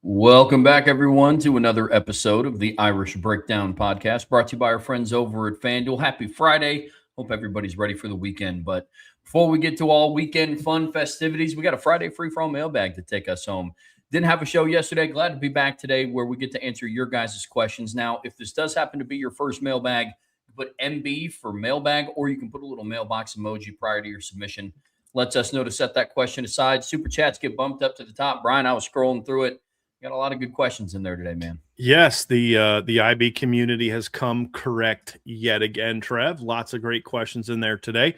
Welcome back, everyone, to another episode of the Irish Breakdown Podcast, brought to you by our friends over at FanDuel. Happy Friday. Hope everybody's ready for the weekend. But before we get to all weekend fun festivities, we got a Friday free-for-all mailbag to take us home. Didn't have a show yesterday. Glad to be back today where we get to answer your guys' questions. Now, if this does happen to be your first mailbag, put MB for mailbag, or you can put a little mailbox emoji prior to your submission. Lets us know to set that question aside. Super chats get bumped up to the top. Brian, I was scrolling through it. Got a lot of good questions in there today, man. Yes, the IB community has come correct yet again, Trev. Lots of great questions in there today.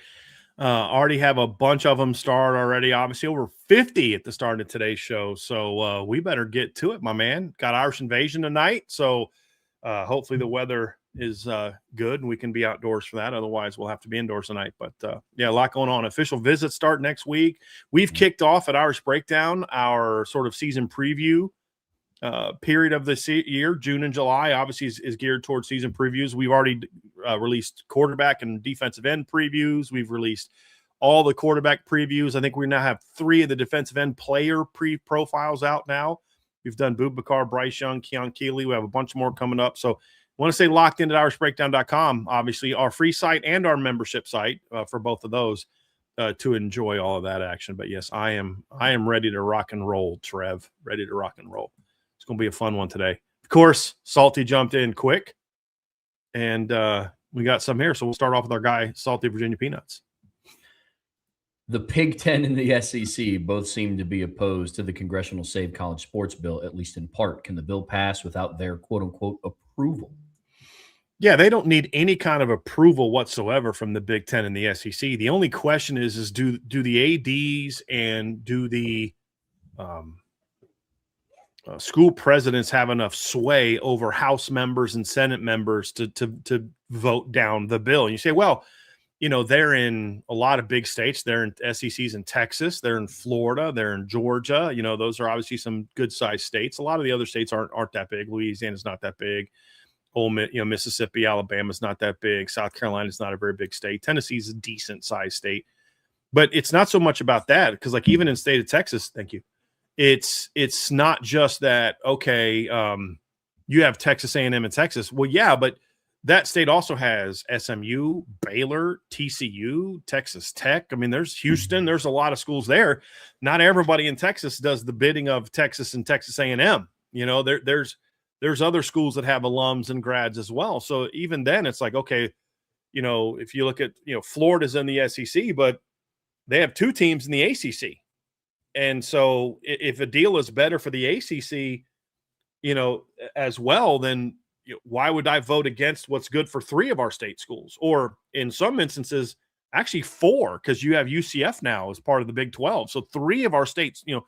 Already have a bunch of them started already. Obviously, over 50 at the start of today's show. So we better get to it, my man. Got Irish Invasion tonight. So hopefully the weather is good and we can be outdoors for that. Otherwise, we'll have to be indoors tonight. But yeah, a lot going on. Official visits start next week. We've kicked off at Irish Breakdown our sort of season preview period of this year. June and July obviously is geared towards season previews. We've already released quarterback and defensive end previews. We've released all the quarterback previews. I think we now have 3 of the defensive end player profiles out now. We've done Boubacar, Bryce Young, Keon Keeley. We have a bunch more coming up. So I want to stay locked into irishbreakdown.com, obviously our free site and our membership site for both of those to enjoy all of that action. But yes, I am ready to rock and roll, Trev. Ready to rock and roll. It's going to be a fun one today. Of course, Salty jumped in quick, and we got some here. So we'll start off with our guy, Salty Virginia Peanuts. The Big Ten and the SEC both seem to be opposed to the Congressional Save College Sports Bill, at least in part. Can the bill pass without their quote-unquote approval? Yeah, they don't need any kind of approval whatsoever from the Big Ten and the SEC. The only question is do the ADs and do the school presidents have enough sway over House members and Senate members to vote down the bill? And you say, well, you know, they're in a lot of big states. They're in SECs in Texas. They're in Florida. They're in Georgia. You know, those are obviously some good-sized states. A lot of the other states aren't that big. Louisiana's not that big. Mississippi, Alabama's not that big. South Carolina's not a very big state. Tennessee's a decent-sized state. But it's not so much about that because, like, even in the state of Texas, thank you, it's not just that, okay, you have Texas A&M in Texas. Well, yeah, but that state also has SMU, Baylor, TCU, Texas Tech. I mean, there's Houston. There's a lot of schools there. Not everybody in Texas does the bidding of Texas and Texas A&M. You know, there's other schools that have alums and grads as well. So even then, it's like, okay, you know, if you look at, you know, Florida's in the SEC, but they have 2 teams in the ACC. And so if a deal is better for the ACC, you know, as well, then why would I vote against what's good for 3 of our state schools? Or in some instances, actually 4, because you have UCF now as part of the Big 12. So 3 of our states, 2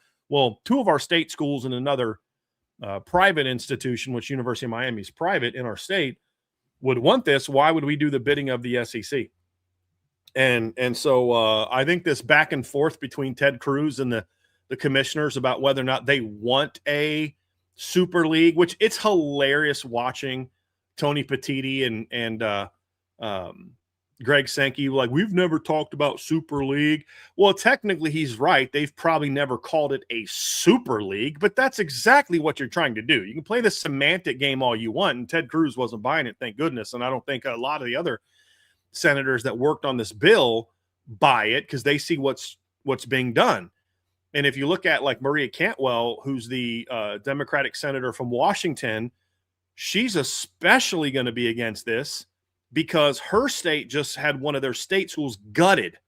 of our state schools and another private institution, which University of Miami is private in our state, would want this. Why would we do the bidding of the SEC? And so I think this back and forth between Ted Cruz and the commissioners about whether or not they want a Super League, which it's hilarious watching Tony Petitti and Greg Sankey like, we've never talked about Super League. Well, technically he's right. They've probably never called it a Super League, but that's exactly what you're trying to do. You can play the semantic game all you want, and Ted Cruz wasn't buying it, thank goodness. And I don't think a lot of the other senators that worked on this bill buy it because they see what's being done. And if you look at like Maria Cantwell, who's the Democratic senator from Washington, she's especially going to be against this because her state just had one of their state schools gutted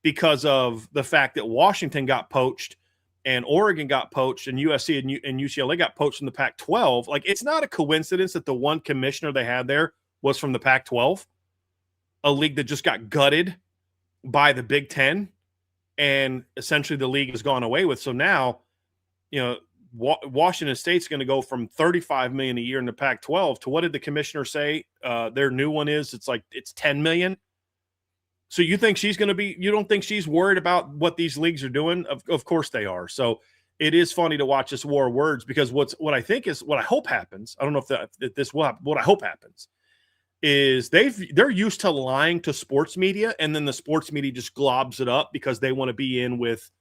because of the fact that Washington got poached and Oregon got poached and USC and UCLA got poached in the Pac-12. Like, it's not a coincidence that the one commissioner they had there was from the Pac-12, a league that just got gutted by the Big Ten. And essentially the league has gone away with. So now, you know, Washington State's going to go from $35 million a year in the Pac-12 to what did the commissioner say? Their new one is it's $10 million. So you think she's going to be? You don't think she's worried about what these leagues are doing? Of course they are. So it is funny to watch this war of words because what I hope happens. I don't know if this will happen. What I hope happens is they're used to lying to sports media, and then the sports media just globs it up because they want to be in with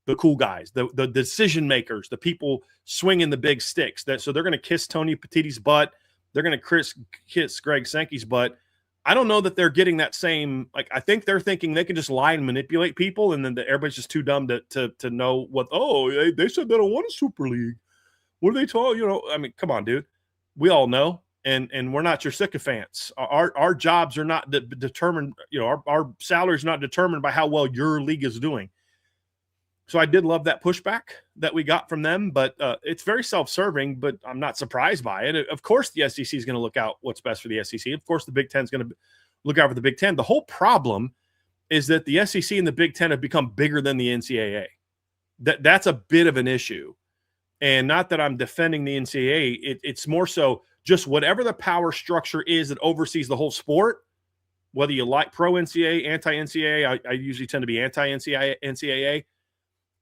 the cool guys, the decision makers, the people swinging the big sticks. So they're going to kiss Tony Petitti's butt. They're going to kiss Greg Sankey's butt. I don't know that they're getting that same, like, I think they're thinking they can just lie and manipulate people, and then everybody's just too dumb to know what, they said they don't want a Super League. What are they talking? I mean, come on, dude. We all know, and we're not your sycophants. Our jobs are not determined, our salary is not determined by how well your league is doing. So I did love that pushback that we got from them, but it's very self-serving, but I'm not surprised by it. Of course, the SEC is going to look out what's best for the SEC. Of course, the Big Ten is going to look out for the Big Ten. The whole problem is that the SEC and the Big Ten have become bigger than the NCAA. That's a bit of an issue. And not that I'm defending the NCAA. It's more so just whatever the power structure is that oversees the whole sport, whether you like pro-NCAA, anti-NCAA. I usually tend to be anti-NCAA.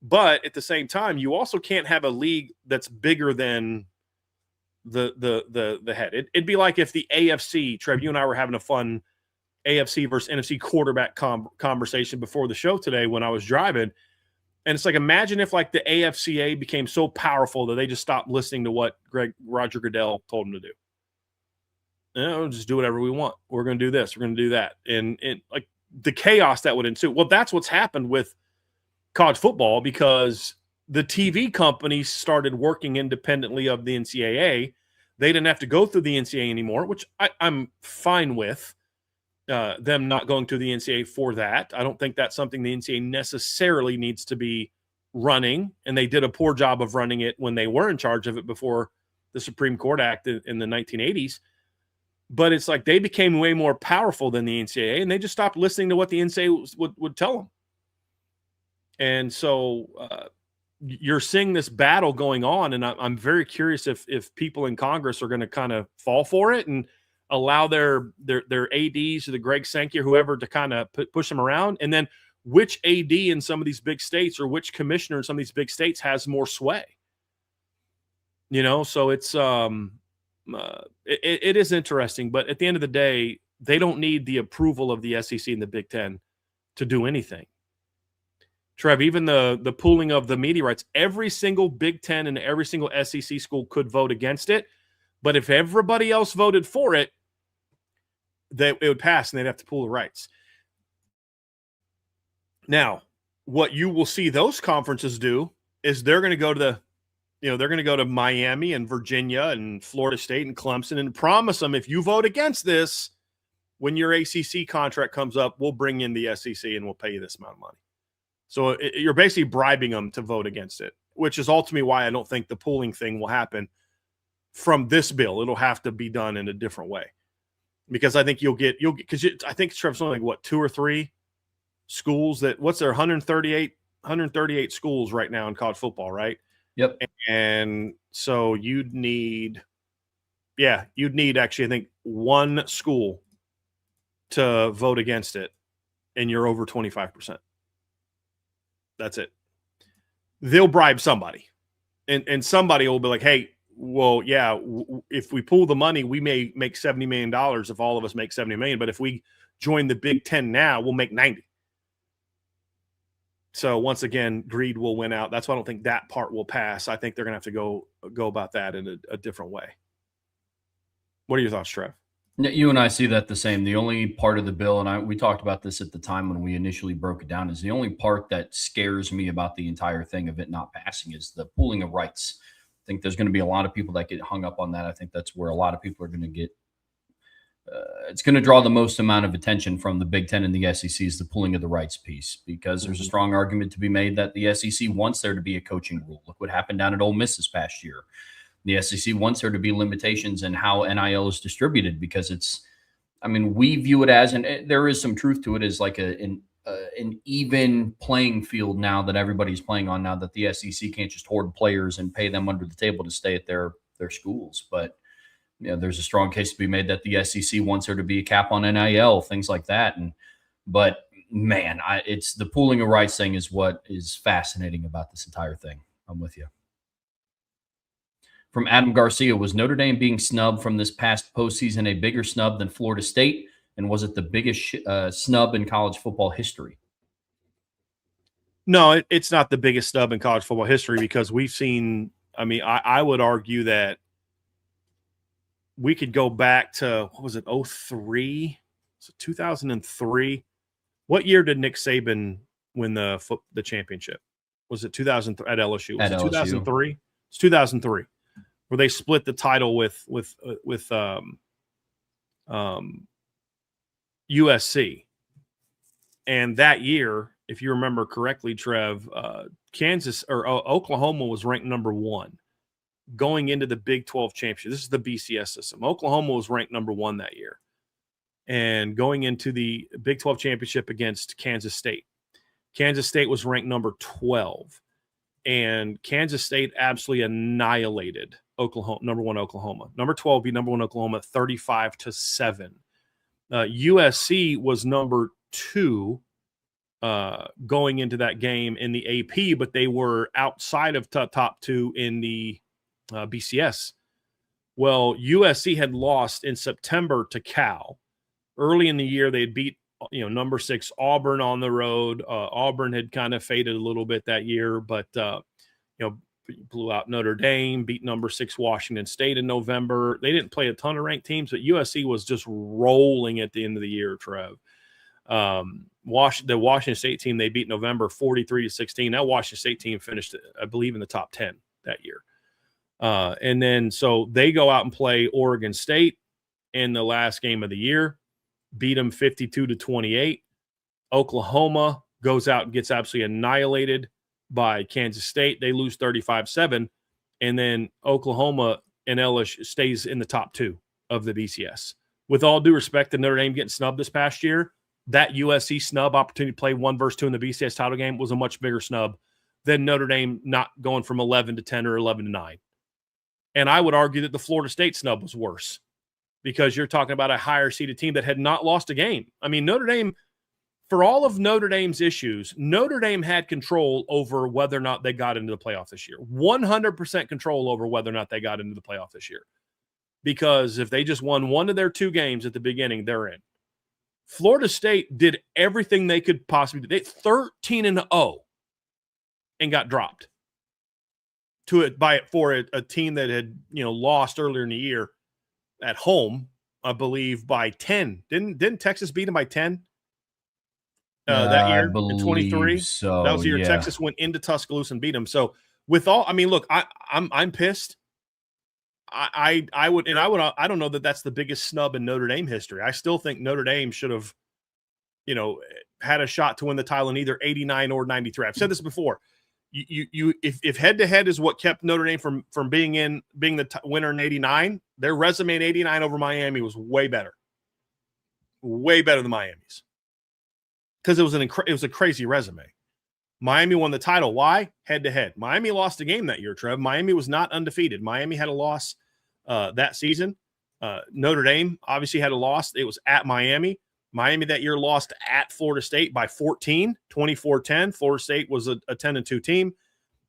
But at the same time, you also can't have a league that's bigger than the head. It'd be like if the AFC, Trev, you and I were having a fun AFC versus NFC quarterback conversation before the show today when I was driving. And it's like, imagine if like the AFCA became so powerful that they just stopped listening to what Roger Goodell told them to do. We'll just do whatever we want. We're going to do this. We're going to do that. And like the chaos that would ensue. Well, that's what's happened with college football, because the TV companies started working independently of the NCAA. They didn't have to go through the NCAA anymore, which I'm fine with them not going to the NCAA for that. I don't think that's something the NCAA necessarily needs to be running, and they did a poor job of running it when they were in charge of it before the Supreme Court Act in the 1980s. But it's like they became way more powerful than the NCAA, and they just stopped listening to what the NCAA would tell them. And so you're seeing this battle going on, and I'm very curious if people in Congress are going to kind of fall for it and allow their ADs or the Greg Sankey or whoever to kind of push them around, and then which AD in some of these big states or which commissioner in some of these big states has more sway. So it's it is interesting, but at the end of the day, they don't need the approval of the SEC and the Big Ten to do anything. Trev, even the pooling of the media rights, every single Big Ten and every single SEC school could vote against it. But if everybody else voted for it, it would pass and they'd have to pool the rights. Now, what you will see those conferences do is they're going to go to they're going to go to Miami and Virginia and Florida State and Clemson and promise them, if you vote against this, when your ACC contract comes up, we'll bring in the SEC and we'll pay you this amount of money. So you're basically bribing them to vote against it, which is ultimately why I don't think the pooling thing will happen from this bill. It'll have to be done in a different way, because I think because I think Trev's only like what, 2 or 3 schools what's there 138 schools right now in college football, right? Yep. And so you'd need actually, I think, 1 school to vote against it, and you're over 25%. That's it. They'll bribe somebody, and somebody will be like, hey, well, yeah, if we pool the money, we may make $70 million if all of us make $70 million. But if we join the Big Ten now, we'll make 90. So once again, greed will win out. That's why I don't think that part will pass. I think they're going to have to go about that in a different way. What are your thoughts, Trev? You and I see that the same. The only part of the bill, and we talked about this at the time when we initially broke it down, is the only part that scares me about the entire thing of it not passing is the pooling of rights. I think there's going to be a lot of people that get hung up on that. I think that's where a lot of people are going to get it's going to draw the most amount of attention from the Big Ten and the SEC is the pooling of the rights piece, because there's a strong argument to be made that the SEC wants there to be a coaching rule. Look what happened down at Ole Miss this past year. The SEC wants there to be limitations in how NIL is distributed, because we view it as, and there is some truth to it, as like an even playing field now that everybody's playing on now, that the SEC can't just hoard players and pay them under the table to stay at their schools. But there's a strong case to be made that the SEC wants there to be a cap on NIL, things like that. But man, it's the pooling of rights thing is what is fascinating about this entire thing. I'm with you. From Adam Garcia, was Notre Dame being snubbed from this past postseason a bigger snub than Florida State? And was it the biggest snub in college football history? No, it's not the biggest snub in college football history because we've seen. I mean, I would argue that we could go back to what was it, 03? Was it 2003? What year did Nick Saban win the championship? Was it 2000 at LSU? Was At it LSU. 2003? It's 2003, where they split the title with USC. And that year, if you remember correctly, Trev, Kansas or Oklahoma was ranked number 1 going into the Big 12 championship. This is the BCS system. Oklahoma was ranked number 1 that year. And going into the Big 12 championship against Kansas State. Kansas State was ranked number 12. And Kansas State absolutely annihilated Oklahoma, number 1 Oklahoma. Number 12 beat number 1 Oklahoma 35-7. USC was number 2 going into that game in the AP, but they were outside of top 2 in the BCS. Well, USC had lost in September to Cal. Early in the year, they had beat number 6 Auburn on the road. Auburn had kind of faded a little bit that year, but blew out Notre Dame, beat number 6 Washington State in November. They didn't play a ton of ranked teams, but USC was just rolling at the end of the year, Trev. The Washington State team, they beat November 43-16. That Washington State team finished, I believe, in the top 10 that year. And then so they go out and play Oregon State in the last game of the year, beat them 52-28. Oklahoma goes out and gets absolutely annihilated by Kansas State. They lose 35-7. And then Oklahoma and LSU stays in the top 2 of the BCS. With all due respect to Notre Dame getting snubbed this past year, that USC snub opportunity to play 1 versus 2 in the BCS title game was a much bigger snub than Notre Dame not going from 11-10 or 11-9. And I would argue that the Florida State snub was worse because you're talking about a higher seeded team that had not lost a game. I mean, Notre Dame, for all of Notre Dame's issues, Notre Dame had control over whether or not they got into the playoff this year. 100% control over whether or not they got into the playoff this year. Because if they just won 1 of their 2 games at the beginning, they're in. Florida State did everything they could possibly do. They 13-0 and got dropped for a team that had lost earlier in the year at home, I believe, by 10. Didn't Texas beat them by 10 that year in 23? So that was the year Texas went into Tuscaloosa and beat them. So with all, I mean, look, I'm pissed. I don't know that that's the biggest snub in Notre Dame history. I still think Notre Dame should have, had a shot to win the title in either 89 or 93. I've said this before. If head to head is what kept Notre Dame from being the winner in 89, their resume in 89 over Miami was way better than Miami's, because it was a crazy resume. Miami won the title. Why? Head to head. Miami lost a game that year, Trev. Miami was not undefeated. Miami had a loss that season. Notre Dame obviously had a loss. It was at Miami. Miami that year lost at Florida State by 14, 24-10. Florida State was a 10-2 team.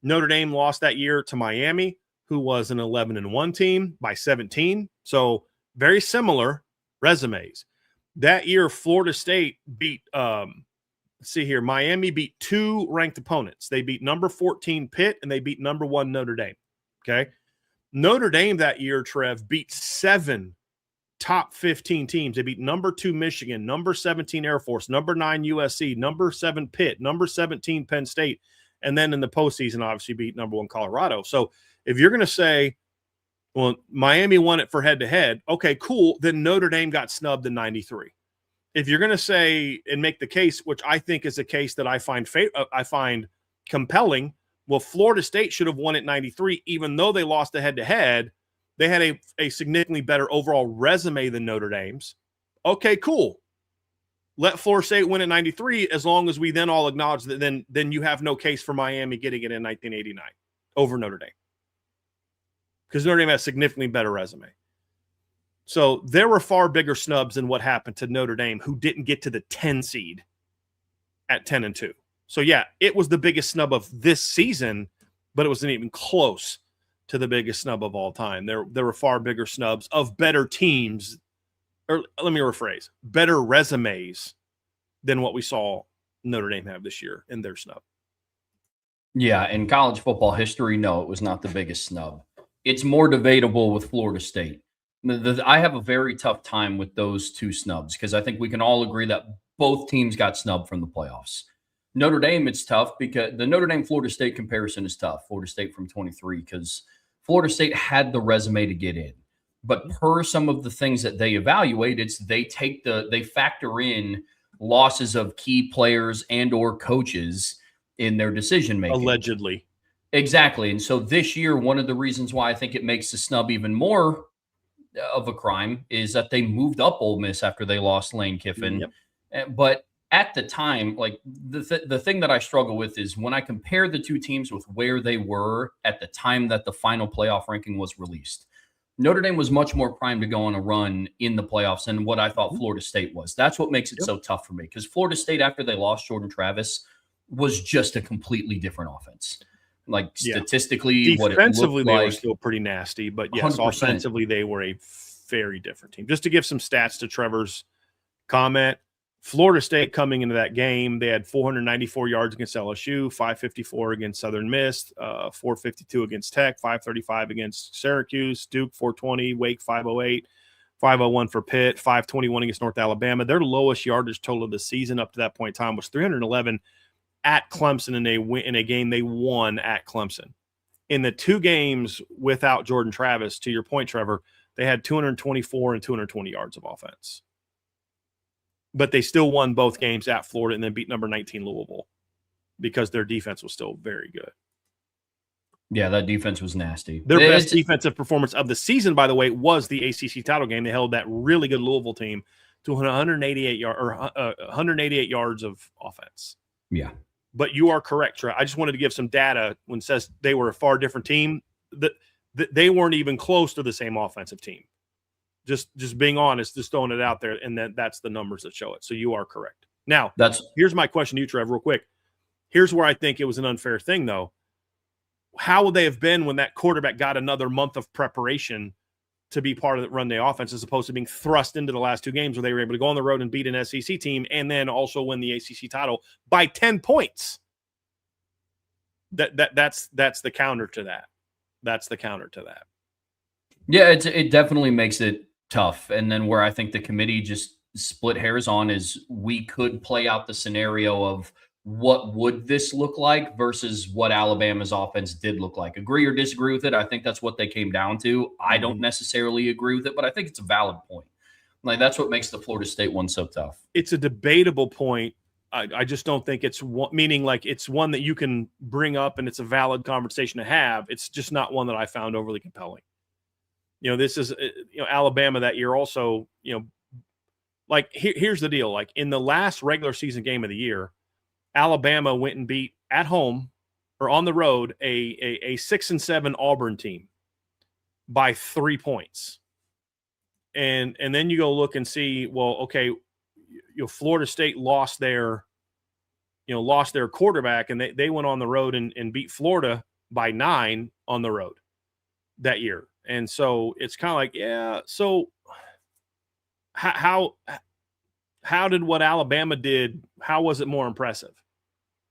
Notre Dame lost that year to Miami, who was an 11-1 team, by 17. So very similar resumes. That year, Florida State beat Miami beat 2 ranked opponents. They beat number 14 Pitt, and they beat number 1 Notre Dame. Okay. Notre Dame that year, Trev, beat 7 top 15 teams. They beat number 2 Michigan, number 17 Air Force, number 9 USC, number 7 Pitt, number 17 Penn State, and then in the postseason, obviously beat number 1 Colorado. So if you're going to say, well, Miami won it for head-to-head, okay, cool, then Notre Dame got snubbed in 93. If you're going to say and make the case, which I think is a case that I find compelling, well, Florida State should have won it 93, even though they lost the head-to-head. They had a significantly better overall resume than Notre Dame's. Okay, cool. Let Florida State win at 93, as long as we then all acknowledge that then you have no case for Miami getting it in 1989 over Notre Dame, because Notre Dame has a significantly better resume. So there were far bigger snubs than what happened to Notre Dame, who didn't get to the 10 seed at 10-2. So yeah, it was the biggest snub of this season, but it wasn't even close to the biggest snub of all time. There were far bigger snubs of better teams, or let me rephrase, better resumes than what we saw Notre Dame have this year in their snub. Yeah, in college football history, no, it was not the biggest snub. It's more debatable with Florida State. I have a very tough time with those two snubs because I think we can all agree that both teams got snubbed from the playoffs. Notre Dame, it's tough because the Notre Dame Florida State comparison is tough. Florida State from 23 because Florida State had the resume to get in. But per some of the things that they evaluate, they factor in losses of key players and or coaches in their decision making. Allegedly. Exactly. And so this year, one of the reasons why I think it makes the snub even more of a crime is that they moved up Ole Miss after they lost Lane Kiffin. Yep. But at the time, like the thing that I struggle with is when I compare the two teams with where they were at the time that the final playoff ranking was released. Notre Dame was much more primed to go on a run in the playoffs than what I thought Florida State was. That's what makes it so tough for me because Florida State, after they lost Jordan Travis, was just a completely different offense. Like statistically, defensively, they were still pretty nasty, but yes, 100%. Offensively, they were a very different team. Just to give some stats to Trevor's comment, Florida State coming into that game, they had 494 yards against LSU, 554 against Southern Miss, 452 against Tech, 535 against Syracuse, Duke 420, Wake 508, 501 for Pitt, 521 against North Alabama. Their lowest yardage total of the season up to that point in time was 311 at Clemson in a game they won at Clemson. In the two games without Jordan Travis, to your point, Trevor, they had 224 and 220 yards of offense. But they still won both games at Florida and then beat number 19 Louisville because their defense was still very good. Yeah, that defense was nasty. Their best defensive performance of the season, by the way, was the ACC title game. They held that really good Louisville team to 188 yards of offense. Yeah. But you are correct, Trey. I just wanted to give some data when it says they were a far different team. That they weren't even close to the same offensive team. Just being honest, just throwing it out there, and that's the numbers that show it. So you are correct. Now, here's my question to you, Trev, real quick. Here's where I think it was an unfair thing, though. How would they have been when that quarterback got another month of preparation to be part of the run day offense as opposed to being thrust into the last two games where they were able to go on the road and beat an SEC team and then also win the ACC title by 10 points? That's the counter to that. That's the counter to that. Yeah, it definitely makes it tough. And then where I think the committee just split hairs on is we could play out the scenario of what would this look like versus what Alabama's offense did look like. Agree or disagree with it? I think that's what they came down to. I don't necessarily agree with it, but I think it's a valid point. Like that's what makes the Florida State one so tough. It's a debatable point. I just don't think it's one, meaning like it's one that you can bring up and it's a valid conversation to have. It's just not one that I found overly compelling. You know, this is, Alabama that year also, like here's the deal. Like in the last regular season game of the year, Alabama went and beat at home or on the road a 6-7 Auburn team by 3 points. And then you go look and see, well, okay, Florida State lost their quarterback and they went on the road and beat Florida by 9 on the road that year. And so it's kind of like, yeah, so how did what Alabama did, how was it more impressive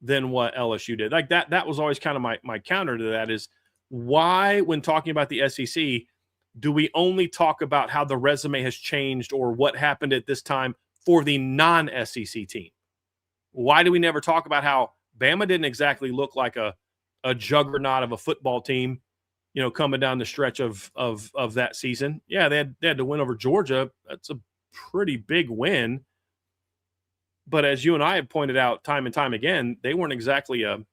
than what LSU did? Like that was always kind of my counter to that is why, when talking about the SEC, do we only talk about how the resume has changed or what happened at this time for the non-SEC team? Why do we never talk about how Bama didn't exactly look like a juggernaut of a football team, coming down the stretch of that season? Yeah, they had to win over Georgia. That's a pretty big win. But as you and I have pointed out time and time again, they weren't exactly a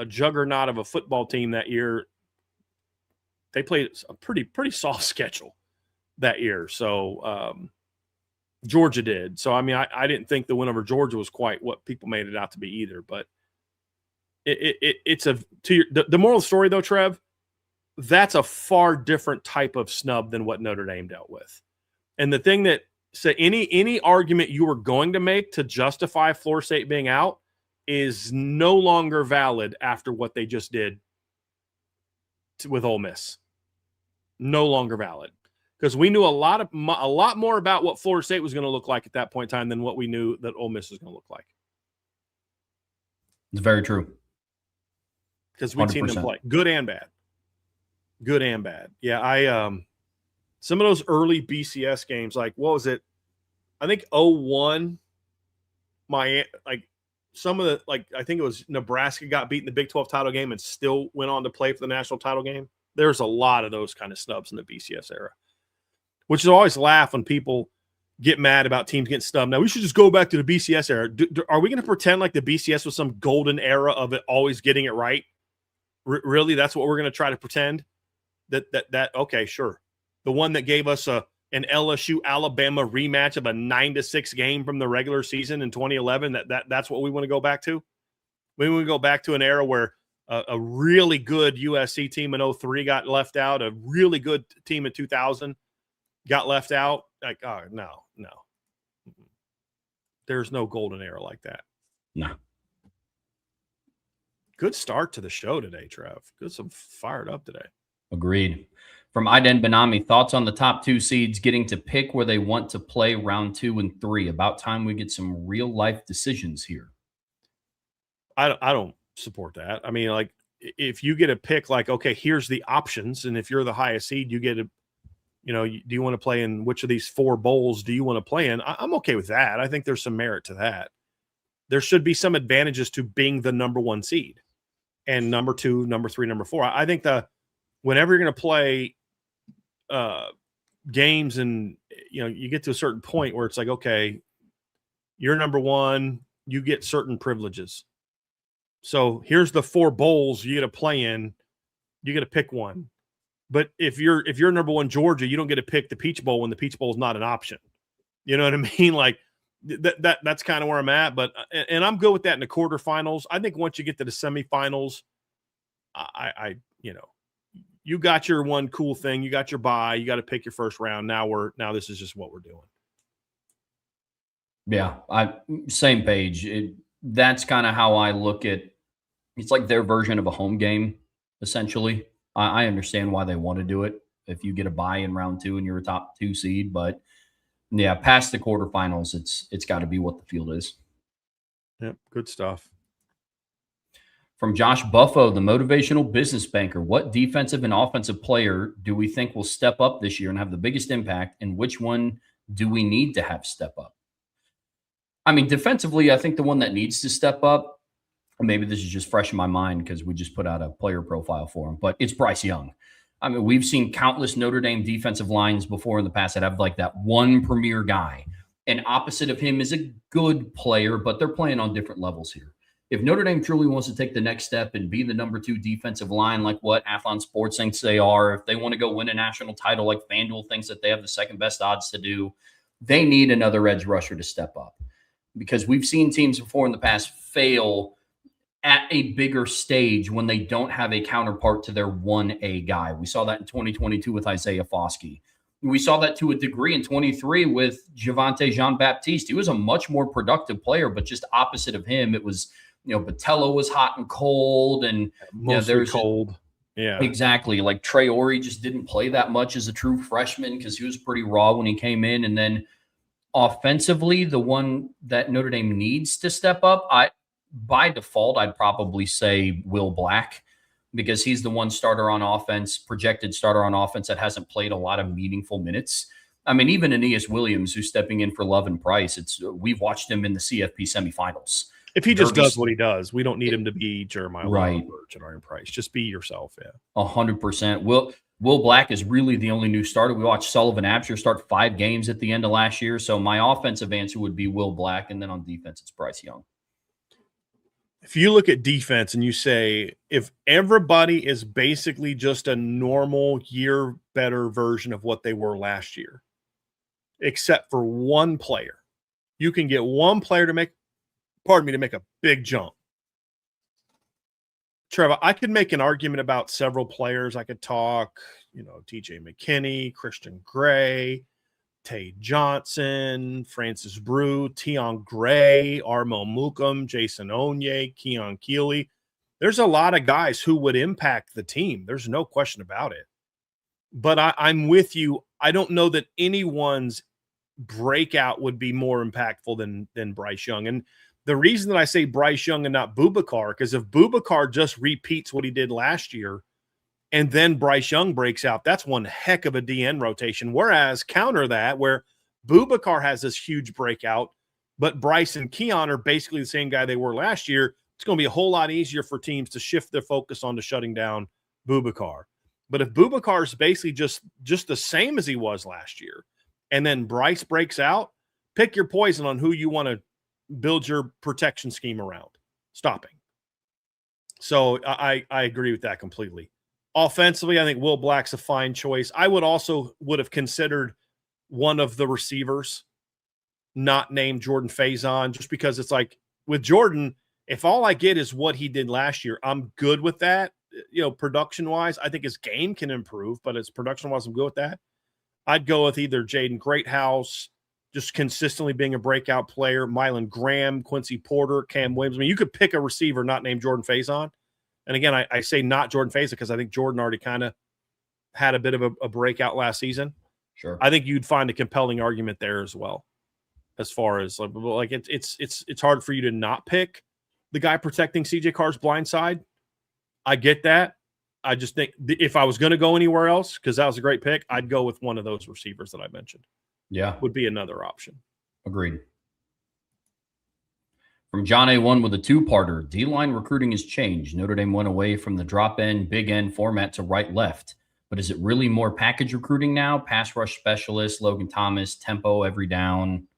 juggernaut of a football team that year. They played a pretty soft schedule that year. So Georgia did. So, I mean, I didn't think the win over Georgia was quite what people made it out to be either. But it's the moral story, though, Trev, that's a far different type of snub than what Notre Dame dealt with. And the thing that any argument you were going to make to justify Florida State being out is no longer valid after what they just did with Ole Miss. No longer valid. Because we knew a lot more about what Florida State was going to look like at that point in time than what we knew that Ole Miss was going to look like. It's very true. because we've seen them play good and bad. Good and bad. Yeah, some of those early BCS games, like what was it? I think 0-1. Some of the I think it was Nebraska got beat in the Big 12 title game and still went on to play for the national title game. There's a lot of those kind of snubs in the BCS era, which is always laugh when people get mad about teams getting snubbed. Now we should just go back to the BCS era. Are we going to pretend like the BCS was some golden era of it always getting it right? Really, that's what we're going to try to pretend? That okay, sure. The one that gave us an LSU Alabama rematch of a 9-6 game from the regular season in 2011. That's what we want to go back to. We want to go back to an era where a really good USC team in 2003 got left out. A really good team in 2000 got left out. Like, oh, no. There's no golden era like that. No. Good start to the show today, Trev. Good, some fired up today. Agreed. From Aiden Benami, thoughts on the top 2 seeds getting to pick where they want to play round 2 and 3. About time we get some real life decisions here. I don't support that. I mean, like, if you get a pick, like, okay, here's the options, and if you're the highest seed, you get a, do you want to play in which of these 4 bowls do you want to play in? I'm okay with that. I think there's some merit to that. There should be some advantages to being the number 1 seed and number 2, number 3, number 4. I think whenever you're going to play games and, you get to a certain point where it's like, okay, you're number 1, you get certain privileges. So here's the 4 bowls you get to play in. You get to pick one. But if you're number 1 Georgia, you don't get to pick the Peach Bowl when the Peach Bowl is not an option. You know what I mean? Like that's kind of where I'm at. But and I'm good with that in the quarterfinals. I think once you get to the semifinals, you got your one cool thing. You got your bye. You got to pick your first round. Now this is just what we're doing. Yeah, same page. That's kind of how I look at. It's like their version of a home game, essentially. I understand why they want to do it if you get a bye in round 2 and you're a top 2 seed, but yeah, past the quarterfinals, it's got to be what the field is. Yep, good stuff. From Josh Buffo, the motivational business banker, what defensive and offensive player do we think will step up this year and have the biggest impact, and which one do we need to have step up? I mean, defensively, I think the one that needs to step up, maybe this is just fresh in my mind because we just put out a player profile for him, but it's Bryce Young. I mean, we've seen countless Notre Dame defensive lines before in the past that have like that one premier guy, and opposite of him is a good player, but they're playing on different levels here. If Notre Dame truly wants to take the next step and be the number 2 defensive line, like what Athlon Sports thinks they are, if they want to go win a national title like FanDuel thinks that they have the second best odds to do, they need another edge rusher to step up. Because we've seen teams before in the past fail at a bigger stage when they don't have a counterpart to their 1A guy. We saw that in 2022 with Isaiah Foskey. We saw that to a degree in 23 with Javonte Jean-Baptiste. He was a much more productive player, but just opposite of him, it was, Botello was hot and cold, and mostly cold. Yeah, exactly. Like Traore just didn't play that much as a true freshman because he was pretty raw when he came in. And then offensively, the one that Notre Dame needs to step up, by default, I'd probably say Will Black, because he's the one starter on offense, projected starter on offense that hasn't played a lot of meaningful minutes. I mean, even Aeneas Williams, who's stepping in for Love and Price, we've watched him in the CFP semifinals. If he just does what he does, we don't need him to be Jeremiah right or Jadarian Price. Just be yourself. Yeah, 100%. Will Black is really the only new starter. We watched Sullivan Absher start 5 games at the end of last year. So my offensive answer would be Will Black, and then on defense, it's Bryce Young. If you look at defense and you say, if everybody is basically just a normal year better version of what they were last year, except for one player, you can get one player to make a big jump. Trevor, I could make an argument about several players. I could talk, TJ McKinney, Christian Gray, Tay Johnson, Francis Brew, Tion Gray, Armo Mukum, Jason Onye, Keon Keeley. There's a lot of guys who would impact the team. There's no question about it. But I'm with you. I don't know that anyone's breakout would be more impactful than Bryce Young. And The reason that I say Bryce Young and not Boubacar, because if Boubacar just repeats what he did last year and then Bryce Young breaks out, that's one heck of a DN rotation. Whereas counter that, where Boubacar has this huge breakout, but Bryce and Keon are basically the same guy they were last year, it's going to be a whole lot easier for teams to shift their focus onto shutting down Boubacar. But if Boubacar is basically just the same as he was last year, and then Bryce breaks out, pick your poison on who you want to build your protection scheme around stopping. So I agree with that completely. Offensively, I think Will Black's a fine choice. I would have considered one of the receivers not named Jordan Faison, just because it's like with Jordan, if all I get is what he did last year, I'm good with that. Production wise, I think his game can improve, but as production wise, I'm good with that. I'd go with either Jaden Greathouse, just consistently being a breakout player, Mylan Graham, Quincy Porter, Cam Williams. I mean, you could pick a receiver not named Jordan Faison. And again, I say not Jordan Faison because I think Jordan already kind of had a bit of a breakout last season. Sure. I think you'd find a compelling argument there as well. As far as like it's hard for you to not pick the guy protecting CJ Carr's blind side. I get that. I just think if I was going to go anywhere else, because that was a great pick, I'd go with one of those receivers that I mentioned. Yeah. Would be another option. Agreed. From John A1 with a two-parter, D-line recruiting has changed. Notre Dame went away from the drop-end, big-end format to right-left. But is it really more package recruiting now? Pass rush specialist, Logan Thomas, tempo every down,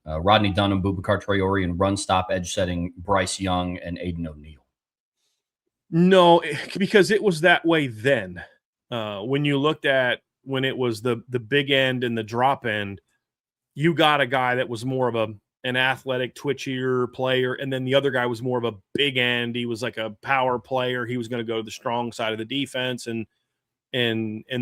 Rodney Dunham, Boubacar Traore, and run-stop edge-setting Bryce Young and Aiden O'Neal. No, because it was that way then. When you looked at when it was the big end and the drop end, you got a guy that was more of an athletic, twitchier player, and then the other guy was more of a big end. He was like a power player. He was going to go to the strong side of the defense and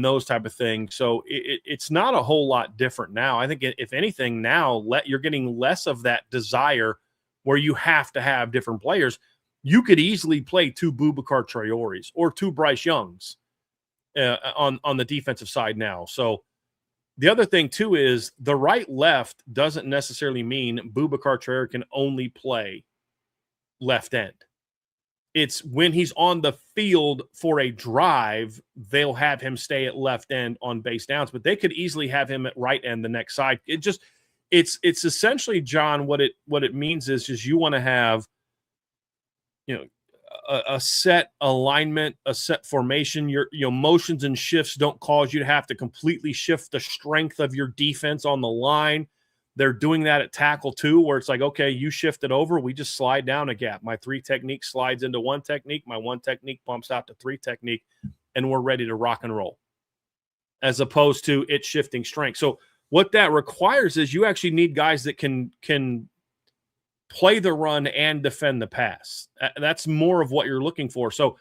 those type of things. So it's not a whole lot different now. I think if anything now, you're getting less of that desire where you have to have different players. You could easily play two Boubacar Traores or two Bryce Youngs on the defensive side now. So the other thing, too, is the right-left doesn't necessarily mean Boubacar Traore can only play left end. It's when he's on the field for a drive, they'll have him stay at left end on base downs, but they could easily have him at right end the next side. It's essentially, John, what it means is just you want to have a set alignment, a set formation. Your motions and shifts don't cause you to have to completely shift the strength of your defense on the line. They're doing that at tackle too, where it's like, okay, you shift it over, we just slide down a gap. My 3 technique slides into 1 technique, my 1 technique bumps out to 3 technique, and we're ready to rock and roll, as opposed to it shifting strength. So what that requires is you actually need guys that can play the run and defend the pass. That's more of what you're looking for. So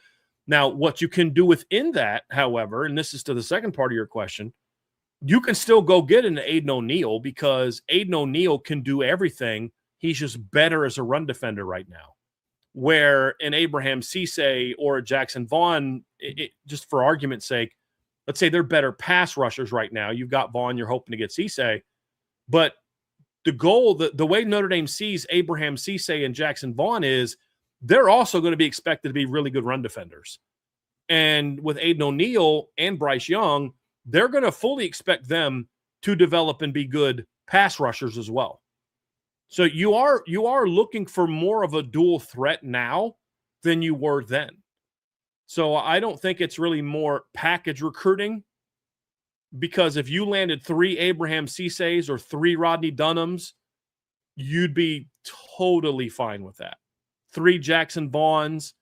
now what you can do within that, however, and this is to the second part of your question, you can still go get an Aiden O'Neal because Aiden O'Neal can do everything. He's just better as a run defender right now. Where an Abraham Cisse or a Jackson Vaughn, just for argument's sake, let's say they're better pass rushers right now. You've got Vaughn, you're hoping to get Cisse. But the goal, the way Notre Dame sees Abraham Cisse and Jackson Vaughn is they're also going to be expected to be really good run defenders. And with Aiden O'Neal and Bryce Young, they're going to fully expect them to develop and be good pass rushers as well. So you are looking for more of a dual threat now than you were then. So I don't think it's really more package recruiting, because if you landed 3 Abraham Cisse's or 3 Rodney Dunhams, you'd be totally fine with that. 3 Jackson Vaughns,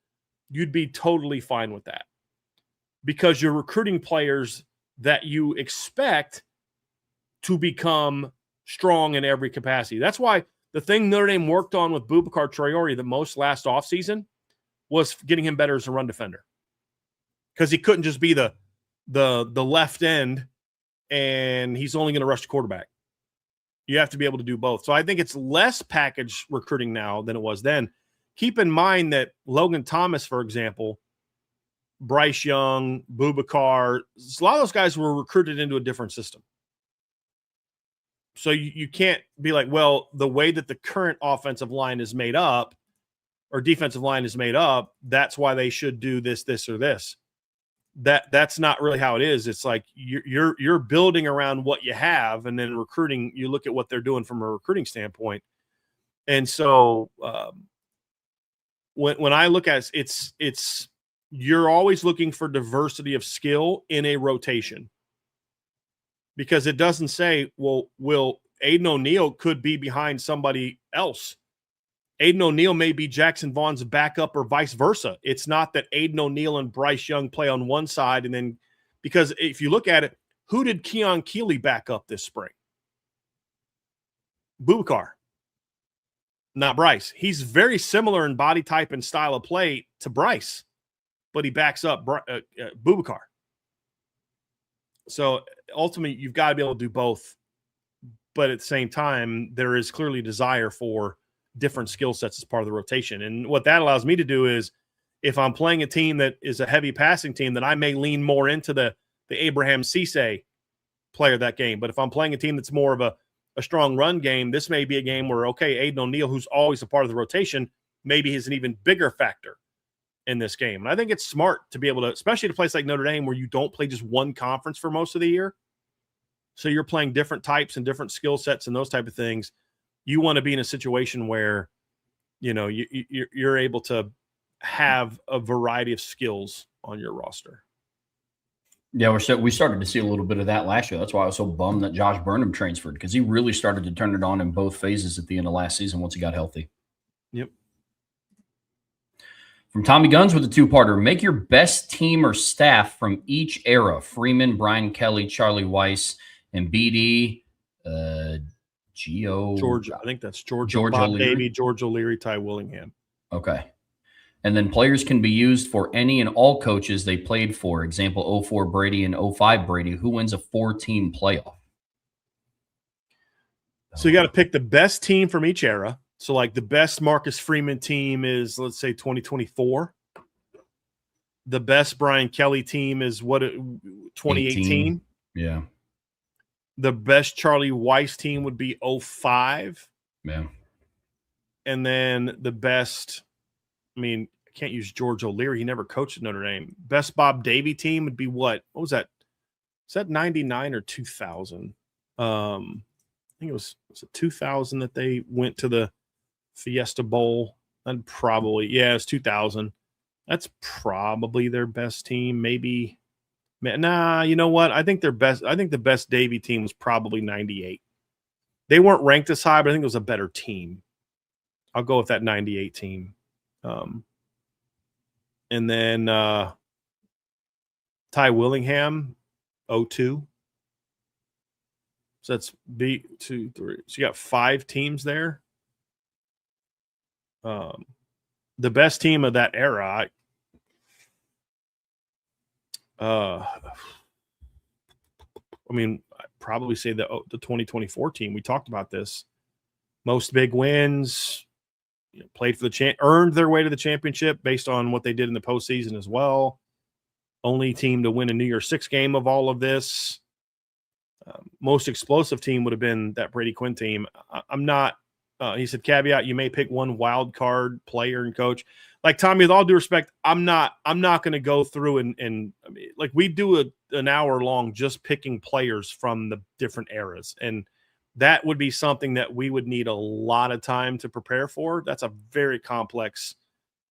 you'd be totally fine with that, because you're recruiting players that you expect to become strong in every capacity. That's why the thing Notre Dame worked on with Boubacar Traore the most last offseason was getting him better as a run defender, because he couldn't just be the left end and he's only going to rush the quarterback. You have to be able to do both. So I think it's less package recruiting now than it was then. Keep in mind that Logan Thomas, for example, Bryce Young, Boubacar, a lot of those guys were recruited into a different system. So you can't be like, well, the way that the current offensive line is made up or defensive line is made up, that's why they should do this, this, or this. That's not really how it is. It's like you're building around what you have, and then recruiting. You look at what they're doing from a recruiting standpoint, and so when I look at it's you're always looking for diversity of skill in a rotation, because it doesn't say, well, will Aiden O'Neal could be behind somebody else. Aiden O'Neal may be Jackson Vaughn's backup or vice versa. It's not that Aiden O'Neal and Bryce Young play on one side and then, because if you look at it, who did Keon Keeley back up this spring? Bubakar, not Bryce. He's very similar in body type and style of play to Bryce, but he backs up Bubakar. So ultimately, you've got to be able to do both. But at the same time, there is clearly a desire for different skill sets as part of the rotation. And what that allows me to do is, if I'm playing a team that is a heavy passing team, then I may lean more into the Abraham Cisse player that game. But if I'm playing a team that's more of a strong run game, this may be a game where, okay, Aiden O'Neal, who's always a part of the rotation, maybe is an even bigger factor in this game. And I think it's smart to be able to, especially at a place like Notre Dame where you don't play just one conference for most of the year. So you're playing different types and different skill sets and those type of things. You want to be in a situation where, you know, you're able to have a variety of skills on your roster. Yeah, we started to see a little bit of that last year. That's why I was so bummed that Josh Burnham transferred, because he really started to turn it on in both phases at the end of last season once he got healthy. Yep. From Tommy Guns with a two-parter, make your best team or staff from each era: Freeman, Brian Kelly, Charlie Weiss, and BD, Georgia. I think that's Georgia. George Bob O'Leary. Davie, George O'Leary, Ty Willingham. Okay. And then players can be used for any and all coaches they played for. Example, 04 Brady and 05 Brady. Who wins a 4-team playoff? So you got to pick the best team from each era. So like the best Marcus Freeman team is, let's say, 2024. The best Brian Kelly team is 2018. Yeah. The best Charlie Weiss team would be 05. Yeah. And then the best, I mean, I can't use George O'Leary. He never coached at Notre Dame. Best Bob Davie team would be what? What was that? Is that 99 or 2000? I think it was it 2000 that they went to the Fiesta Bowl? And probably, yeah, it's 2000. That's probably their best team. Maybe, nah, you know what? I think the best Davie team was probably 98. They weren't ranked as high, but I think it was a better team. I'll go with that 98 team. And then Ty Willingham, 02. So that's B, 2, 3. So you got 5 teams there. The best team of that era, I mean, I'd probably say the 2024 team. We talked about this. Most big wins, played for the earned their way to the championship based on what they did in the postseason as well. Only team to win a New Year's Six game of all of this. Most explosive team would have been that Brady Quinn team. I'm not. He said, caveat: you may pick one wild card player and coach. Like Tommy, with all due respect, I'm not going to go through and I mean, like we do an hour long just picking players from the different eras, and that would be something that we would need a lot of time to prepare for. That's a very complex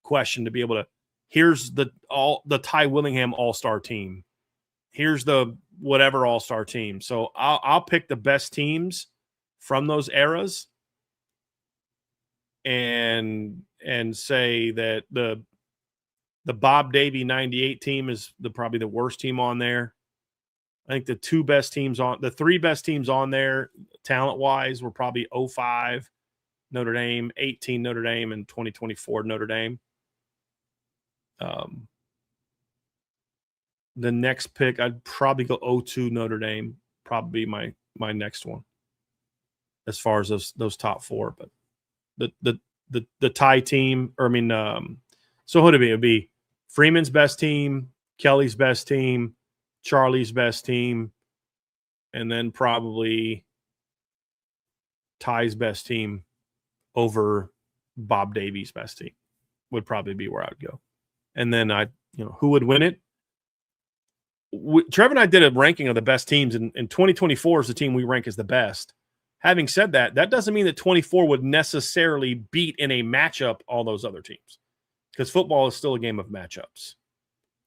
question to be able to. Here's the Ty Willingham All-Star team. Here's the whatever All-Star team. So I'll pick the best teams from those eras and say that the Bob Davie 98 team is probably the worst team on there. I think the 3 best teams on there, talent-wise, were probably 05 Notre Dame, 18 Notre Dame, and 2024 Notre Dame. The next pick, I'd probably go 02 Notre Dame, probably my next one as far as those top 4. But the tie team, or I mean, so what would it be? It would be Freeman's best team, Kelly's best team, Charlie's best team, and then probably Ty's best team over Bob Davies' best team would probably be where I would go. And then who would win it? Trevor and I did a ranking of the best teams, and 2024 is the team we rank as the best. Having said that, that doesn't mean that 24 would necessarily beat in a matchup all those other teams, because football is still a game of matchups.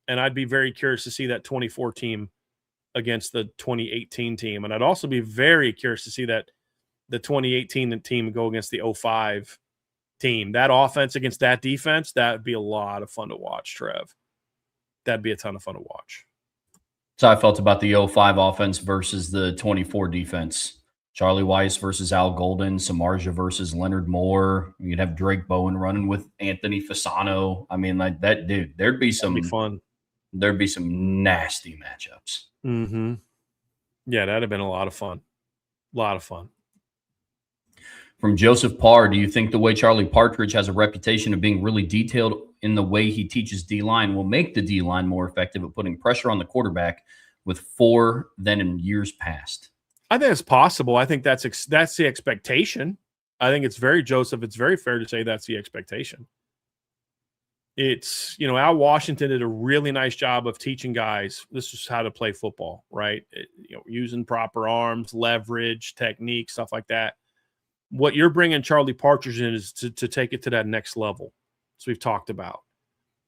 And I'd be very curious to see that 24 team against the 2018 team. And I'd also be very curious to see that the 2018 team go against the 05 team. That offense against that defense, that would be a lot of fun to watch, Trev. That'd be a ton of fun to watch. So I felt about the 05 offense versus the 24 defense. Charlie Weiss versus Al Golden, Samardzija versus Leonard Moore. You'd have Drake Bowen running with Anthony Fasano. I mean, like that, dude, there'd be fun. There'd be some nasty matchups. Mm-hmm. Yeah, that'd have been a lot of fun. A lot of fun. From Joseph Parr, do you think the way Charlie Partridge has a reputation of being really detailed in the way he teaches D-line will make the D-line more effective at putting pressure on the quarterback with 4 than in years past? I think it's possible. I think that's the expectation. I think it's very fair to say that's the expectation. It's, Al Washington did a really nice job of teaching guys this is how to play football, right? Using proper arms, leverage, technique, stuff like that. What you're bringing Charlie Partridge in is to take it to that next level. So we've talked about,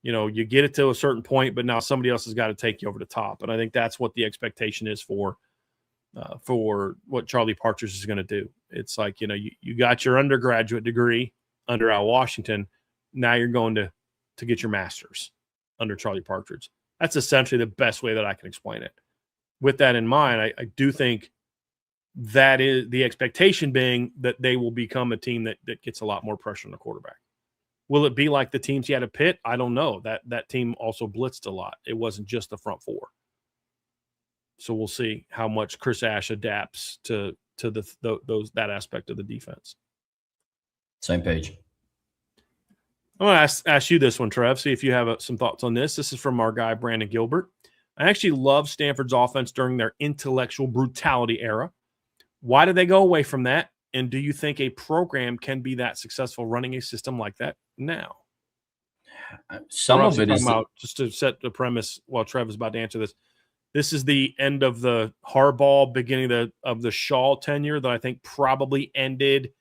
you get it to a certain point, but now somebody else has got to take you over the top. And I think that's what the expectation is for what Charlie Partridge is going to do. It's like, you got your undergraduate degree under Al Washington. Now you're going to get your master's under Charlie Partridge. That's essentially the best way that I can explain it. With that in mind, I do think that is the expectation being that they will become a team that gets a lot more pressure on the quarterback. Will it be like the teams he had at Pitt? I don't know. That team also blitzed a lot. It wasn't just the front four. So we'll see how much Chris Ash adapts to that aspect of the defense. Same page. I'm going to ask you this one, Trev, see if you have some thoughts on this. This is from our guy, Brandon Gilbert. I actually love Stanford's offense during their intellectual brutality era. Why did they go away from that? And do you think a program can be that successful running a system like that now? Some of it is just to set the premise while Trev is about to answer this. This is the end of the Harbaugh, beginning of the Shaw tenure that I think probably ended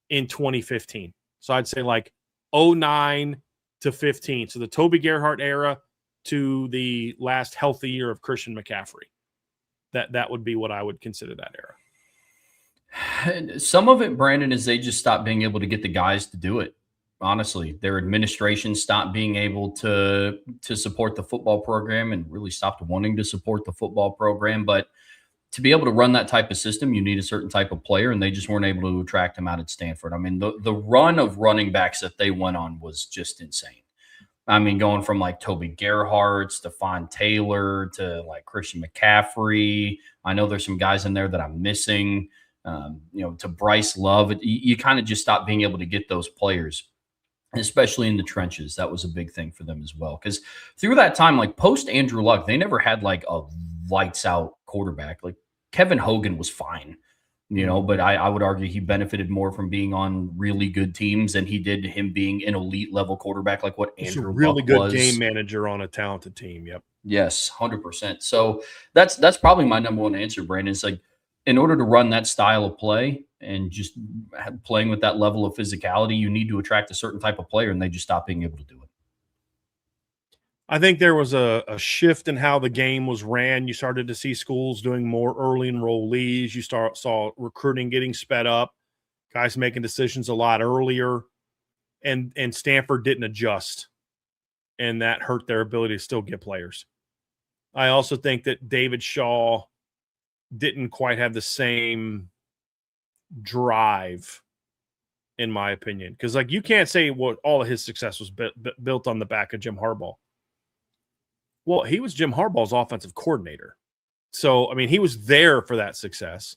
in 2015. So I'd say like 09 to 15. So the Toby Gerhart era to the last healthy year of Christian McCaffrey. That would be what I would consider that era. Some of it, Brandon, is they just stopped being able to get the guys to do it. Honestly, their administration stopped being able to support the football program and really stopped wanting to support the football program. But to be able to run that type of system, you need a certain type of player, and they just weren't able to attract them out at Stanford. I mean, the run of running backs that they went on was just insane. I mean, going from like Toby Gerhart, Stephon Taylor to like Christian McCaffrey. I know there's some guys in there that I'm missing, to Bryce Love. You kind of just stop being able to get those players, especially in the trenches. That was a big thing for them as well. Because through that time, like post Andrew Luck, they never had like a lights out quarterback. Like Kevin Hogan was fine, but I would argue he benefited more from being on really good teams than he did him being an elite level quarterback like what Andrew Luck was. Really good game manager on a talented team. Yep. Yes, 100%. So that's probably my number one answer, Brandon. It's like in order to run that style of play and just playing with that level of physicality, you need to attract a certain type of player, and they just stopped being able to do it. I think there was a shift in how the game was ran. You started to see schools doing more early enrollees. You saw recruiting getting sped up, guys making decisions a lot earlier, and Stanford didn't adjust, and that hurt their ability to still get players. I also think that David Shaw didn't quite have the same drive, in my opinion, because like you can't say what all of his success was built on the back of Jim Harbaugh. Well, he was Jim Harbaugh's offensive coordinator. So, I mean, he was there for that success.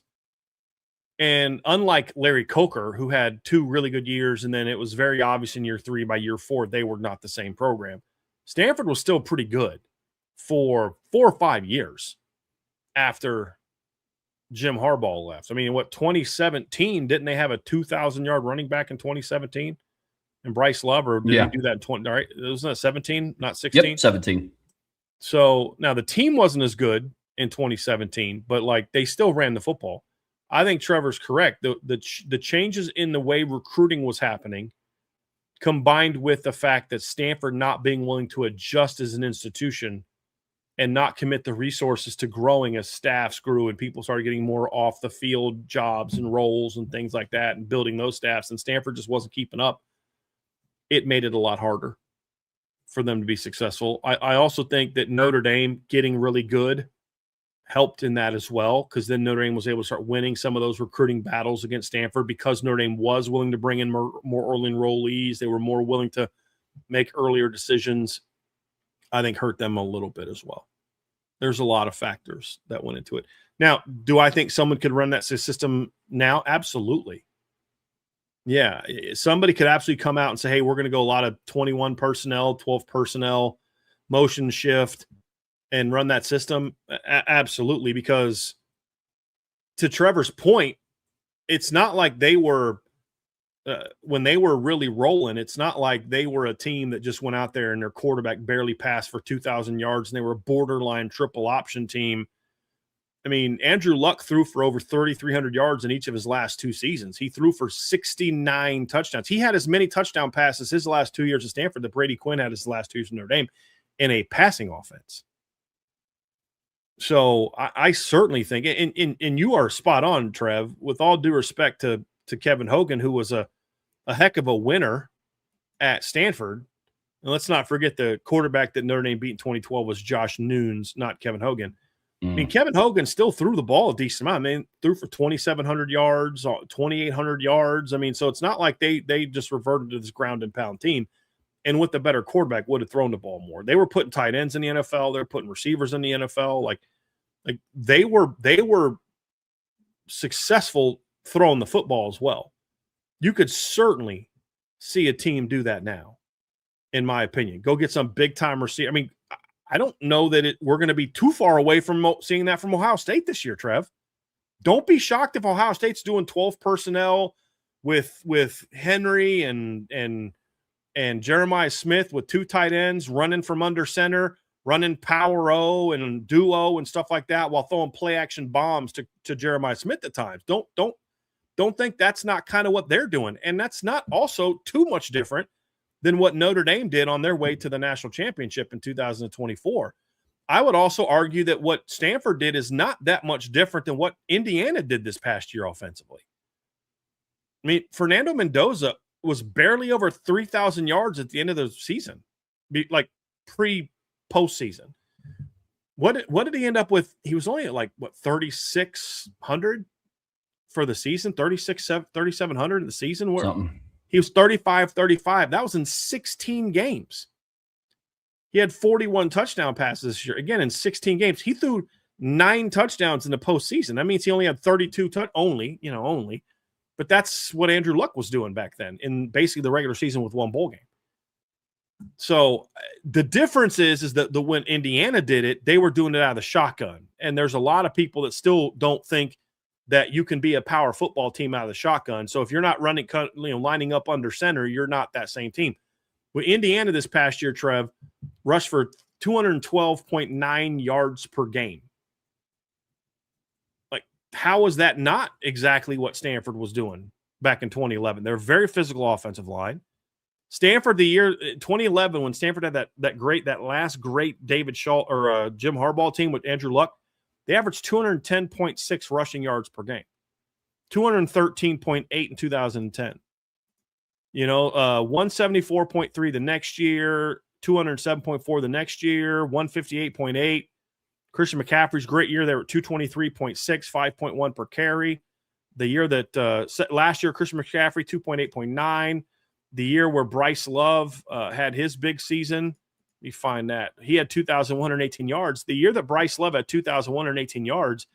And unlike Larry Coker, who had 2 really good years, and then it was very obvious in year 3, by year 4, they were not the same program. Stanford was still pretty good for 4 or 5 years after Jim Harbaugh left. I mean, 2017, didn't they have a 2,000-yard running back in 2017? And Bryce Love, or did he do that in 20? All right, it was not 17, not 16? Yep, 17. So now the team wasn't as good in 2017, but like they still ran the football. I think Trevor's correct. The changes in the way recruiting was happening, combined with the fact that Stanford not being willing to adjust as an institution and not commit the resources to growing as staffs grew and people started getting more off the field jobs and roles and things like that and building those staffs, and Stanford just wasn't keeping up. It made it a lot harder for them to be successful. I also think that Notre Dame getting really good helped in that as well, because then Notre Dame was able to start winning some of those recruiting battles against Stanford because Notre Dame was willing to bring in more early enrollees. They were more willing to make earlier decisions. I think hurt them a little bit as well. There's a lot of factors that went into it. Now, do I think someone could run that system now? Absolutely. Yeah, somebody could absolutely come out and say, hey, we're going to go a lot of 21 personnel, 12 personnel, motion shift, and run that system. Absolutely, because to Trevor's point, it's not like they were when they were really rolling, it's not like they were a team that just went out there and their quarterback barely passed for 2,000 yards and they were a borderline triple option team. I mean, Andrew Luck threw for over 3,300 yards in each of his last 2 seasons. He threw for 69 touchdowns. He had as many touchdown passes his last 2 years at Stanford that Brady Quinn had his last 2 years in Notre Dame in a passing offense. So I certainly think, and you are spot on, Trev, with all due respect to Kevin Hogan, who was a heck of a winner at Stanford. And let's not forget the quarterback that Notre Dame beat in 2012 was Josh Nunes, not Kevin Hogan. I mean, Kevin Hogan still threw the ball a decent amount. I mean, threw for 2,700 yards, 2,800 yards. I mean, so it's not like they just reverted to this ground and pound team. And with the better quarterback, would have thrown the ball more. They were putting tight ends in the NFL. They're putting receivers in the NFL. Like they were successful throwing the football as well. You could certainly see a team do that now, in my opinion. Go get some big time receiver. I mean, I don't know that we're going to be too far away from seeing that from Ohio State this year, Trev. Don't be shocked if Ohio State's doing 12 personnel with Henry and Jeremiah Smith with 2 tight ends running from under center, running power O and duo and stuff like that while throwing play action bombs to Jeremiah Smith at times. Don't think that's not kind of what they're doing. And that's not also too much different than what Notre Dame did on their way to the national championship in 2024. I would also argue that what Stanford did is not that much different than what Indiana did this past year offensively. I mean, Fernando Mendoza was barely over 3,000 yards at the end of the season, like pre-postseason. What did he end up with? He was only at 3,600 for the season, 3,700 in the season. Something. He was 35. That was in 16 games. He had 41 touchdown passes this year. Again, in 16 games. He threw 9 touchdowns in the postseason. That means he only had 32 only. But that's what Andrew Luck was doing back then in basically the regular season with 1 bowl game. So the difference is that when Indiana did it, they were doing it out of the shotgun. And there's a lot of people that still don't think that you can be a power football team out of the shotgun. So if you're not lining up under center, you're not that same team. With Indiana this past year, Trev, rushed for 212.9 yards per game. Like, how is that not exactly what Stanford was doing back in 2011? They're a very physical offensive line. Stanford, the year 2011, when Stanford had that last great David Shaw or Jim Harbaugh team with Andrew Luck, they averaged 210.6 rushing yards per game, 213.8 in 2010. 174.3 the next year, 207.4 the next year, 158.8. Christian McCaffrey's great year there at 223.6, 5.1 per carry. The year that last year, Christian McCaffrey, 2.8.9. The year where Bryce Love had his big season. Let me find that. He had 2,118 yards. The year that Bryce Love had 2,118 yards,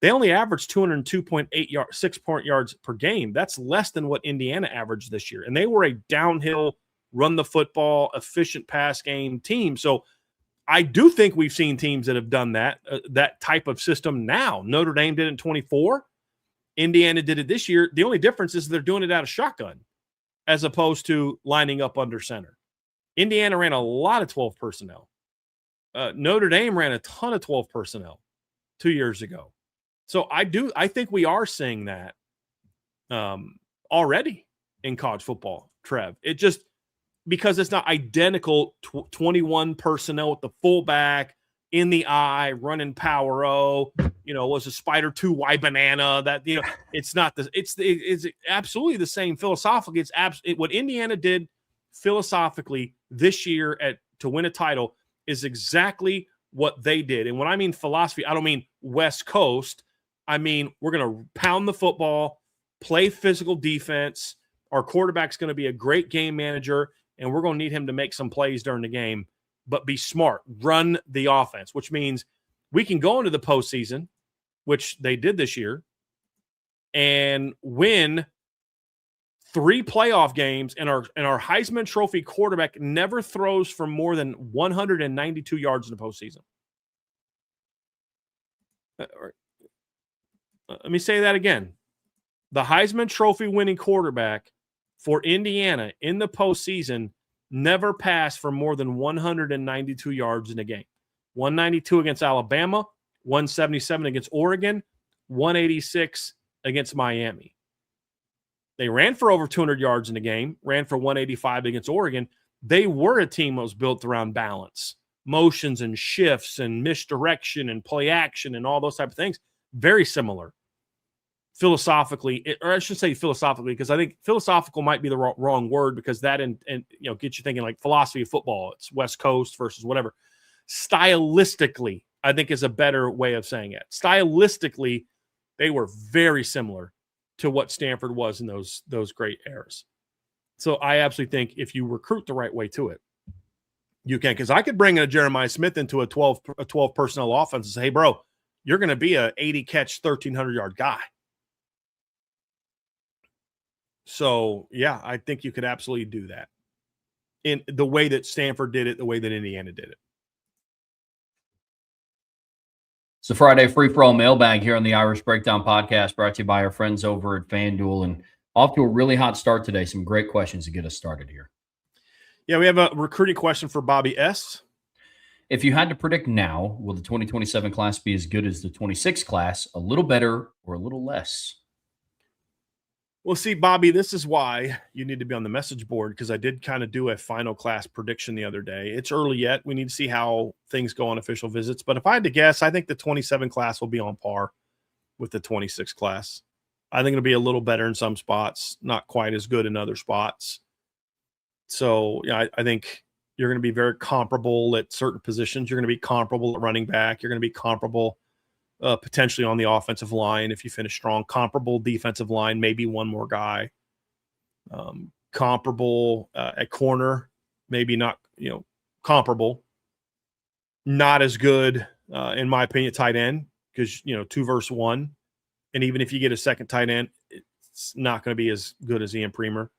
they only averaged 202.8 6-point yards per game. That's less than what Indiana averaged this year. And they were a downhill, run the football, efficient pass game team. So I do think we've seen teams that have done that type of system now. Notre Dame did it in 24. Indiana did it this year. The only difference is they're doing it out of shotgun as opposed to lining up under center. Indiana ran a lot of 12 personnel. Notre Dame ran a ton of 12 personnel 2 years ago. So I think we are seeing that already in college football, Trev. It just, because it's not identical 21 personnel with the fullback in the eye, running power O, was a spider 2 Y banana that, it's not it's absolutely the same philosophically. It's what Indiana did philosophically this year to win a title is exactly what they did. And when I mean philosophy, I don't mean West Coast. I mean, we're going to pound the football, play physical defense. Our quarterback's going to be a great game manager, and we're going to need him to make some plays during the game, but be smart, run the offense, which means we can go into the postseason, which they did this year, and win 3 playoff games, and our Heisman Trophy quarterback never throws for more than 192 yards in the postseason. Let me say that again. The Heisman Trophy winning quarterback for Indiana in the postseason never passed for more than 192 yards in a game. 192 against Alabama, 177 against Oregon, 186 against Miami. They ran for over 200 yards in the game, ran for 185 against Oregon. They were a team that was built around balance, motions and shifts and misdirection and play action and all those type of things. Very similar philosophically, or I should say philosophically, because I think philosophical might be the wrong word, because that and gets you thinking like philosophy of football. It's West Coast versus whatever. Stylistically, I think is a better way of saying it. Stylistically, they were very similar to what Stanford was in those great eras. So I absolutely think if you recruit the right way to it, you can. Because I could bring a Jeremiah Smith into a 12 personnel offense and say, hey, bro, you're going to be a 80 catch, 1,300-yard guy. So, yeah, I think you could absolutely do that in the way that Stanford did it, the way that Indiana did it. It's a Friday free-for-all mailbag here on the Irish Breakdown podcast, brought to you by our friends over at FanDuel. And off to a really hot start today. Some great questions to get us started here. Yeah, we have a recruiting question for Bobby S. If you had to predict now, will the 2027 class be as good as the 26 class, a little better, or a little less? Well, see, Bobby, this is why you need to be on the message board, because I did kind of do a final class prediction the other day. It's early yet. We need to see how things go on official visits. But if I had to guess, I think the 27 class will be on par with the 26 class. I think it'll be a little better in some spots, not quite as good in other spots. So, yeah, I think you're going to be very comparable at certain positions. You're going to be comparable at running back. You're going to be comparable potentially on the offensive line if you finish strong. Comparable defensive line, maybe one more guy. Comparable at corner, maybe not, comparable. Not as good, in my opinion, tight end, because, 2 versus 1. And even if you get a second tight end, it's not going to be as good as Ian Premer.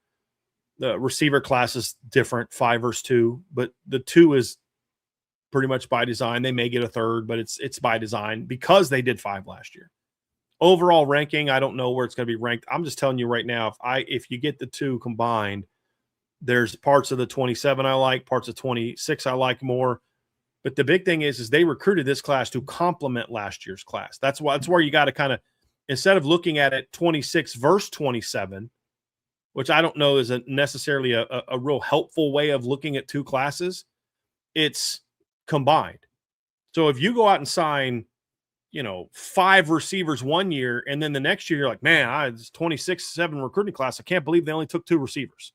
The receiver class is different, 5 versus 2, but the 2 is pretty much by design. They may get a third, but it's by design because they did 5 last year. Overall ranking, I don't know where it's going to be ranked. I'm just telling you right now, if you get the 2 combined, there's parts of the 27 I like, parts of 26 I like more. But the big thing is they recruited this class to complement last year's class. That's where you got to kind of, instead of looking at it 26 versus 27, which I don't know is necessarily a real helpful way of looking at 2 classes, it's combined. So if you go out and sign, 5 receivers one year, and then the next year you're like, man, it's 26-7 recruiting class. I can't believe they only took 2 receivers.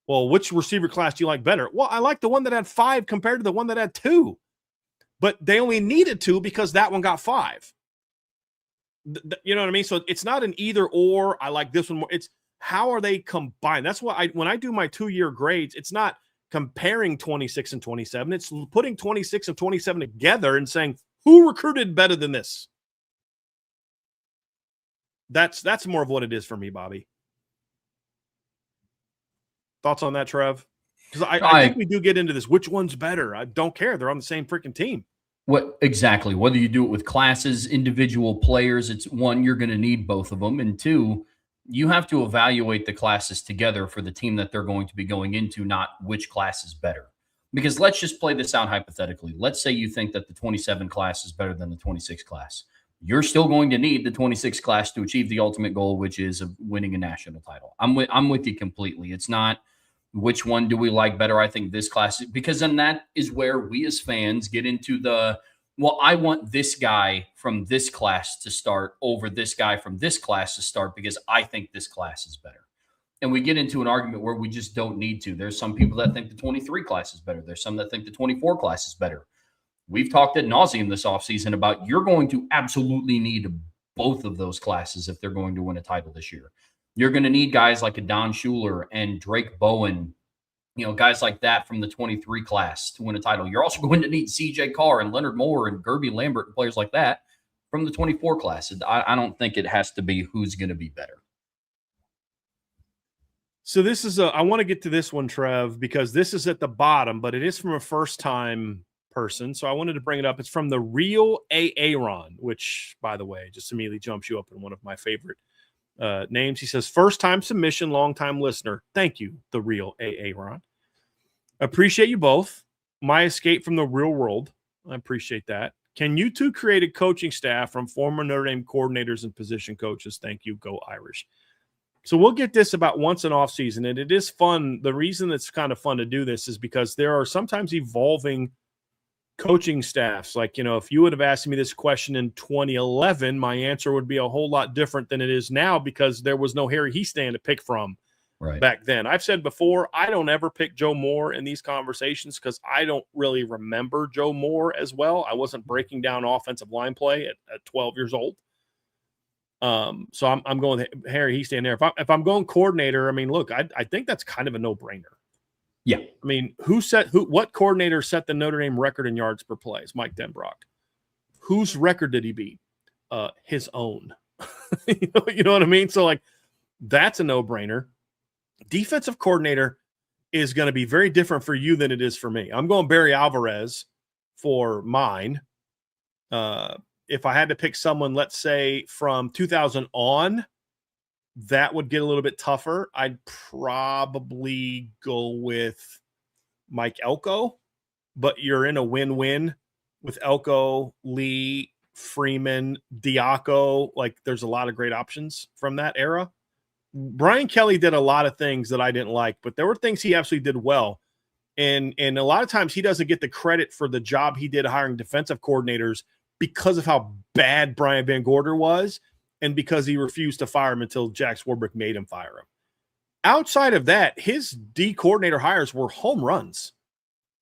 Well, which receiver class do you like better? Well, I like the one that had 5 compared to the one that had 2. But they only needed 2 because that one got 5. You know what I mean? So it's not an either or. I like this one more. It's how are they combined? That's why when I do my 2-year grades, it's not comparing 26 and 27. It's putting 26 and 27 together and saying, who recruited better than this? That's more of what it is for me, Bobby. Thoughts on that, Trev? Because I think we do get into this. Which one's better? I don't care. They're on the same freaking team. What exactly? Whether you do it with classes, individual players, it's one, you're going to need both of them, and two, you have to evaluate the classes together for the team that they're going to be going into, not which class is better. Because let's just play this out hypothetically. Let's say you think that the 27 class is better than the 26 class. You're still going to need the 26 class to achieve the ultimate goal, which is of winning a national title. I'm with you completely. It's not which one do we like better. I think this class, because then that is where we as fans get into well, I want this guy from this class to start over this guy from this class to start because I think this class is better. And we get into an argument where we just don't need to. There's some people that think the 23 class is better. There's some that think the 24 class is better. We've talked ad nauseum this offseason about you're going to absolutely need both of those classes if they're going to win a title this year. You're going to need guys like a Don Schuler and Drake Bowen, guys like that from the 23 class to win a title. You're also going to need CJ Carr and Leonard Moore and Gerby Lambert and players like that from the 24 class. I don't think it has to be who's going to be better. So this is I want to get to this one, Trev, because this is at the bottom, but it is from a first-time person. So I wanted to bring it up. It's from the real Aaron, which, by the way, just immediately jumps you up in one of my favorite names. He says, first-time submission, long-time listener. Thank you, the real Aaron. Appreciate you both. My escape from the real world. I appreciate that. Can you two create a coaching staff from former Notre Dame coordinators and position coaches? Thank you. Go Irish. So we'll get this about once an off season, and it is fun. The reason it's kind of fun to do this is because there are sometimes evolving coaching staffs. Like, if you would have asked me this question in 2011, my answer would be a whole lot different than it is now because there was no Harry Hiestand to pick from back then. I've said before, I don't ever pick Joe Moore in these conversations because I don't really remember Joe Moore as well. I wasn't breaking down offensive line play at 12 years old. So I'm going with Harry Hiestand there. If I'm going coordinator, I mean, look, I think that's kind of a no-brainer. Yeah. I mean, what coordinator set the Notre Dame record in yards per play? It's Mike Denbrock. Whose record did he beat? His own. You know what I mean? So, like, that's a no-brainer. Defensive coordinator is going to be very different for you than it is for me. I'm going Barry Alvarez for mine. If I had to pick someone, let's say from 2000 on, that would get a little bit tougher. I'd probably go with Mike Elko, but you're in a win-win with Elko, Lee, Freeman, Diaco. Like, there's a lot of great options from that era. Brian Kelly did a lot of things that I didn't like, but there were things he absolutely did well. And a lot of times he doesn't get the credit for the job he did hiring defensive coordinators because of how bad Brian Van Gorder was and because he refused to fire him until Jack Swarbrick made him fire him. Outside of that, his D coordinator hires were home runs.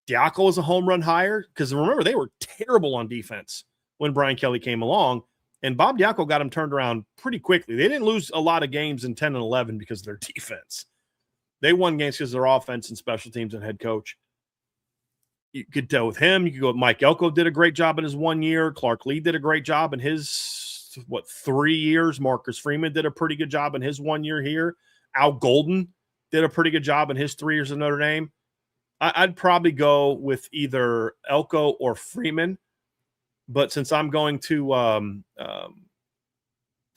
Diaco was a home run hire because, remember, they were terrible on defense when Brian Kelly came along, and Bob Diaco got them turned around pretty quickly. They didn't lose a lot of games in 10 and 11 because of their defense. They won games because of their offense and special teams and head coach. You could deal with him. You could go with Mike Elko, did a great job in his 1 year. Clark Lee did a great job in his, 3 years. Marcus Freeman did a pretty good job in his 1 year here. Al Golden did a pretty good job in his 3 years at Notre Dame. I'd probably go with either Elko or Freeman. But since I'm going to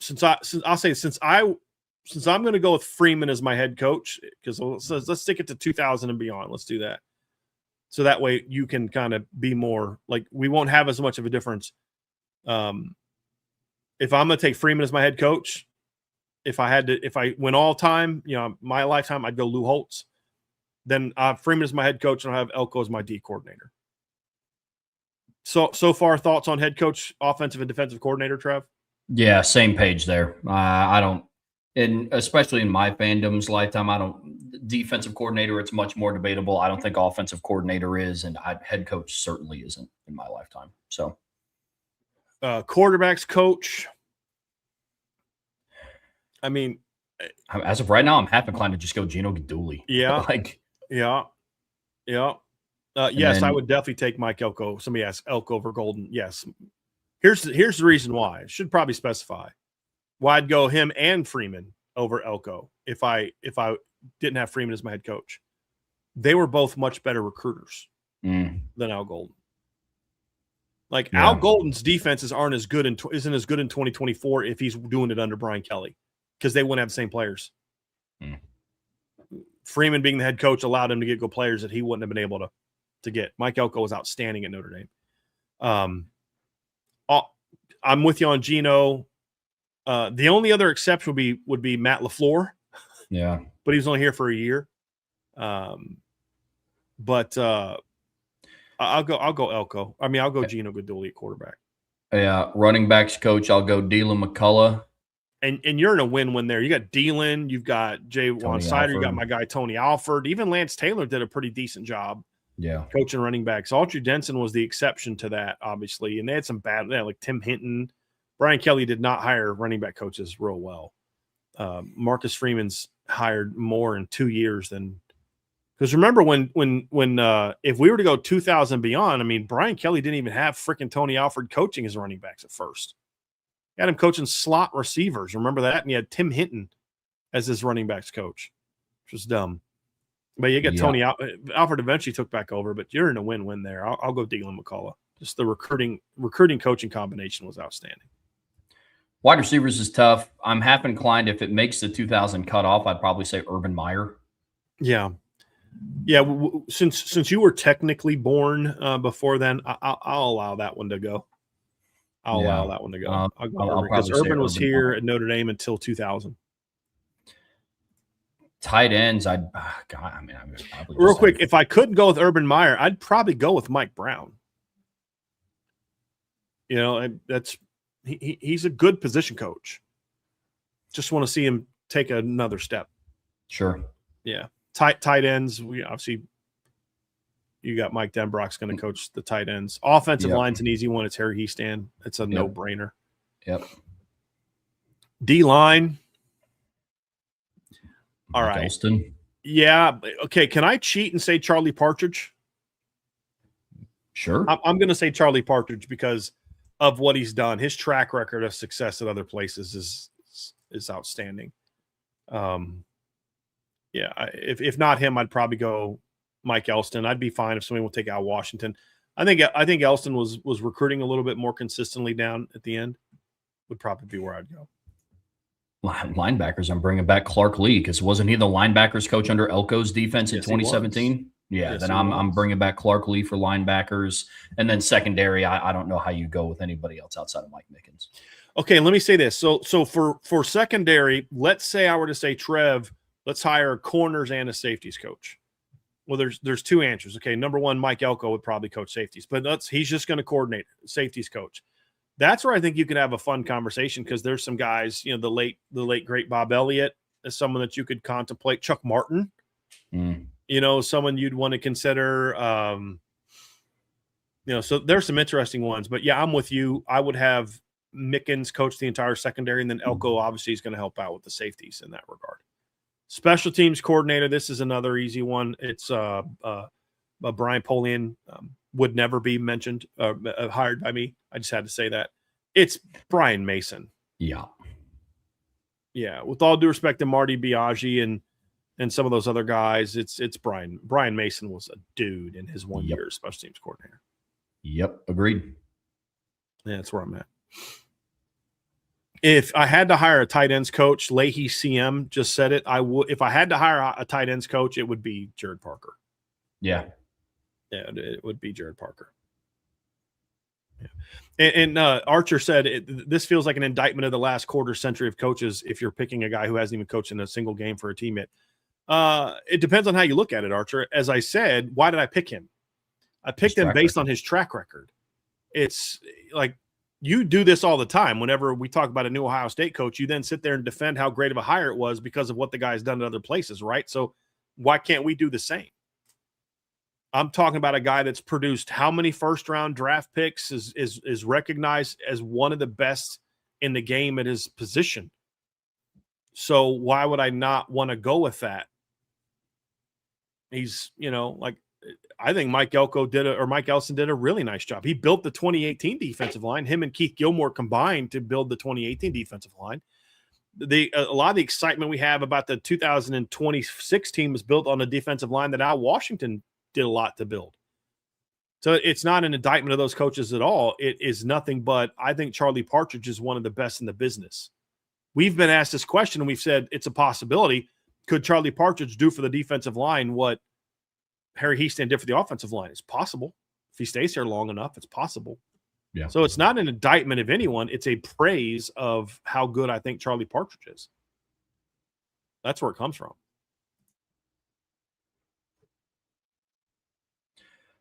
since I'm going to go with Freeman as my head coach, because let's stick it to 2000 and beyond. Let's do that. So that way you can kind of be more like, we won't have as much of a difference. If I'm going to take Freeman as my head coach, if I win all time, my lifetime, I'd go Lou Holtz. Then Freeman is my head coach, and I'll have Elko as my D coordinator. So far, thoughts on head coach, offensive and defensive coordinator, Trev? Yeah, same page there. I don't, and especially in my fandom's lifetime, defensive coordinator, it's much more debatable. I don't think offensive coordinator is, and head coach certainly isn't in my lifetime. So, quarterbacks coach. I mean, as of right now, I'm half inclined to just go Gino Guidugli. Yeah. Yes, I would definitely take Mike Elko. Somebody asked Elko over Golden. Yes. Here's the reason why. I should probably specify why I'd go him and Freeman over Elko if I didn't have Freeman as my head coach. they were both much better recruiters than Al Golden. Like Al Golden's defenses isn't as good in 2024 if he's doing it under Brian Kelly, because they wouldn't have the same players. Freeman being the head coach allowed him to get good players that he wouldn't have been able to get. Mike Elko was outstanding at Notre Dame. I'm with you on Gino. The only other exception would be Matt LaFleur. Yeah, but he was only here for a year. But I'll go Elko. I mean, I'll go Gino Guidugli at quarterback. Yeah, running backs coach, I'll go Dylan McCullough. And you're in a win-win there. You got Dylan, you've got Jay Juan Sider, you got my guy Tony Alford. Even Lance Taylor did a pretty decent job. Yeah, coaching running backs. Autry Denson was the exception to that, obviously, and they had some bad. Like Tim Hinton, Brian Kelly did not hire running back coaches real well. Marcus Freeman's hired more in 2 years than, because remember when if we were to go 2000 beyond, I mean, Brian Kelly didn't even have freaking Tony Alford coaching his running backs at first. He had him coaching slot receivers. Remember that? And he had Tim Hinton as his running backs coach, which was dumb. But you get Tony Alford eventually took back over, but you're in a win-win there. I'll go Dylan McCullough. Just the recruiting coaching combination was outstanding. Wide receivers is tough. I'm half inclined, if it makes the 2000 cutoff, I'd probably say Urban Meyer. Yeah. Since you were technically born before then, I'll allow that one to go. I'll allow that one to go. I'll go because Urban was here at Notre Dame until 2000. Tight ends, real quick, if I couldn't go with Urban Meyer, I'd probably go with Mike Brown. You know, he's a good position coach. Just want to see him take another step. Sure. Yeah. Tight ends, obviously you got Mike Denbrock's going to coach the tight ends. Offensive line's an easy one. It's Harry Heastan. It's a no-brainer. Yep. D-line. All right. Elston. Yeah. Okay. Can I cheat and say Charlie Partridge? Sure. I'm going to say Charlie Partridge because of what he's done. His track record of success at other places is outstanding. If not him, I'd probably go Mike Elston. I'd be fine if somebody will take Al Washington. I think Elston was recruiting a little bit more consistently down at the end. Would probably be where I'd go. Linebackers, I'm bringing back Clark Lee, because wasn't he the linebackers coach under Elko's defense in 2017? Yeah, then I'm bringing back Clark Lee for linebackers. And then secondary, I don't know how you go with anybody else outside of Mike Mickens. Okay, let me say this. So for secondary, let's say I were to say, Trev, let's hire a corners and a safeties coach. Well, there's two answers. Okay, number one, Mike Elko would probably coach safeties, but he's just going to coordinate safeties coach. That's where I think you can have a fun conversation, because there's some guys, the late great Bob Elliott is someone that you could contemplate. Chuck Martin, someone you'd want to consider. So there's some interesting ones. But yeah, I'm with you. I would have Mickens coach the entire secondary, and then Elko obviously is going to help out with the safeties in that regard. Special teams coordinator, this is another easy one. It's Brian Polian. Would never be mentioned, hired by me. I just had to say that. It's Brian Mason. Yeah. Yeah. With all due respect to Marty Biaggi and some of those other guys, it's Brian. Brian Mason was a dude in his 1 year as special teams coordinator. Yep. Agreed. Yeah, that's where I'm at. If I had to hire a tight ends coach, Leahy CM just said it. I would. If I had to hire a tight ends coach, it would be Jared Parker. Yeah. Yeah, it would be Jared Parker. Yeah. And Archer said this feels like an indictment of the last quarter century of coaches if you're picking a guy who hasn't even coached in a single game for a team yet. It depends on how you look at it, Archer. As I said, why did I pick him? I picked him based on his track record. It's like you do this all the time. Whenever we talk about a new Ohio State coach, you then sit there and defend how great of a hire it was because of what the guy's done at other places, right? So why can't we do the same? I'm talking about a guy that's produced how many first-round draft picks, is recognized as one of the best in the game at his position. So why would I not want to go with that? He's, I think Mike Elson did a really nice job. He built the 2018 defensive line. Him and Keith Gilmore combined to build the 2018 defensive line. A lot of the excitement we have about the 2026 team was built on a defensive line that Al Washington did a lot to build. So it's not an indictment of those coaches at all. It is nothing but I think Charlie Partridge is one of the best in the business. We've been asked this question, and we've said it's a possibility. Could Charlie Partridge do for the defensive line what Harry Hiestand did for the offensive line? It's possible. If he stays here long enough, it's possible. Yeah. So it's not an indictment of anyone. It's a praise of how good I think Charlie Partridge is. That's where it comes from.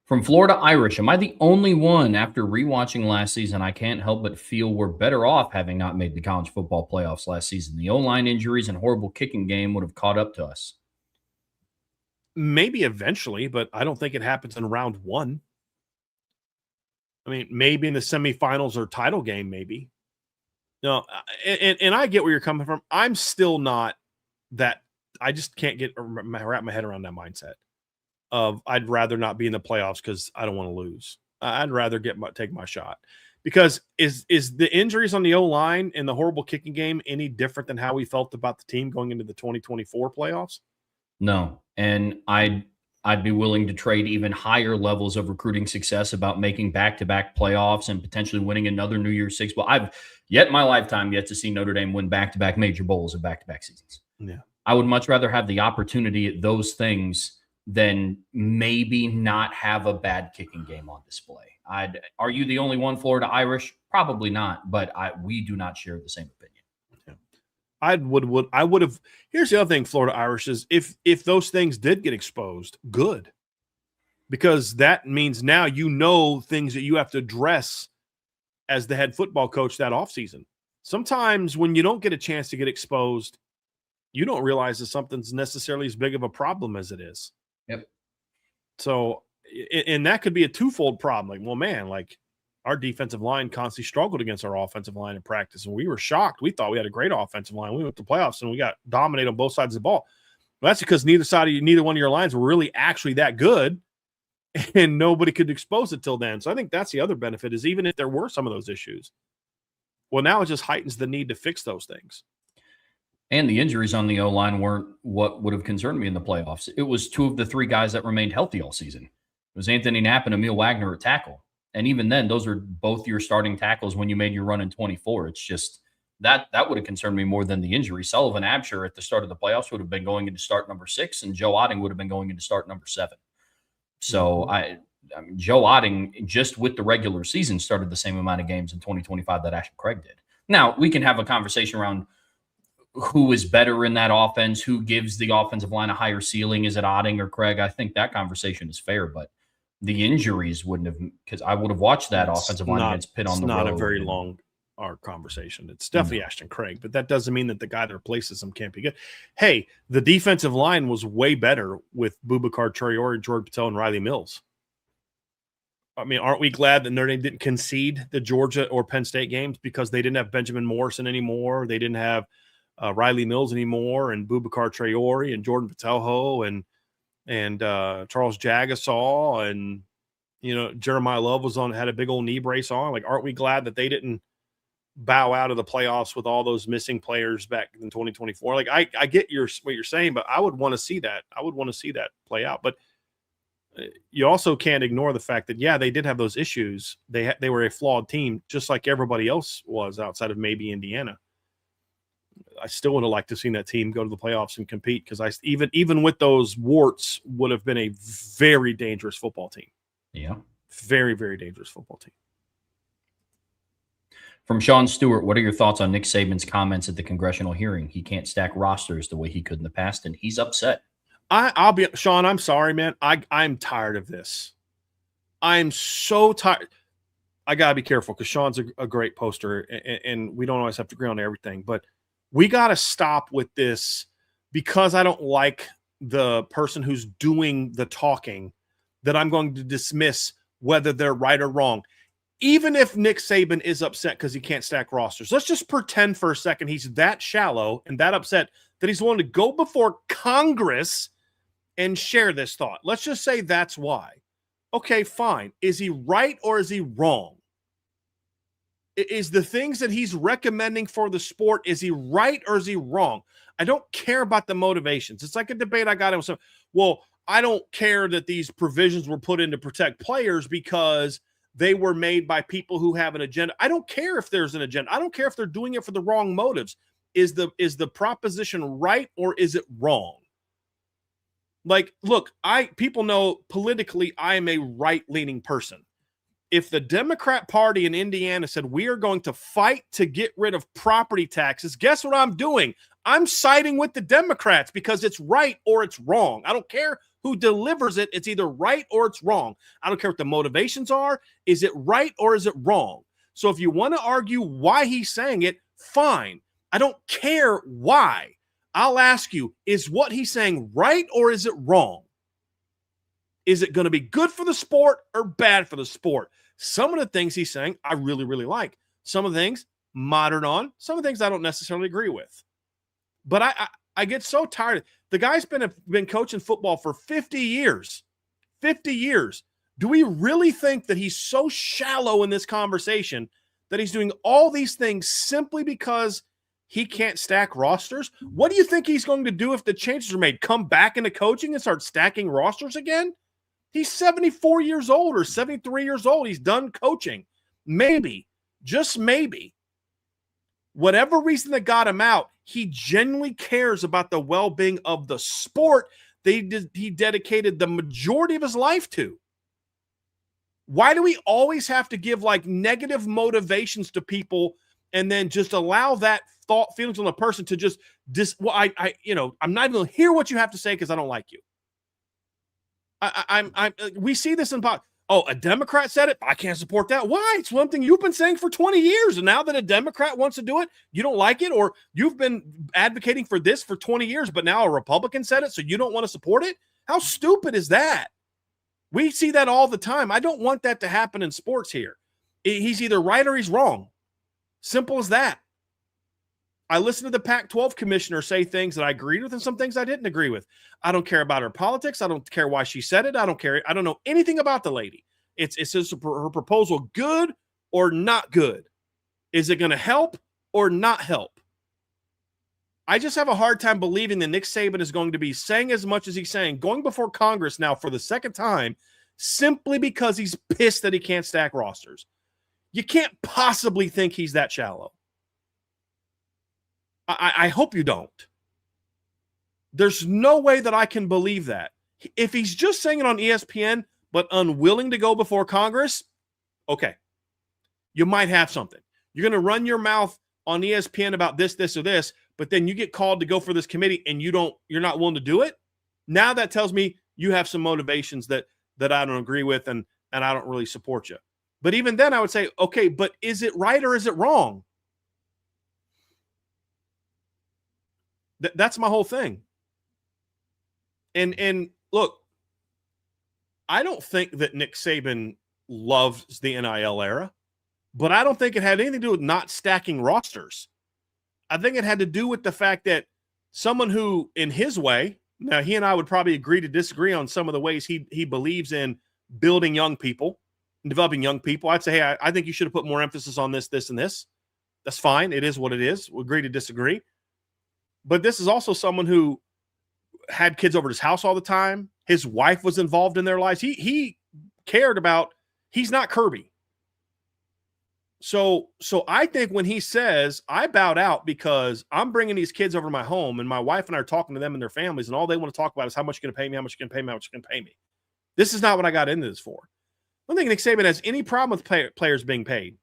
From Florida Irish, am I the only one after rewatching last season? I can't help but feel we're better off having not made the college football playoffs last season. The O-line injuries and horrible kicking game would have caught up to us. Maybe eventually, but I don't think it happens in round one. I mean, maybe in the semifinals or title game, maybe. No, and I get where you're coming from. I'm still not that. I just can't wrap my head around that mindset of I'd rather not be in the playoffs because I don't want to lose. I'd rather take my shot. Because is the injuries on the O-line and the horrible kicking game any different than how we felt about the team going into the 2024 playoffs? No, and I'd be willing to trade even higher levels of recruiting success about making back-to-back playoffs and potentially winning another New Year's Six Bowl. I've yet in my lifetime yet to see Notre Dame win back-to-back major bowls in back-to-back seasons. Yeah, I would much rather have the opportunity at those things than maybe not have a bad kicking game on display. Are you the only one, Florida Irish? Probably not, but we do not share the same opinion. I would have. Here's the other thing, Florida Irish, is if those things did get exposed, good, because that means now you know things that you have to address as the head football coach that offseason. Sometimes when you don't get a chance to get exposed, you don't realize that something's necessarily as big of a problem as it is. Yep. So, and that could be a twofold problem. Like, well, man, like our defensive line constantly struggled against our offensive line in practice, and we were shocked. We thought we had a great offensive line. We went to the playoffs, and we got dominated on both sides of the ball. Well, that's because neither one of your lines were really actually that good, and nobody could expose it till then. So I think that's the other benefit is even if there were some of those issues, well, now it just heightens the need to fix those things. And the injuries on the O-line weren't what would have concerned me in the playoffs. It was two of the three guys that remained healthy all season. It was Anthony Knapp and Emil Wagner at tackle. And even then, those are both your starting tackles when you made your run in 24. It's just that would have concerned me more than the injury. Sullivan Absher at the start of the playoffs would have been going into start number 6, and Joe Otting would have been going into start number 7. So I mean, Joe Otting, just with the regular season, started the same amount of games in 2025 that Ashton Craig did. Now, we can have a conversation around who is better in that offense, who gives the offensive line a higher ceiling. Is it Otting or Craig? I think that conversation is fair, but the injuries wouldn't have, because I would have watched that offensive line against Pitt on the road. It's not a very long conversation. It's definitely Ashton Craig, but that doesn't mean that the guy that replaces him can't be good. Hey, the defensive line was way better with Boubacar Traore, George Patel, and Riley Mills. I mean, aren't we glad that Notre Dame didn't concede the Georgia or Penn State games because they didn't have Benjamin Morrison anymore? They didn't have Riley Mills anymore, and Boubacar Traore, and Jordan Patelho, and Charles Jagasaw, and Jeremiah Love had a big old knee brace on. Like, aren't we glad that they didn't bow out of the playoffs with all those missing players back in 2024? Like, I get what you're saying, but I would want to see that. I would want to see that play out. But you also can't ignore the fact that they did have those issues. They were a flawed team, just like everybody else was outside of maybe Indiana. I still would have liked to have seen that team go to the playoffs and compete, because even with those warts would have been a very dangerous football team. Yeah. Very, very dangerous football team. From Sean Stewart, what are your thoughts on Nick Saban's comments at the congressional hearing? He can't stack rosters the way he could in the past, and he's upset. I'll be Sean, I'm sorry, man. I'm tired of this. I'm so tired. I got to be careful because Sean's a great poster, and we don't always have to agree on everything, but we got to stop with this, because I don't like the person who's doing the talking, that I'm going to dismiss whether they're right or wrong. Even if Nick Saban is upset because he can't stack rosters, let's just pretend for a second he's that shallow and that upset that he's willing to go before Congress and share this thought. Let's just say that's why. Okay, fine. Is he right or is he wrong? Is the things that he's recommending for the sport, is he right or is he wrong? I don't care about the motivations. It's like a debate I got in with some, well, I don't care that these provisions were put in to protect players because they were made by people who have an agenda. I don't care if there's an agenda. I don't care if they're doing it for the wrong motives. Is the proposition right or is it wrong? Like, look, people know politically I am a right-leaning person. If the Democrat Party in Indiana said we are going to fight to get rid of property taxes, guess what I'm doing? I'm siding with the Democrats because it's right or it's wrong. I don't care who delivers it. It's either right or it's wrong. I don't care what the motivations are. Is it right or is it wrong? So if you want to argue why he's saying it, fine. I don't care why. I'll ask you, is what he's saying right or is it wrong? Is it going to be good for the sport or bad for the sport? Some of the things he's saying I really, really like. Some of the things moderate on. Some of the things I don't necessarily agree with. But I get so tired. The guy's been coaching football for 50 years. 50 years. Do we really think that he's so shallow in this conversation that he's doing all these things simply because he can't stack rosters? What do you think he's going to do if the changes are made? Come back into coaching and start stacking rosters again? He's 74 years old or 73 years old. He's done coaching. Maybe, just maybe, whatever reason that got him out, he genuinely cares about the well-being of the sport that he dedicated the majority of his life to. Why do we always have to give like negative motivations to people and then just allow that thought, feelings on the person to just I'm not even going to hear what you have to say because I don't like you. We see this in pop. Oh, a Democrat said it. I can't support that. Why? It's one thing you've been saying for 20 years. And now that a Democrat wants to do it, you don't like it, or you've been advocating for this for 20 years, but now a Republican said it, so you don't want to support it? How stupid is that? We see that all the time. I don't want that to happen in sports here. He's either right or he's wrong. Simple as that. I listened to the Pac-12 commissioner say things that I agreed with and some things I didn't agree with. I don't care about her politics. I don't care why she said it. I don't care. I don't know anything about the lady. It's just her proposal good or not good? Is it going to help or not help? I just have a hard time believing that Nick Saban is going to be saying as much as he's saying, going before Congress now for the second time, simply because he's pissed that he can't stack rosters. You can't possibly think he's that shallow. I hope you don't. There's no way that I can believe that. If he's just saying it on ESPN, but unwilling to go before Congress, okay, you might have something. You're going to run your mouth on ESPN about this, this, or this, but then you get called to go for this committee and you're not willing to do it. Now that tells me you have some motivations that I don't agree with and I don't really support you. But even then I would say, okay, but is it right or is it wrong? That's my whole thing. And look, I don't think that Nick Saban loves the NIL era, but I don't think it had anything to do with not stacking rosters. I think it had to do with the fact that someone who, in his way, now he and I would probably agree to disagree on some of the ways he believes in building young people and developing young people. I'd say, hey, I think you should have put more emphasis on this, this, and this. That's fine. It is what it is. We'll agree to disagree. But this is also someone who had kids over at his house all the time. His wife was involved in their lives. He cared about, he's not Kirby. So I think when he says, I bowed out because I'm bringing these kids over to my home and my wife and I are talking to them and their families and all they want to talk about is how much you're going to pay me, how much you're going to pay me, how much you're going to pay me. This is not what I got into this for. I don't think Nick Saban has any problem with players being paid.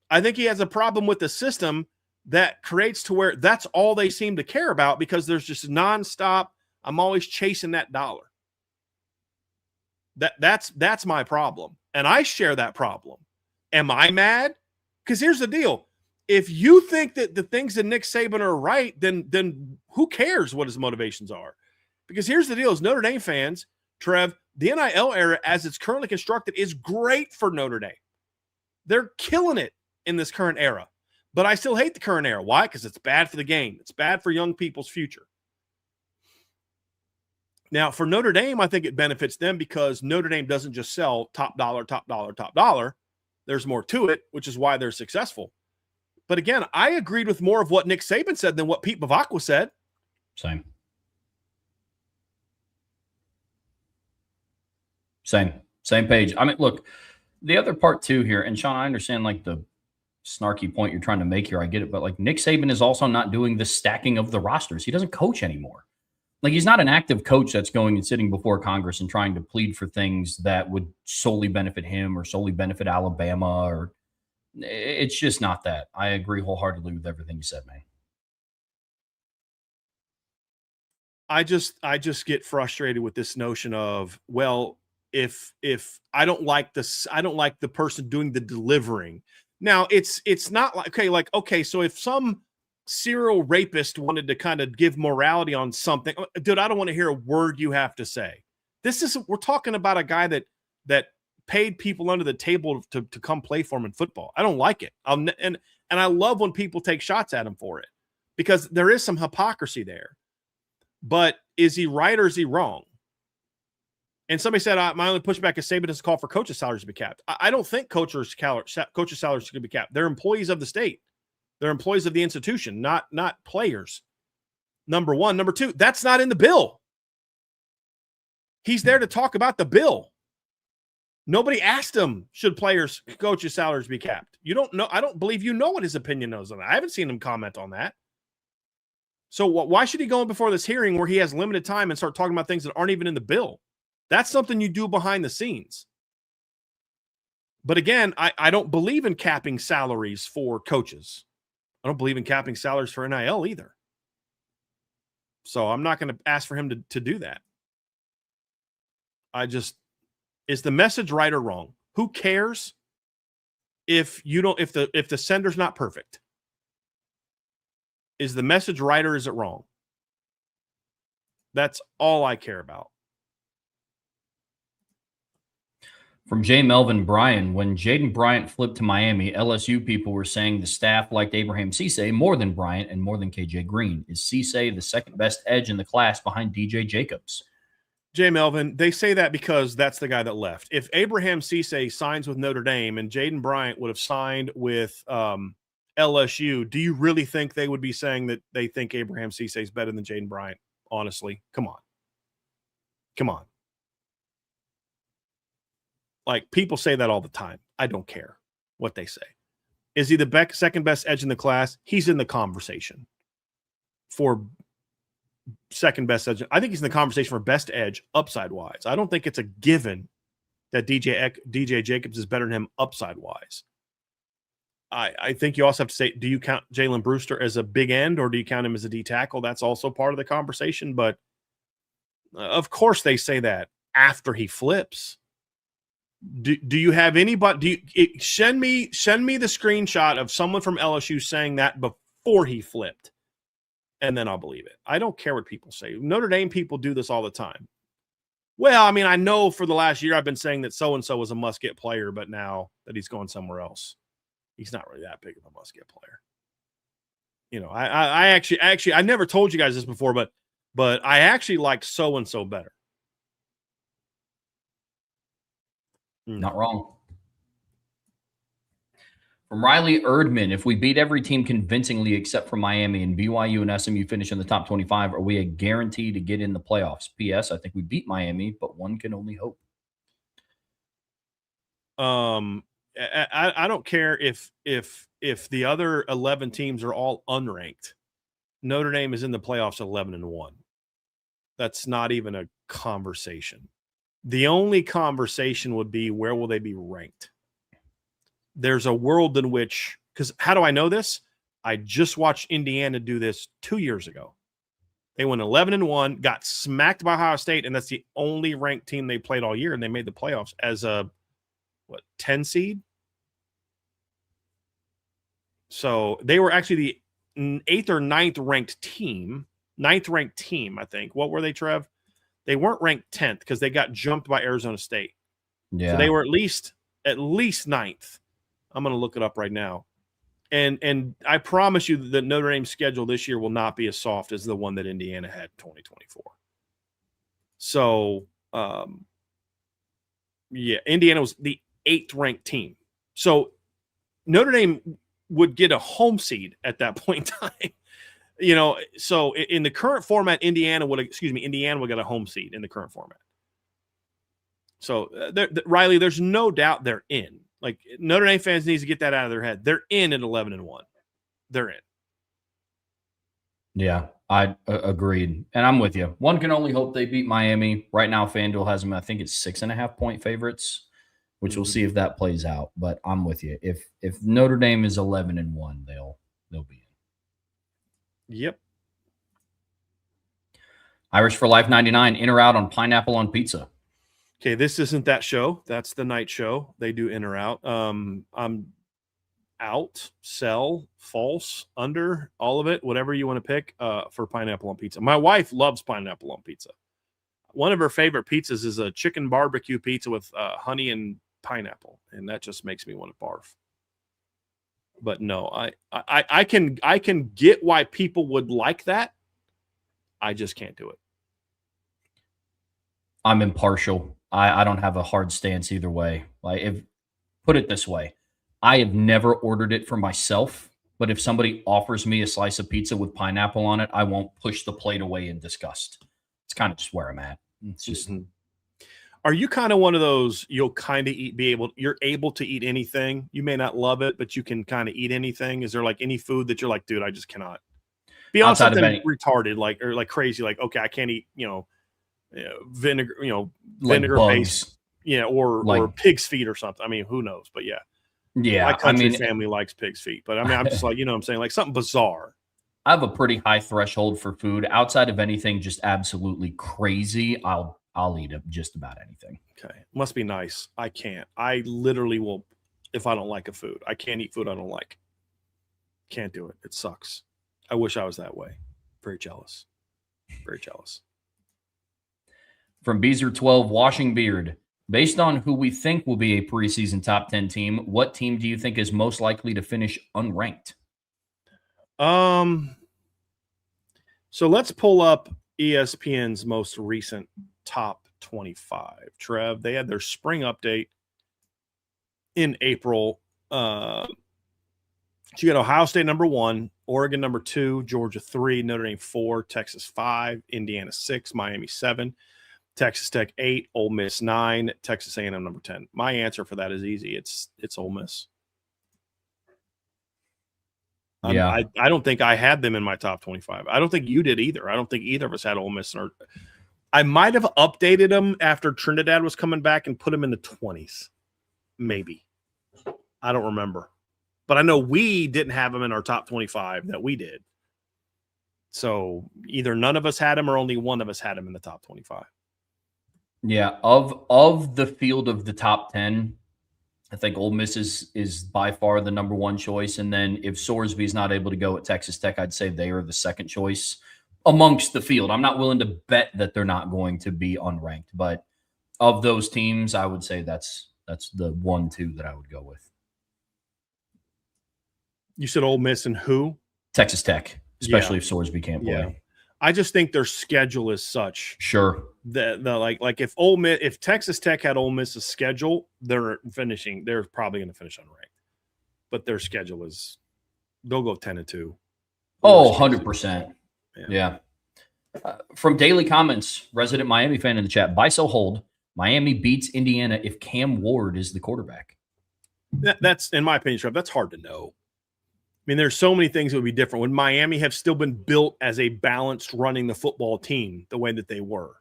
I think he has a problem with the system that creates to where that's all they seem to care about because there's just nonstop, I'm always chasing that dollar. That's my problem. And I share that problem. Am I mad? Because here's the deal. If you think that the things that Nick Saban are right, then who cares what his motivations are? Because here's the deal. As Notre Dame fans, Trev, the NIL era as it's currently constructed is great for Notre Dame. They're killing it in this current era. But I still hate the current era. Why? Because it's bad for the game. It's bad for young people's future. Now, for Notre Dame, I think it benefits them because Notre Dame doesn't just sell top dollar, top dollar, top dollar. There's more to it, which is why they're successful. But again, I agreed with more of what Nick Saban said than what Pete Bavacqua said. Same page. I mean, look, the other part too here, and Sean, I understand like the snarky point you're trying to make here. I get it, but like Nick Saban is also not doing the stacking of the rosters. He doesn't coach anymore. Like he's not an active coach that's going and sitting before Congress and trying to plead for things that would solely benefit him or solely benefit Alabama. Or it's just not that. I agree wholeheartedly with everything you said, man. I just get frustrated with this notion of, well, if I don't like this, I don't like the person doing the delivering. Now it's not like, okay, so if some serial rapist wanted to kind of give morality on something, dude, I don't want to hear a word you have to say. We're talking about a guy that paid people under the table to come play for him in football. I don't like it. And I love when people take shots at him for it, because there is some hypocrisy there. But is he right or is he wrong? And somebody said, my only pushback is Saban doesn't call for coaches' salaries to be capped. I don't think coaches' salaries should be capped. They're employees of the state. They're employees of the institution, not players. Number one. Number two, that's not in the bill. He's there to talk about the bill. Nobody asked him, should coaches' salaries be capped? You don't know. I don't believe you know what his opinion is on that. I haven't seen him comment on that. So why should he go in before this hearing where he has limited time and start talking about things that aren't even in the bill? That's something you do behind the scenes. But again, I don't believe in capping salaries for coaches. I don't believe in capping salaries for NIL either. So I'm not going to ask for him to do that. Is the message right or wrong? Who cares if the sender's not perfect? Is the message right or is it wrong? That's all I care about. From J. Melvin Bryan, when Jaden Bryant flipped to Miami, LSU people were saying the staff liked Abraham Cisse more than Bryant and more than KJ Green. Is Cisse the second best edge in the class behind DJ Jacobs? J. Melvin, they say that because that's the guy that left. If Abraham Cisse signs with Notre Dame and Jaden Bryant would have signed with LSU, do you really think they would be saying that they think Abraham Cisse is better than Jaden Bryant? Honestly, come on. Like, people say that all the time. I don't care what they say. Is he the second best edge in the class? He's in the conversation for second best edge. I think he's in the conversation for best edge upside wise. I don't think it's a given that DJ Jacobs is better than him upside wise. I think you also have to say, do you count Jalen Brewster as a big end or do you count him as a D tackle? That's also part of the conversation. But of course they say that after he flips. Do you have anybody? Send me the screenshot of someone from LSU saying that before he flipped, and then I'll believe it. I don't care what people say. Notre Dame people do this all the time. Well, I mean, I know for the last year I've been saying that so-and-so was a must-get player, but now that he's going somewhere else, he's not really that big of a must-get player. You know, I actually I never told you guys this before, but I actually like so-and-so better. Not wrong. From Riley Erdman, if we beat every team convincingly except for Miami and BYU and SMU finish in the top 25, are we a guarantee to get in the playoffs? P.S. I think we beat Miami, but one can only hope. I don't care if the other 11 teams are all unranked. Notre Dame is in the playoffs 11-1. That's not even a conversation. The only conversation would be, where will they be ranked? There's a world in which, because how do I know this? I just watched Indiana do this 2 years ago. They went 11-1, got smacked by Ohio State, and that's the only ranked team they played all year, and they made the playoffs as a 10 seed? So they were actually the 8th or 9th ranked team, I think. What were they, Trev? They weren't ranked 10th because they got jumped by Arizona State. Yeah. So they were at least 9th. I'm going to look it up right now. And I promise you that Notre Dame's schedule this year will not be as soft as the one that Indiana had in 2024. So, Indiana was the 8th ranked team. So Notre Dame would get a home seed at that point in time. So in the current format, Indiana would get a home seed in the current format. So Riley, there's no doubt they're in. Like, Notre Dame fans need to get that out of their head. They're in at 11-1. They're in. Yeah, I agreed. And I'm with you. One can only hope they beat Miami. Right now, FanDuel has them, I think it's 6.5-point favorites, which we'll see if that plays out. But I'm with you. If Notre Dame is 11-1, they'll be in. Yep. Irish for Life 99, in or out on pineapple on pizza. Okay, this isn't that show. That's the night show. They do in or out. I'm out, sell, false, under, all of it, whatever you want to pick for pineapple on pizza. My wife loves pineapple on pizza. One of her favorite pizzas is a chicken barbecue pizza with honey and pineapple, and that just makes me want to barf. But no, I can get why people would like that. I just can't do it. I'm impartial. I don't have a hard stance either way. Like, put it this way, I have never ordered it for myself, but if somebody offers me a slice of pizza with pineapple on it, I won't push the plate away in disgust. It's kind of just where I'm at. It's just. Are you kind of one of those, you'll kind of you're able to eat anything? You may not love it, but you can kind of eat anything. Is there like any food that you're like, dude, I just cannot? Beyond something retarded, like crazy, like, okay, I can't eat, vinegar, vinegar based, or pig's feet or something. I mean, who knows? But yeah, my country family likes pig's feet. But I mean, I'm just like, I'm saying, like something bizarre. I have a pretty high threshold for food. Outside of anything just absolutely crazy, I'll eat just about anything. Okay, must be nice. I can't. I literally will, if I don't like a food. I can't eat food I don't like. Can't do it. It sucks. I wish I was that way. Very jealous. Very jealous. From Beezer12, Washing Beard. Based on who we think will be a preseason top 10 team, what team do you think is most likely to finish unranked? So let's pull up ESPN's most recent top 25. Trev, they had their spring update in April. So you got Ohio State number 1, Oregon number 2, Georgia 3, Notre Dame 4, Texas 5, Indiana 6, Miami 7, Texas Tech 8, Ole Miss 9, Texas A&M number 10. My answer for that is easy. It's Ole Miss. Yeah. I don't think I had them in my top 25. I don't think you did either. I don't think either of us had Ole Miss. I might have updated them after Trinidad was coming back and put them in the 20s. Maybe. I don't remember. But I know we didn't have them in our top 25 that we did. So either none of us had them or only one of us had them in the top 25. Yeah, of the field of the top 10, I think Ole Miss is by far the number 1 choice. And then if Sorsby's not able to go at Texas Tech, I'd say they are the second choice amongst the field. I'm not willing to bet that they're not going to be unranked. But of those teams, I would say that's the 1-2 that I would go with. You said Ole Miss and who? Texas Tech, especially if Sorsby can't play. Yeah. I just think their schedule is such. Sure. That if Texas Tech had Ole Miss's schedule, they're probably going to finish unranked. But their schedule is, they'll go 10-2. Oh, 100%. Yeah. From Daily Comments, resident Miami fan in the chat, buy, sell, hold. Miami beats Indiana if Cam Ward is the quarterback. That's, in my opinion, Trev, that's hard to know. I mean, there's so many things that would be different. Would Miami have still been built as a balanced running the football team the way that they were?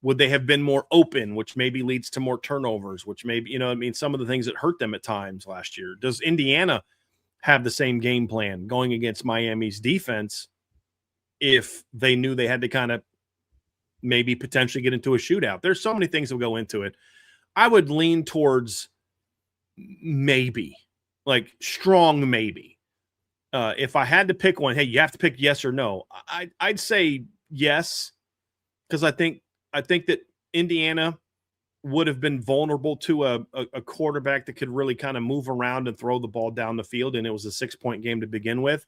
Would they have been more open, which maybe leads to more turnovers, which maybe, some of the things that hurt them at times last year? Does Indiana have the same game plan going against Miami's defense if they knew they had to kind of maybe potentially get into a shootout? There's so many things that go into it. I would lean towards maybe, like strong maybe. If I had to pick one, hey, you have to pick yes or no. I'd say yes, because I think that Indiana would have been vulnerable to a quarterback that could really kind of move around and throw the ball down the field, and it was a 6-point game to begin with.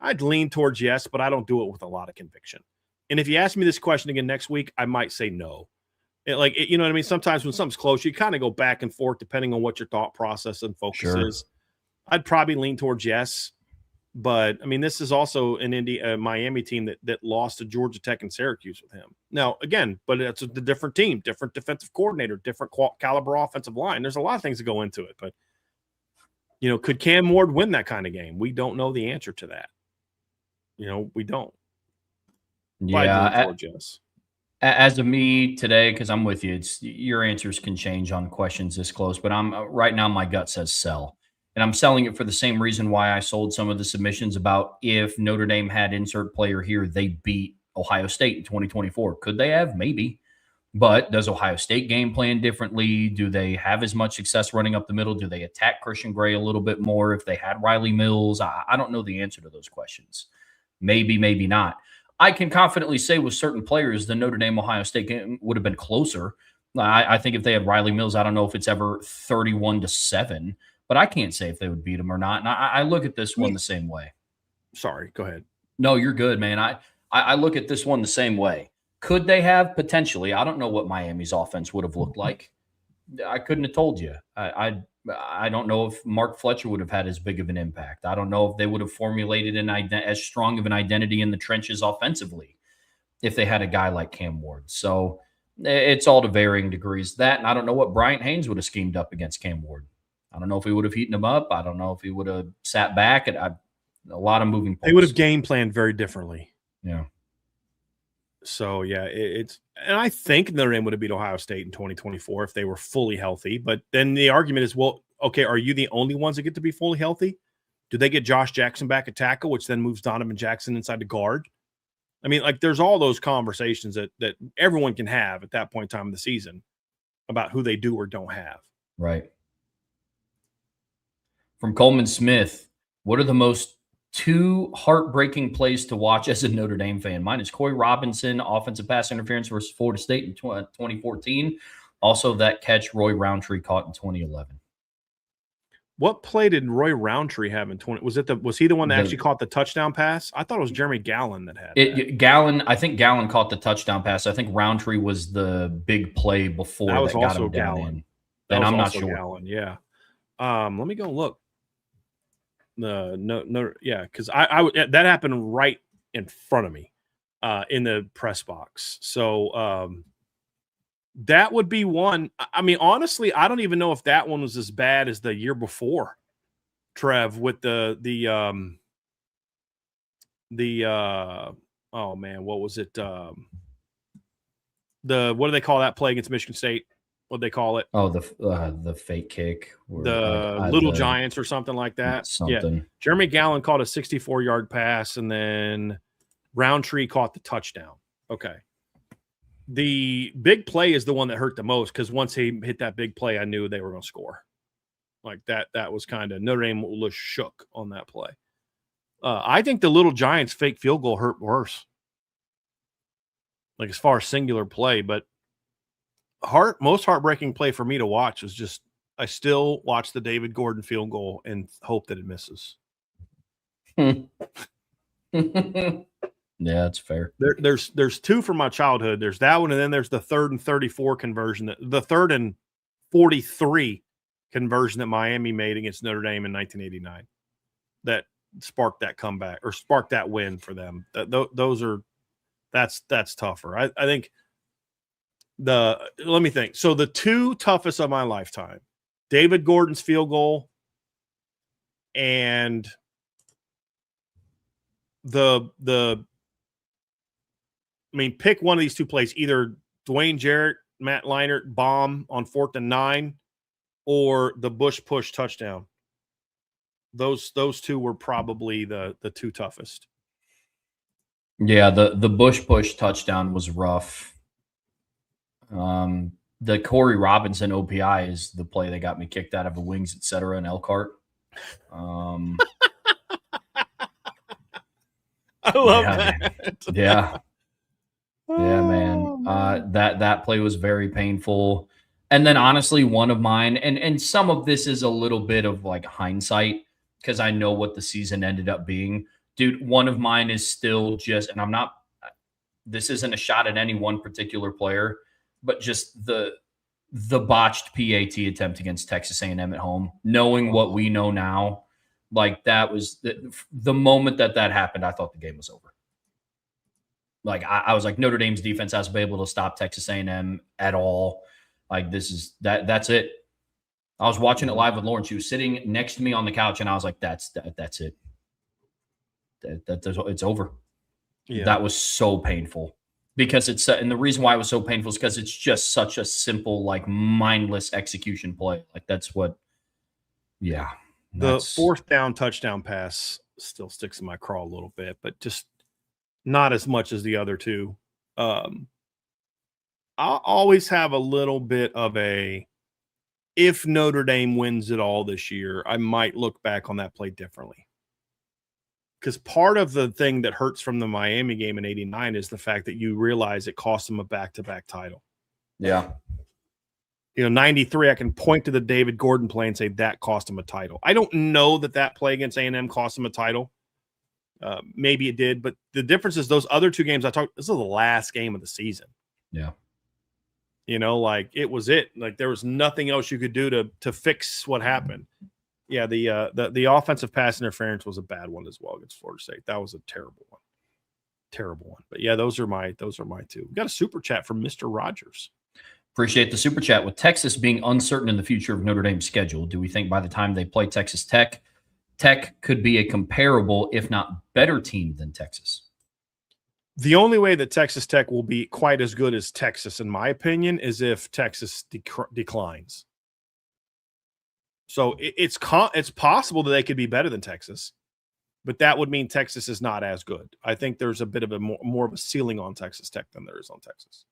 I'd lean towards yes, but I don't do it with a lot of conviction. And if you ask me this question again next week, I might say no. You know what I mean? Sometimes when something's close, you kind of go back and forth depending on what your thought process and focus is. I'd probably lean towards yes. But I mean, this is also an Miami team that lost to Georgia Tech and Syracuse with him. Now, again, but it's a different team, different defensive coordinator, different caliber offensive line. There's a lot of things that go into it. But, could Cam Ward win that kind of game? We don't know the answer to that. We don't. Yeah. As of me today, because I'm with you, your answers can change on questions this close. But right now, my gut says sell. And I'm selling it for the same reason why I sold some of the submissions about if Notre Dame had insert player here, they beat Ohio State in 2024. Could they have? Maybe. But does Ohio State game plan differently? Do they have as much success running up the middle? Do they attack Christian Gray a little bit more if they had Riley Mills? I don't know the answer to those questions. Maybe, maybe not. I can confidently say with certain players, the Notre Dame-Ohio State game would have been closer. I think if they had Riley Mills, I don't know if it's ever 31-7. But I can't say if they would beat him or not. And I look at this one the same way. Sorry, go ahead. No, you're good, man. I look at this one the same way. Could they have? Potentially. I don't know what Miami's offense would have looked like. I couldn't have told you. I don't know if Mark Fletcher would have had as big of an impact. I don't know if they would have formulated as strong of an identity in the trenches offensively if they had a guy like Cam Ward. So it's all to varying degrees. That, and I don't know what Bryant Haynes would have schemed up against Cam Ward. I don't know if he would have heated him up. I don't know if he would have sat back. A lot of moving parts. They would have game planned very differently. Yeah. So, yeah, and I think Notre Dame would have beat Ohio State in 2024 if they were fully healthy. But then the argument is, well, okay, are you the only ones that get to be fully healthy? Do they get Josh Jackson back at tackle, which then moves Donovan Jackson inside the guard? I mean, there's all those conversations that everyone can have at that point in time of the season about who they do or don't have. Right. From Coleman Smith, what are the most two heartbreaking plays to watch as a Notre Dame fan? Mine is Corey Robinson, offensive pass interference versus Florida State in 2014. Also, that catch Roy Roundtree caught in 2011. What play did Roy Roundtree have in 20? Was he the one that actually caught the touchdown pass? I thought it was Jeremy Gallon that had it. I think Gallon caught the touchdown pass. I think Roundtree was the big play before that got him down in. And I'm not sure. Gallon, yeah. Let me go look. Because that happened right in front of me in the press box. So that would be one. I mean, honestly, I don't even know if that one was as bad as the year before, Trev, with the oh man, what was it? What do they call that play against Michigan State? What they call it? Oh, the fake kick, or the Little Giants or something like that. Something. Yeah. Jeremy Gallon caught a 64-yard pass, and then Roundtree caught the touchdown. Okay. The big play is the one that hurt the most because once he hit that big play, I knew they were going to score. Like that was kind of Notre Dame was shook on that play. I think the Little Giants fake field goal hurt worse. Like as far as singular play, but most heartbreaking play for me to watch is just I still watch the David Gordon field goal and hope that it misses. Yeah, that's fair. There's two from my childhood. There's that one, and then there's the 3rd and 34 conversion, the 3rd and 43 conversion that Miami made against Notre Dame in 1989. That sparked that comeback or sparked that win for them. That's tougher. I think. Let me think. So the two toughest of my lifetime, David Gordon's field goal and pick one of these two plays, either Dwayne Jarrett, Matt Leinart bomb on 4th and 9 or the Bush push touchdown. Those two were probably the two toughest. Yeah, the Bush push touchdown was rough. The Corey Robinson OPI is the play that got me kicked out of a Wings, etc. in Elkhart. I love that. Yeah. Yeah, man. That play was very painful. And then honestly, one of mine, and some of this is a little bit of like hindsight because I know what the season ended up being. Dude, one of mine is still just, and this isn't a shot at any one particular player. but just the botched PAT attempt against Texas A&M at home, knowing what we know now, like that was the moment that happened, I thought the game was over. Like I was like, Notre Dame's defense has to be able to stop Texas A&M at all. Like that's it. I was watching it live with Lauren. She was sitting next to me on the couch, and I was like, that's it. It's over. Yeah. That was so painful because and the reason why it was so painful is because it's just such a simple, like mindless execution play. Like that's what, yeah. The fourth down touchdown pass still sticks in my craw a little bit, but just not as much as the other two. I'll always have a little bit of if Notre Dame wins it all this year, I might look back on that play differently. Because part of the thing that hurts from the Miami game in '89 is the fact that you realize it cost them a back-to-back title. Yeah. 93, I can point to the David Gordon play and say that cost him a title. I don't know that play against A&M cost him a title. Maybe it did, but the difference is those other two games this is the last game of the season. Yeah. Like it was it. Like there was nothing else you could do to fix what happened. Yeah, the offensive pass interference was a bad one as well against Florida State. That was a terrible one. Terrible one. But yeah, those are my two. We got a super chat from Mr. Rogers. Appreciate the super chat. With Texas being uncertain in the future of Notre Dame's schedule, do we think by the time they play Texas Tech could be a comparable, if not better team than Texas? The only way that Texas Tech will be quite as good as Texas, in my opinion, is if Texas declines. So it's possible that they could be better than Texas, but that would mean Texas is not as good. I think there's a bit of a more of a ceiling on Texas Tech than there is on Texas.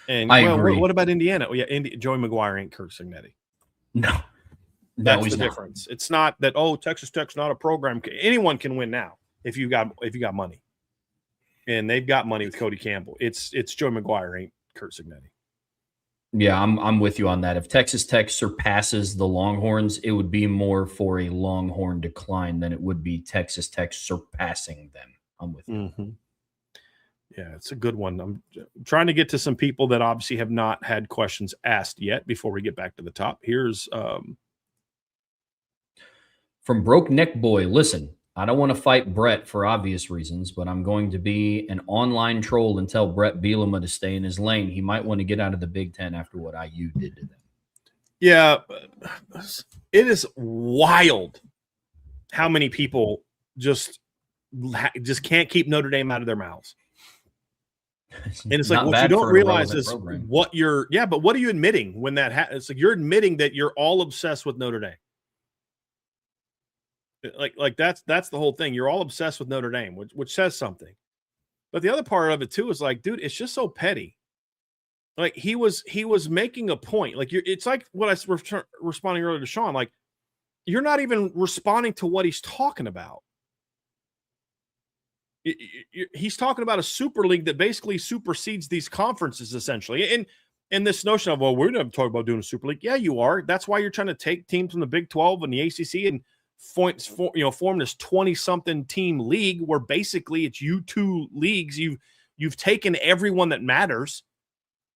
And I agree. What about Indiana? Oh, yeah, Joey McGuire ain't Kurt Signetti. No, that's the difference. It's not that Texas Tech's not a program. Anyone can win now if you got money, and they've got money with Cody Campbell. It's Joey McGuire ain't Kurt Signetti. Yeah, I'm with you on that. If Texas Tech surpasses the Longhorns, it would be more for a Longhorn decline than it would be Texas Tech surpassing them. I'm with you. Mm-hmm. Yeah, it's a good one. I'm trying to get to some people that obviously have not had questions asked yet before we get back to the top. Here's from Broke Neck Boy. Listen, I don't want to fight Brett for obvious reasons, but I'm going to be an online troll and tell Brett Bielema to stay in his lane. He might want to get out of the Big Ten after what IU did to them. Yeah, it is wild how many people just can't keep Notre Dame out of their mouths. And it's like what you don't realize is what but what are you admitting when that happens? It's like you're admitting that you're all obsessed with Notre Dame. Like that's the whole thing. You're all obsessed with Notre Dame, which says something. But the other part of it too is like, dude, it's just so petty. Like he was making a point. Like it's like what I was responding earlier to Sean. Like you're not even responding to what he's talking about. He's talking about a super league that basically supersedes these conferences essentially. And this notion of, well, we're not talking about doing a super league. Yeah, you are. That's why you're trying to take teams from the Big 12 and the ACC and form this 20-something team league where basically it's you two leagues. You've taken everyone that matters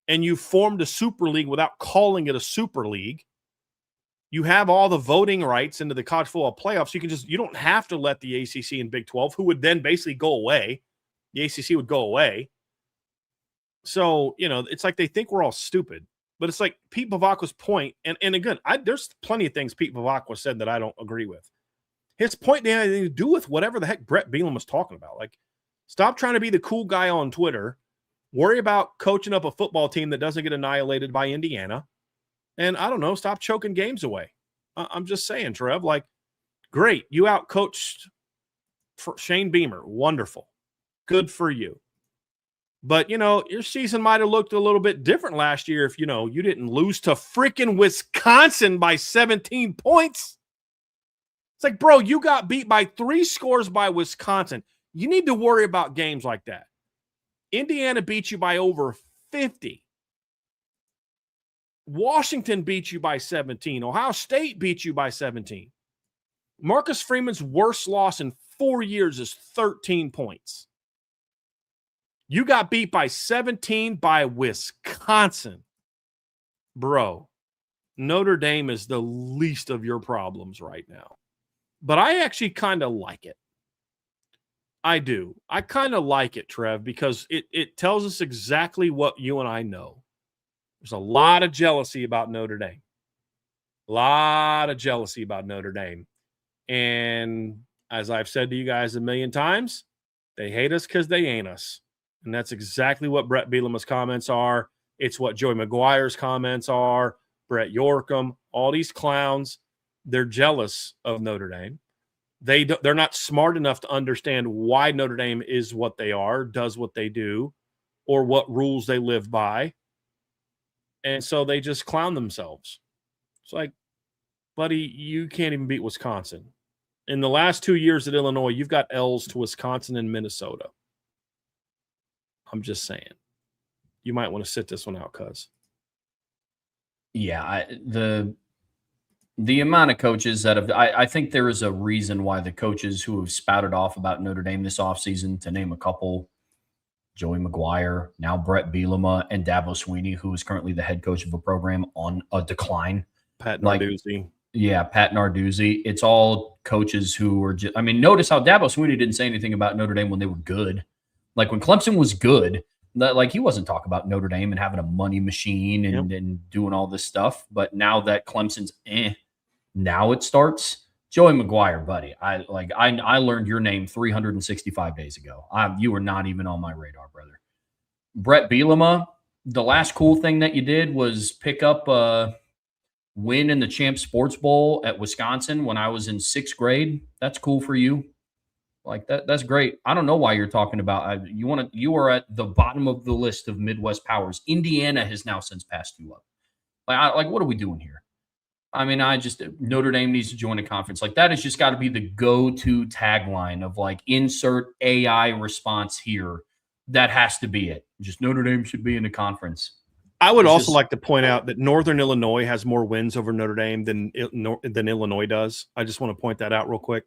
and you've formed a super league without calling it a super league. You have all the voting rights into the college football playoffs. You don't have to let the ACC and Big 12, who would then basically go away. The ACC would go away. So, it's like they think we're all stupid. But it's like Pete Bavacqua's point, and again, there's plenty of things Pete Bavacqua said that I don't agree with. His point didn't have anything to do with whatever the heck Brett Bielema was talking about. Like, stop trying to be the cool guy on Twitter. Worry about coaching up a football team that doesn't get annihilated by Indiana. And I don't know, stop choking games away. I'm just saying, Trev, like, great. You out-coached Shane Beamer. Wonderful. Good for you. But, your season might have looked a little bit different last year if, you didn't lose to freaking Wisconsin by 17 points. It's like, bro, you got beat by 3 scores by Wisconsin. You need to worry about games like that. Indiana beat you by over 50. Washington beat you by 17. Ohio State beat you by 17. Marcus Freeman's worst loss in 4 years is 13 points. You got beat by 17 by Wisconsin. Bro, Notre Dame is the least of your problems right now. But I actually kind of like it. I do. I kind of like it, Trev, because it tells us exactly what you and I know. There's a lot of jealousy about Notre Dame. A lot of jealousy about Notre Dame. And as I've said to you guys a million times, they hate us because they ain't us. And that's exactly what Brett Bielema's comments are. It's what Joey McGuire's comments are, Brett Yorkham, all these clowns. They're jealous of Notre Dame. They're not smart enough to understand why Notre Dame is what they are, does what they do, or what rules they live by. And so they just clown themselves. It's like, buddy, you can't even beat Wisconsin. In the last 2 years at Illinois, you've got L's to Wisconsin and Minnesota. I'm just saying. You might want to sit this one out, cuz. Yeah, the amount of coaches that have – I think there is a reason why the coaches who have spouted off about Notre Dame this offseason, to name a couple, Joey McGuire, now Brett Bielema, and Dabo Swinney, who is currently the head coach of a program on a decline. Pat Narduzzi. Yeah, Pat Narduzzi. It's all coaches who are just – I mean, notice how Dabo Swinney didn't say anything about Notre Dame when they were good. Like when Clemson was good – like he wasn't talking about Notre Dame and having a money machine and doing all this stuff. But now that Clemson's now it starts. Joey McGuire, buddy. I learned your name 365 days ago. You were not even on my radar, brother. Brett Bielema, the last cool thing that you did was pick up a win in the Champ Sports Bowl at Wisconsin when I was in 6th grade. That's cool for you. Like that's great. I don't know why you're talking about you are at the bottom of the list of Midwest powers. Indiana has now since passed you up. Like what are we doing here? I mean, Notre Dame needs to join a conference. Like that has just got to be the go-to tagline of like insert AI response here. That has to be it. Just Notre Dame should be in a conference. I would also like to point out that Northern Illinois has more wins over Notre Dame than Illinois does. I just want to point that out real quick.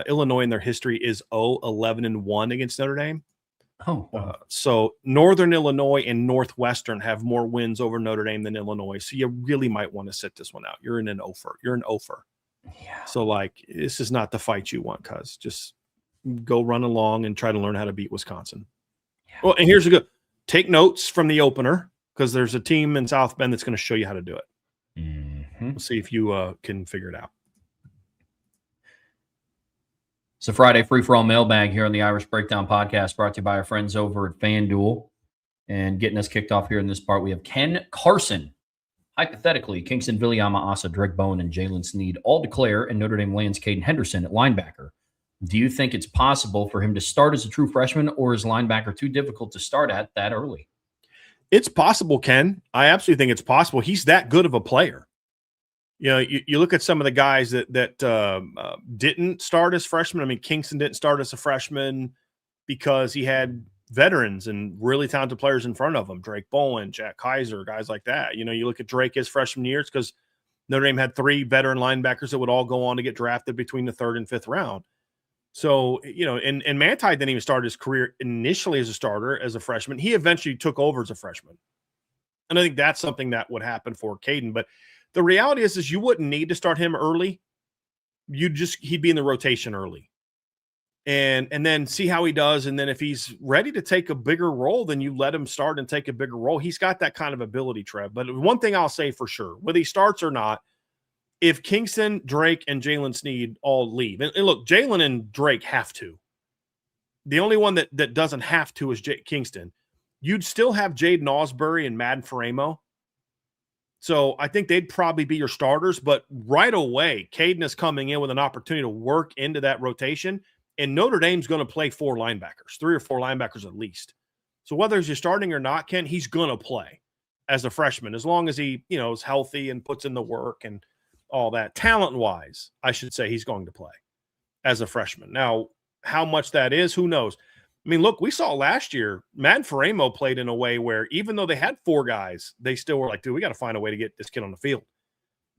Illinois in their history is 0-11-1 against Notre Dame. So Northern Illinois and Northwestern have more wins over Notre Dame than Illinois. So you really might want to sit this one out. You're in an offer. Yeah. So like this is not the fight you want, cuz just go run along and try to learn how to beat Wisconsin. Yeah. Well, and here's a good take notes from the opener because there's a team in South Bend that's going to show you how to do it. Mm-hmm. We'll see if you can figure it out. It's a Friday free-for-all mailbag here on the Irish Breakdown podcast, brought to you by our friends over at FanDuel. And getting us kicked off here in this part, we have Ken Carson. Hypothetically, Kingston Viliama-Asa, Drake Bowen, and Jalen Sneed all declare, and Notre Dame lands Caden Henderson at linebacker. Do you think it's possible for him to start as a true freshman, or is linebacker too difficult to start at that early? It's possible, Ken. I absolutely think it's possible. He's that good of a player. You know, you look at some of the guys that didn't start as freshmen. I mean, Kingston didn't start as a freshman because he had veterans and really talented players in front of him. Drake Bowen, Jack Kaiser, guys like that. You know, you look at Drake his freshman years because Notre Dame had 3 veteran linebackers that would all go on to get drafted between the 3rd and 5th round. So, you know, and Manti didn't even start his career initially as a starter as a freshman. He eventually took over as a freshman. And I think that's something that would happen for Caden. But the reality is you wouldn't need to start him early. He'd be in the rotation early. And then see how he does. And then if he's ready to take a bigger role, then you let him start and take a bigger role. He's got that kind of ability, Trev. But one thing I'll say for sure, whether he starts or not, if Kingston, Drake, and Jalen Sneed all leave, and look, Jalen and Drake have to. The only one that doesn't have to is Kingston. You'd still have Jaden Ausberry and Madden Faramo. So I think they'd probably be your starters, but right away, Caden is coming in with an opportunity to work into that rotation, and Notre Dame's going to play 4 linebackers, 3 or 4 linebackers at least. So whether he's starting or not, Ken, he's going to play as a freshman, as long as he, you know, is healthy and puts in the work and all that. Talent-wise, I should say he's going to play as a freshman. Now, how much that is, who knows? I mean, look, we saw last year, Madden Faramo played in a way where even though they had 4 guys, they still were like, dude, we got to find a way to get this kid on the field.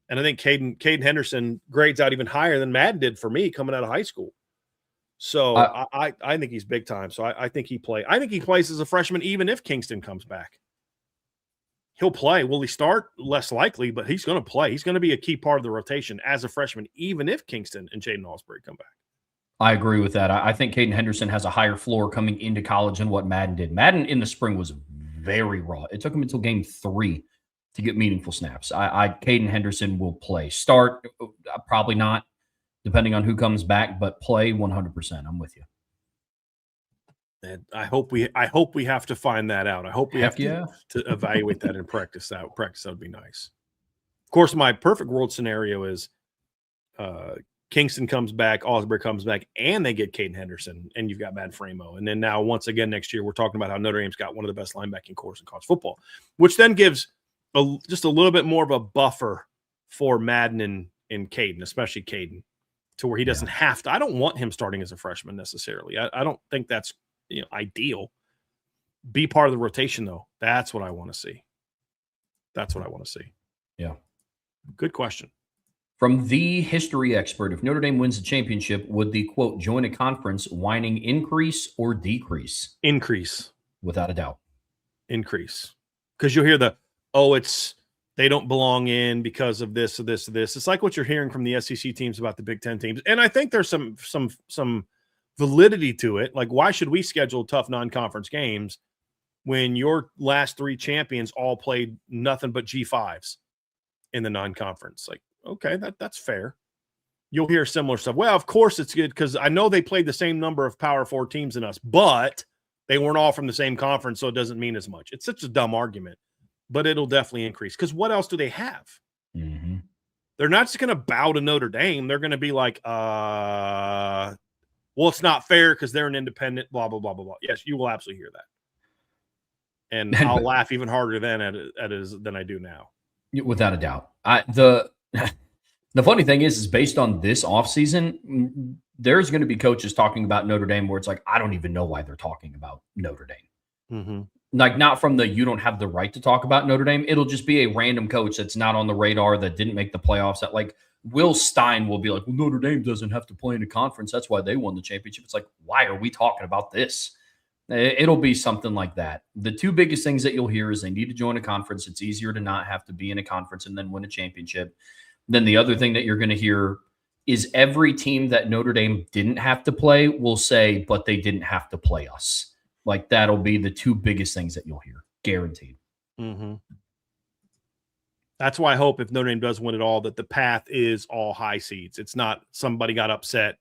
And I think Caden Henderson grades out even higher than Madden did for me coming out of high school. So I think he's big time. So I think he plays as a freshman, even if Kingston comes back. He'll play. Will he start? Less likely, but he's going to play. He's going to be a key part of the rotation as a freshman, even if Kingston and Jaden Alsbury come back. I agree with that. I think Caden Henderson has a higher floor coming into college than what Madden did. Madden in the spring was very raw. It took him until game 3 to get meaningful snaps. Caden Henderson will play. Start, probably not, depending on who comes back, but play 100%. I'm with you. And I hope we have to find that out. I hope we have to evaluate that in practice. That would be nice. Of course, my perfect world scenario is Kingston comes back, Alsbury comes back, and they get Caden Henderson, and you've got Matt Framo. And then now, once again, next year, we're talking about how Notre Dame's got one of the best linebacking corps in college football, which then gives just a little bit more of a buffer for Madden and Caden, especially Caden, to where he doesn't have to. I don't want him starting as a freshman necessarily. I don't think that's ideal. Be part of the rotation, though. That's what I want to see. Yeah. Good question. From the history expert, if Notre Dame wins the championship, would the, quote, join a conference whining increase or decrease? Increase. Without a doubt. Increase. Because you'll hear they don't belong in because of this or this or this. It's like what you're hearing from the SEC teams about the Big Ten teams. And I think there's some validity to it. Like, why should we schedule tough non-conference games when your last 3 champions all played nothing but G5s in the non-conference? Like, okay, that's fair. You'll hear similar stuff. Well, of course it's good because I know they played the same number of Power 4 teams than us, but they weren't all from the same conference, so it doesn't mean as much. It's such a dumb argument, but it'll definitely increase because what else do they have? Mm-hmm. They're not just going to bow to Notre Dame. They're going to be like, well, it's not fair because they're an independent, blah, blah, blah, blah, blah. Yes, you will absolutely hear that. And I'll laugh even harder than I do now. Without a doubt. The funny thing is based on this offseason, there's going to be coaches talking about Notre Dame where it's like, I don't even know why they're talking about Notre Dame. Mm-hmm. Like, not from you don't have the right to talk about Notre Dame. It'll just be a random coach that's not on the radar, that didn't make the playoffs, that like Will Stein will be like, well, Notre Dame doesn't have to play in a conference. That's why they won the championship. It's like, why are we talking about this? It'll be something like that. The 2 biggest things that you'll hear is they need to join a conference. It's easier to not have to be in a conference and then win a championship. Then the other thing that you're going to hear is every team that Notre Dame didn't have to play will say, but they didn't have to play us. Like, that'll be the 2 biggest things that you'll hear. Guaranteed. Mm-hmm. That's why I hope if Notre Dame does win it all, that the path is all high seeds. It's not somebody got upset.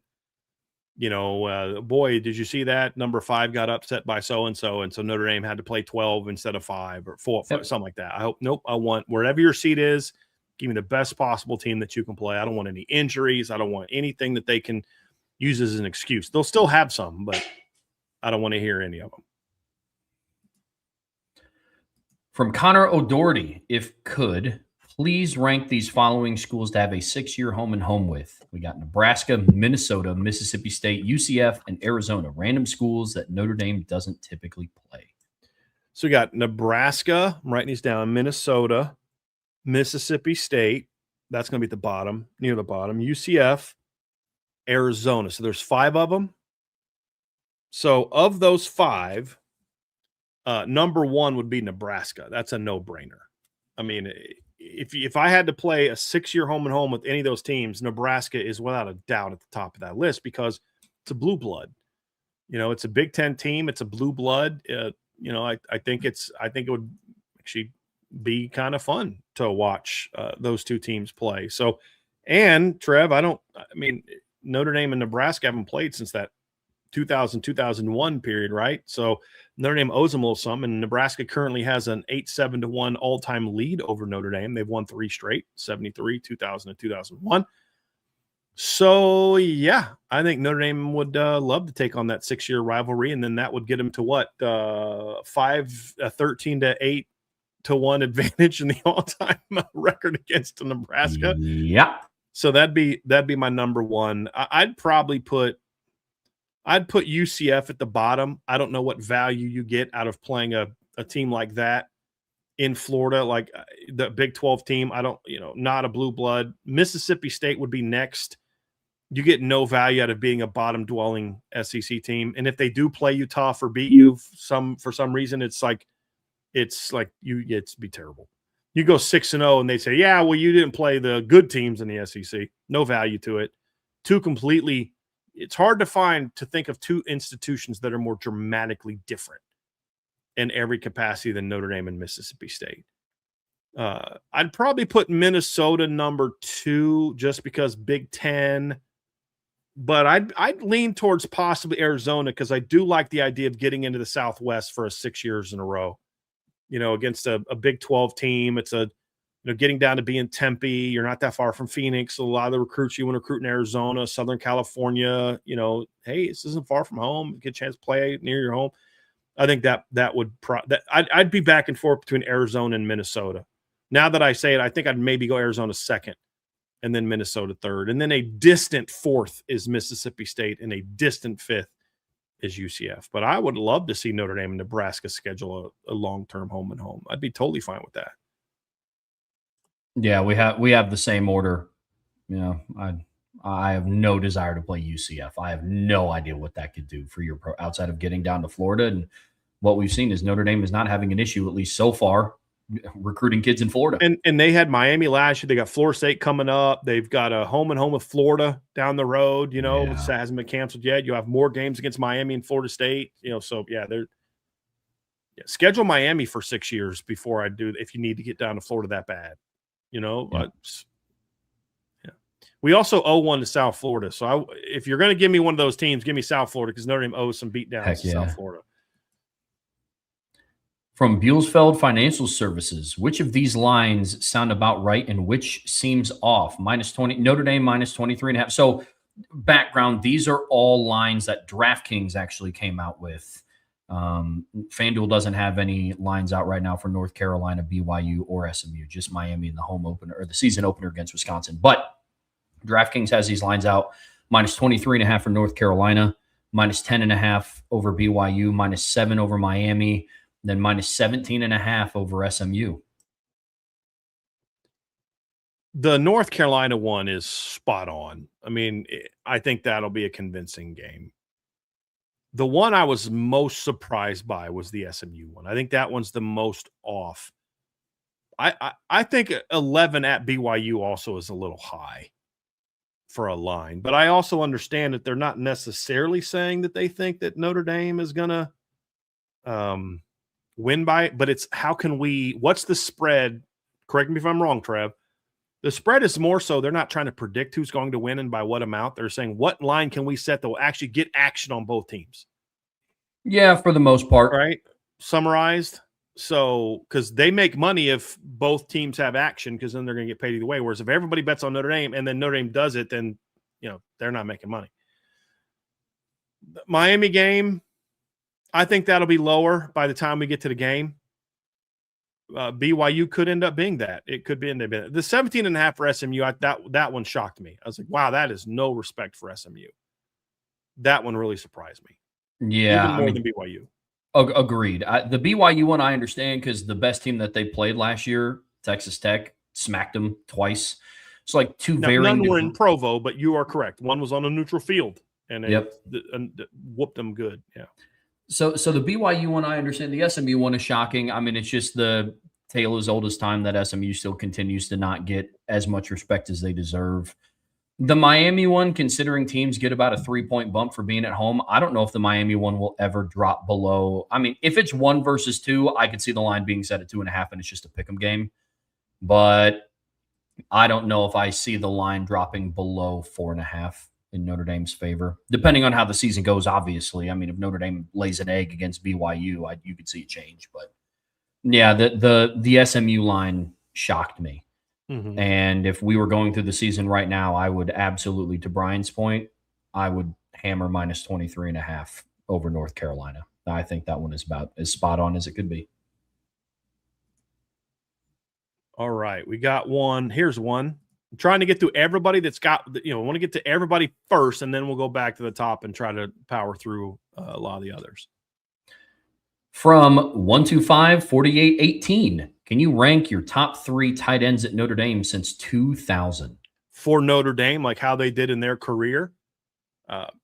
Boy, did you see that? Number 5 got upset by so-and-so, and so Notre Dame had to play 12 instead of 5 or 4, something like that. I want wherever your seat is, give me the best possible team that you can play. I don't want any injuries. I don't want anything that they can use as an excuse. They'll still have some, but I don't want to hear any of them. From Connor O'Doherty, if could, please rank these following schools to have a 6-year home and home with. We got Nebraska, Minnesota, Mississippi State, UCF, and Arizona. Random schools that Notre Dame doesn't typically play. So we got Nebraska. I'm writing these down. Minnesota, Mississippi State. That's going to be at the bottom, near the bottom. UCF, Arizona. So there's 5 of them. So of those 5, number 1 would be Nebraska. That's a no-brainer. I mean, if I had to play a 6-year home and home with any of those teams, Nebraska is without a doubt at the top of that list because it's a blue blood. It's a Big Ten team. It's a blue blood. I think it would actually be kind of fun to watch those 2 teams play. So, and Trev, Notre Dame and Nebraska haven't played since that 2000-2001 period, right? So Notre Dame owes them a little something, and Nebraska currently has an 8-7-1 all-time lead over Notre Dame. They've won 3 straight, 73, 2000, and 2001. So, yeah, I think Notre Dame would love to take on that 6-year rivalry, and then that would get them to what, 13 to 8 to 1 advantage in the all-time record against Nebraska. Yeah. So that'd be my number 1. I'd put UCF at the bottom. I don't know what value you get out of playing a team like that in Florida, like the Big 12 team. I don't, not a blue blood. Mississippi State would be next. you get no value out of being a bottom dwelling SEC team. And if they do play you tough or beat you for some reason, it's be terrible. You go 6-0 and they say, yeah, well, you didn't play the good teams in the SEC. No value to it. It's hard to think of two institutions that are more dramatically different in every capacity than Notre Dame and Mississippi State. I'd probably put Minnesota number 2 just because Big Ten, but I'd lean towards possibly Arizona because I do like the idea of getting into the Southwest for 6 years in a row. Against a Big 12 team. It's getting down to being Tempe. You're not that far from Phoenix. A lot of the recruits you want to recruit in Arizona, Southern California, hey, this isn't far from home. Get a chance to play near your home. I think that would I'd be back and forth between Arizona and Minnesota. Now that I say it, I think I'd maybe go Arizona 2nd and then Minnesota 3rd. And then a distant 4th is Mississippi State and a distant 5th is UCF. But I would love to see Notre Dame and Nebraska schedule a long-term home and home. I'd be totally fine with that. Yeah, we have the same order. I have no desire to play UCF. I have no idea what that could do for your pro outside of getting down to Florida. And what we've seen is Notre Dame is not having an issue, at least so far, recruiting kids in Florida. And they had Miami last year. They got Florida State coming up. They've got a home and home with Florida down the road, which hasn't been canceled yet. You have more games against Miami and Florida State, so schedule Miami for 6 years before I do, if you need to get down to Florida that bad, We also owe one to South Florida. So if you're going to give me one of those teams, give me South Florida because Notre Dame owes some beatdowns to South Florida. From Buellsfeld Financial Services, which of these lines sound about right and which seems off? -20, Notre Dame -23.5. So background, these are all lines that DraftKings actually came out with. FanDuel doesn't have any lines out right now for North Carolina, BYU, or SMU, just Miami in the home opener or the season opener against Wisconsin. But DraftKings has these lines out: -23.5 for North Carolina, -10.5 over BYU, -7 over Miami, then -17.5 over SMU. The North Carolina one is spot on. I mean, I think that'll be a convincing game. The one I was most surprised by was the SMU one. I think that one's the most off. I think 11 at BYU also is a little high for a line, but I also understand that they're not necessarily saying that they think that Notre Dame is going to win by it, but it's what's the spread? Correct me if I'm wrong, Trev. The spread is more so they're not trying to predict who's going to win and by what amount. They're saying, what line can we set that will actually get action on both teams? Yeah, for the most part. Right? Summarized. So, because they make money if both teams have action, because then they're going to get paid either way. Whereas if everybody bets on Notre Dame and then Notre Dame does it, then, they're not making money. The Miami game, I think that'll be lower by the time we get to the game. BYU could end up being that. It could be in the 17.5 for SMU. That one shocked me. I was like, wow, that is no respect for SMU. That one really surprised me. Yeah, even more than BYU. Agreed. The BYU one I understand because the best team that they played last year, Texas Tech, smacked them twice. It's like none were in Provo, but you are correct. One was on a neutral field, and whooped them good. Yeah. So the BYU one I understand. The SMU one is shocking. I mean, it's just the tale as old as time that SMU still continues to not get as much respect as they deserve. The Miami one, considering teams get about a 3-point bump for being at home, I don't know if the Miami one will ever drop below. I mean, if it's 1 versus 2, I could see the line being set at 2.5, and it's just a pick'em game. But I don't know if I see the line dropping below 4.5 in Notre Dame's favor, depending on how the season goes. Obviously, I mean, if Notre Dame lays an egg against BYU, you could see it change. But yeah, the SMU line shocked me. Mm-hmm. And if we were going through the season right now, I would absolutely, to Brian's point, I would hammer -23.5 over North Carolina. I think that one is about as spot on as it could be. All right, we got one. Here's one. I'm trying to get through everybody that's got, I want to get to everybody first, and then we'll go back to the top and try to power through a lot of the others. From 125-48-18, can you rank your top 3 tight ends at Notre Dame since 2000? for Notre Dame, like how they did in their career.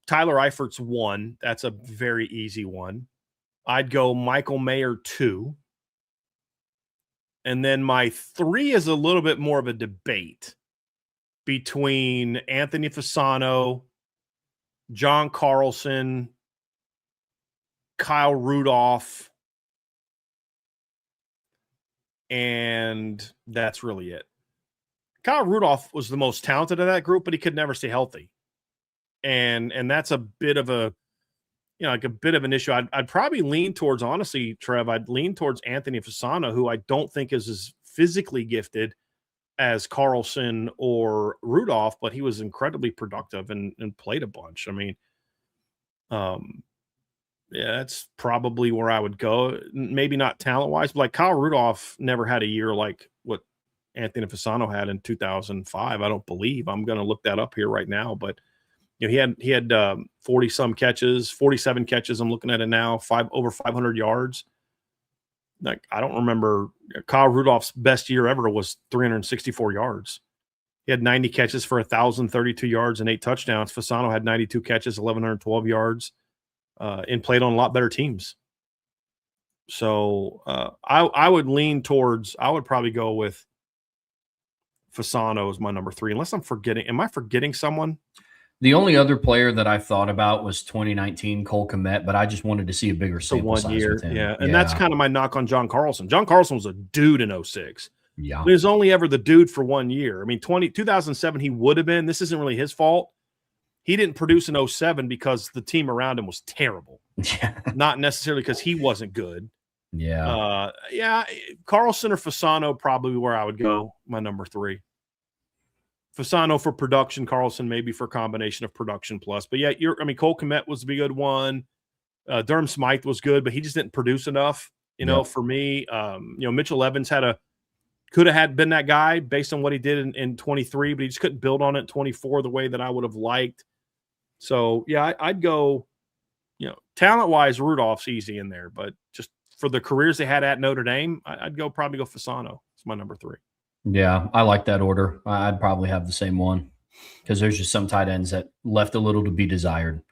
Tyler Eifert's 1. That's a very easy one. I'd go Michael Mayer 2. And then my 3 is a little bit more of a debate between Anthony Fasano, John Carlson, Kyle Rudolph, and that's really it. Kyle Rudolph was the most talented of that group, but he could never stay healthy. And that's a bit of a, like a bit of an issue. I'd probably lean towards, honestly, Trev, I'd lean towards Anthony Fasano, who I don't think is as physically gifted as Carlson or Rudolph, but he was incredibly productive and played a bunch. I mean, yeah, that's probably where I would go. Maybe not talent-wise, but like Kyle Rudolph never had a year like what Anthony Fasano had in 2005. I don't believe. I'm going to look that up here right now, but he had 40-some catches, 47 catches. I'm looking at it now, over 500 yards. Like, I don't remember. Kyle Rudolph's best year ever was 364 yards. He had 90 catches for 1,032 yards and 8 touchdowns. Fasano had 92 catches, 1,112 yards, and played on a lot better teams. So I would lean towards, I would probably go with Fasano as my number 3, unless I'm forgetting. Am I forgetting someone? The only other player that I thought about was 2019 Cole Kmet, but I just wanted to see a bigger sample size with him. Yeah, and that's kind of my knock on John Carlson. John Carlson was a dude in 06. Yeah. He was only ever the dude for 1 year. I mean, 2007 he would have been. This isn't really his fault. He didn't produce in 07 because the team around him was terrible. Yeah. Not necessarily because he wasn't good. Yeah. Carlson or Fasano probably where I would go, my number 3. Fasano for production, Carlson maybe for a combination of production plus. But yeah, Cole Kmet was a good one. Durham Smythe was good, but he just didn't produce enough. For me, Mitchell Evans could have been that guy based on what he did in 23, but he just couldn't build on it in 24 the way that I would have liked. So yeah, I'd go, talent wise, Rudolph's easy in there, but just for the careers they had at Notre Dame, I'd probably go Fasano. It's my number 3. Yeah, I like that order. I'd probably have the same one because there's just some tight ends that left a little to be desired.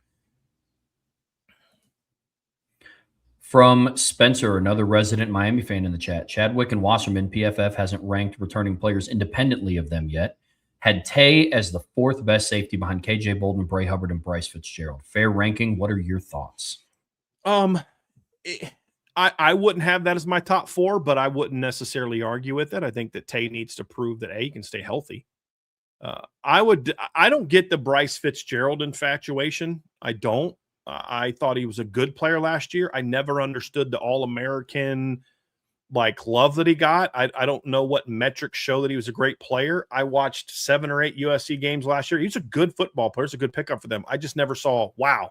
From Spencer, another resident Miami fan in the chat, Chadwick and Wasserman, PFF hasn't ranked returning players independently of them yet. Had Tay as the 4th best safety behind KJ Bolden, Bray Hubbard, and Bryce Fitzgerald. Fair ranking. What are your thoughts? I wouldn't have that as my top 4, but I wouldn't necessarily argue with it. I think that Tay needs to prove that he can stay healthy. I don't get the Bryce Fitzgerald infatuation. I don't. I thought he was a good player last year. I never understood the All-American love that he got. I don't know what metrics show that he was a great player. I watched 7 or 8 USC games last year. He's a good football player. It's a good pickup for them. I just never saw, wow,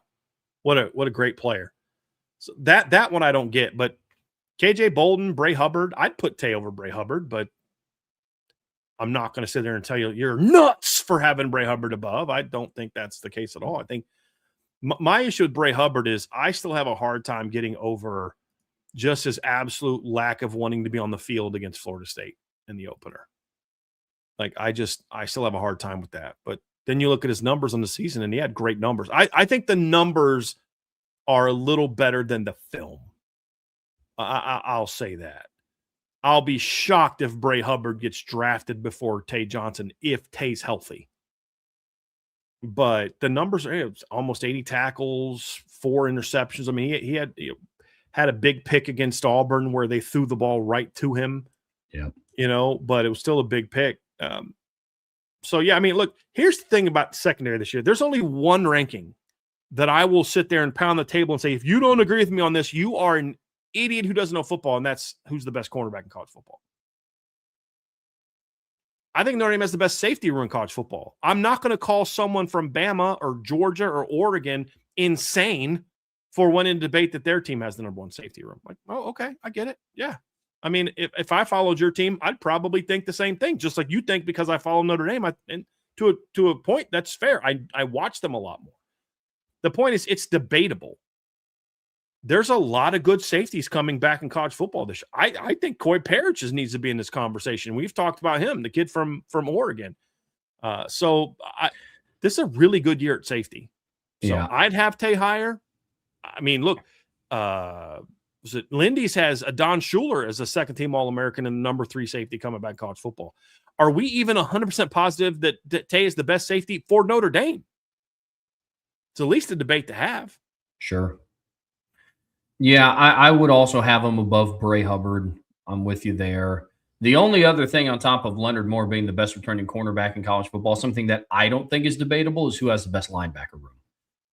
what a great player. So that one I don't get, but KJ Bolden, Bray Hubbard, I'd put Tay over Bray Hubbard, but I'm not going to sit there and tell you you're nuts for having Bray Hubbard above. I don't think that's the case at all. I think my issue with Bray Hubbard is I still have a hard time getting over just his absolute lack of wanting to be on the field against Florida State in the opener. I still have a hard time with that. But then you look at his numbers on the season, and he had great numbers. I think the numbers are a little better than the film. I'll say that. I'll be shocked if Bray Hubbard gets drafted before Tay Johnson if Tay's healthy. But the numbers are almost 80 tackles, 4 interceptions. I mean, he had a big pick against Auburn where they threw the ball right to him. Yeah. But it was still a big pick. So, yeah, I mean, look, here's the thing about secondary this year. There's only one ranking that I will sit there and pound the table and say, if you don't agree with me on this, you are an idiot who doesn't know football, and that's who's the best cornerback in college football. I think Notre Dame has the best safety room in college football. I'm not going to call someone from Bama or Georgia or Oregon insane for wanting to debate that their team has the number 1 safety room. Okay, I get it. Yeah. I mean, if I followed your team, I'd probably think the same thing, just like you think because I follow Notre Dame. And to a point, that's fair. I watch them a lot more. The point is, it's debatable. There's a lot of good safeties coming back in college football this year. I think Coy Parrish needs to be in this conversation. We've talked about him, the kid from Oregon. This is a really good year at safety. So Yeah. I'd have Tay higher. I mean, look, Lindy's has a Don Schuler as a second-team All-American and number 3 safety coming back in college football. Are we even 100% positive that Tay is the best safety for Notre Dame? It's at least a debate to have. Sure. Yeah, I would also have him above Bray Hubbard. I'm with you there. The only other thing on top of Leonard Moore being the best returning cornerback in college football, something that I don't think is debatable, is who has the best linebacker room.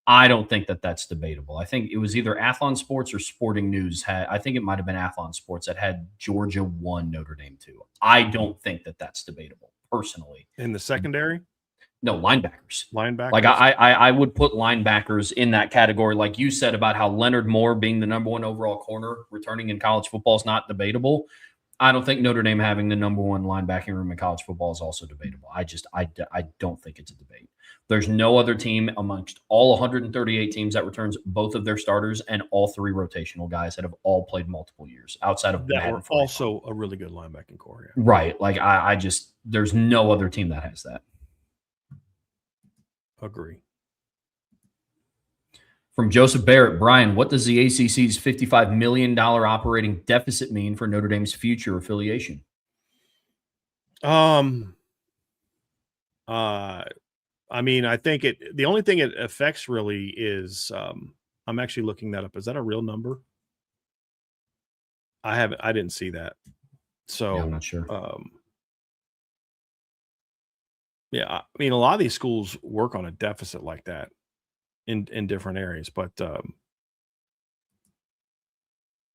I don't think that that's debatable. I think it was either Athlon Sports or Sporting News I think it might have been Athlon Sports that had Georgia 1, Notre Dame 2. I don't think that that's debatable, personally. In the secondary? No, linebackers. Linebackers? Like I would put linebackers in that category. Like you said about how Leonard Moore being the number 1 overall corner returning in college football is not debatable. I don't think Notre Dame having the number 1 linebacking room in college football is also debatable. I don't think it's a debate. There's no other team amongst all 138 teams that returns both of their starters and all 3 rotational guys that have all played multiple years outside of that Madden were also a really good linebacking core. Yeah. Right. Like I just there's no other team that has that. Agree. From Joseph Barrett, Brian, what does the ACC's $55 million operating deficit mean for Notre Dame's future affiliation? I mean, I think the only thing it affects really is I'm actually looking that up. Is that a real number? I didn't see that. So yeah, I'm not sure. Yeah, I mean, a lot of these schools work on a deficit like that in different areas, but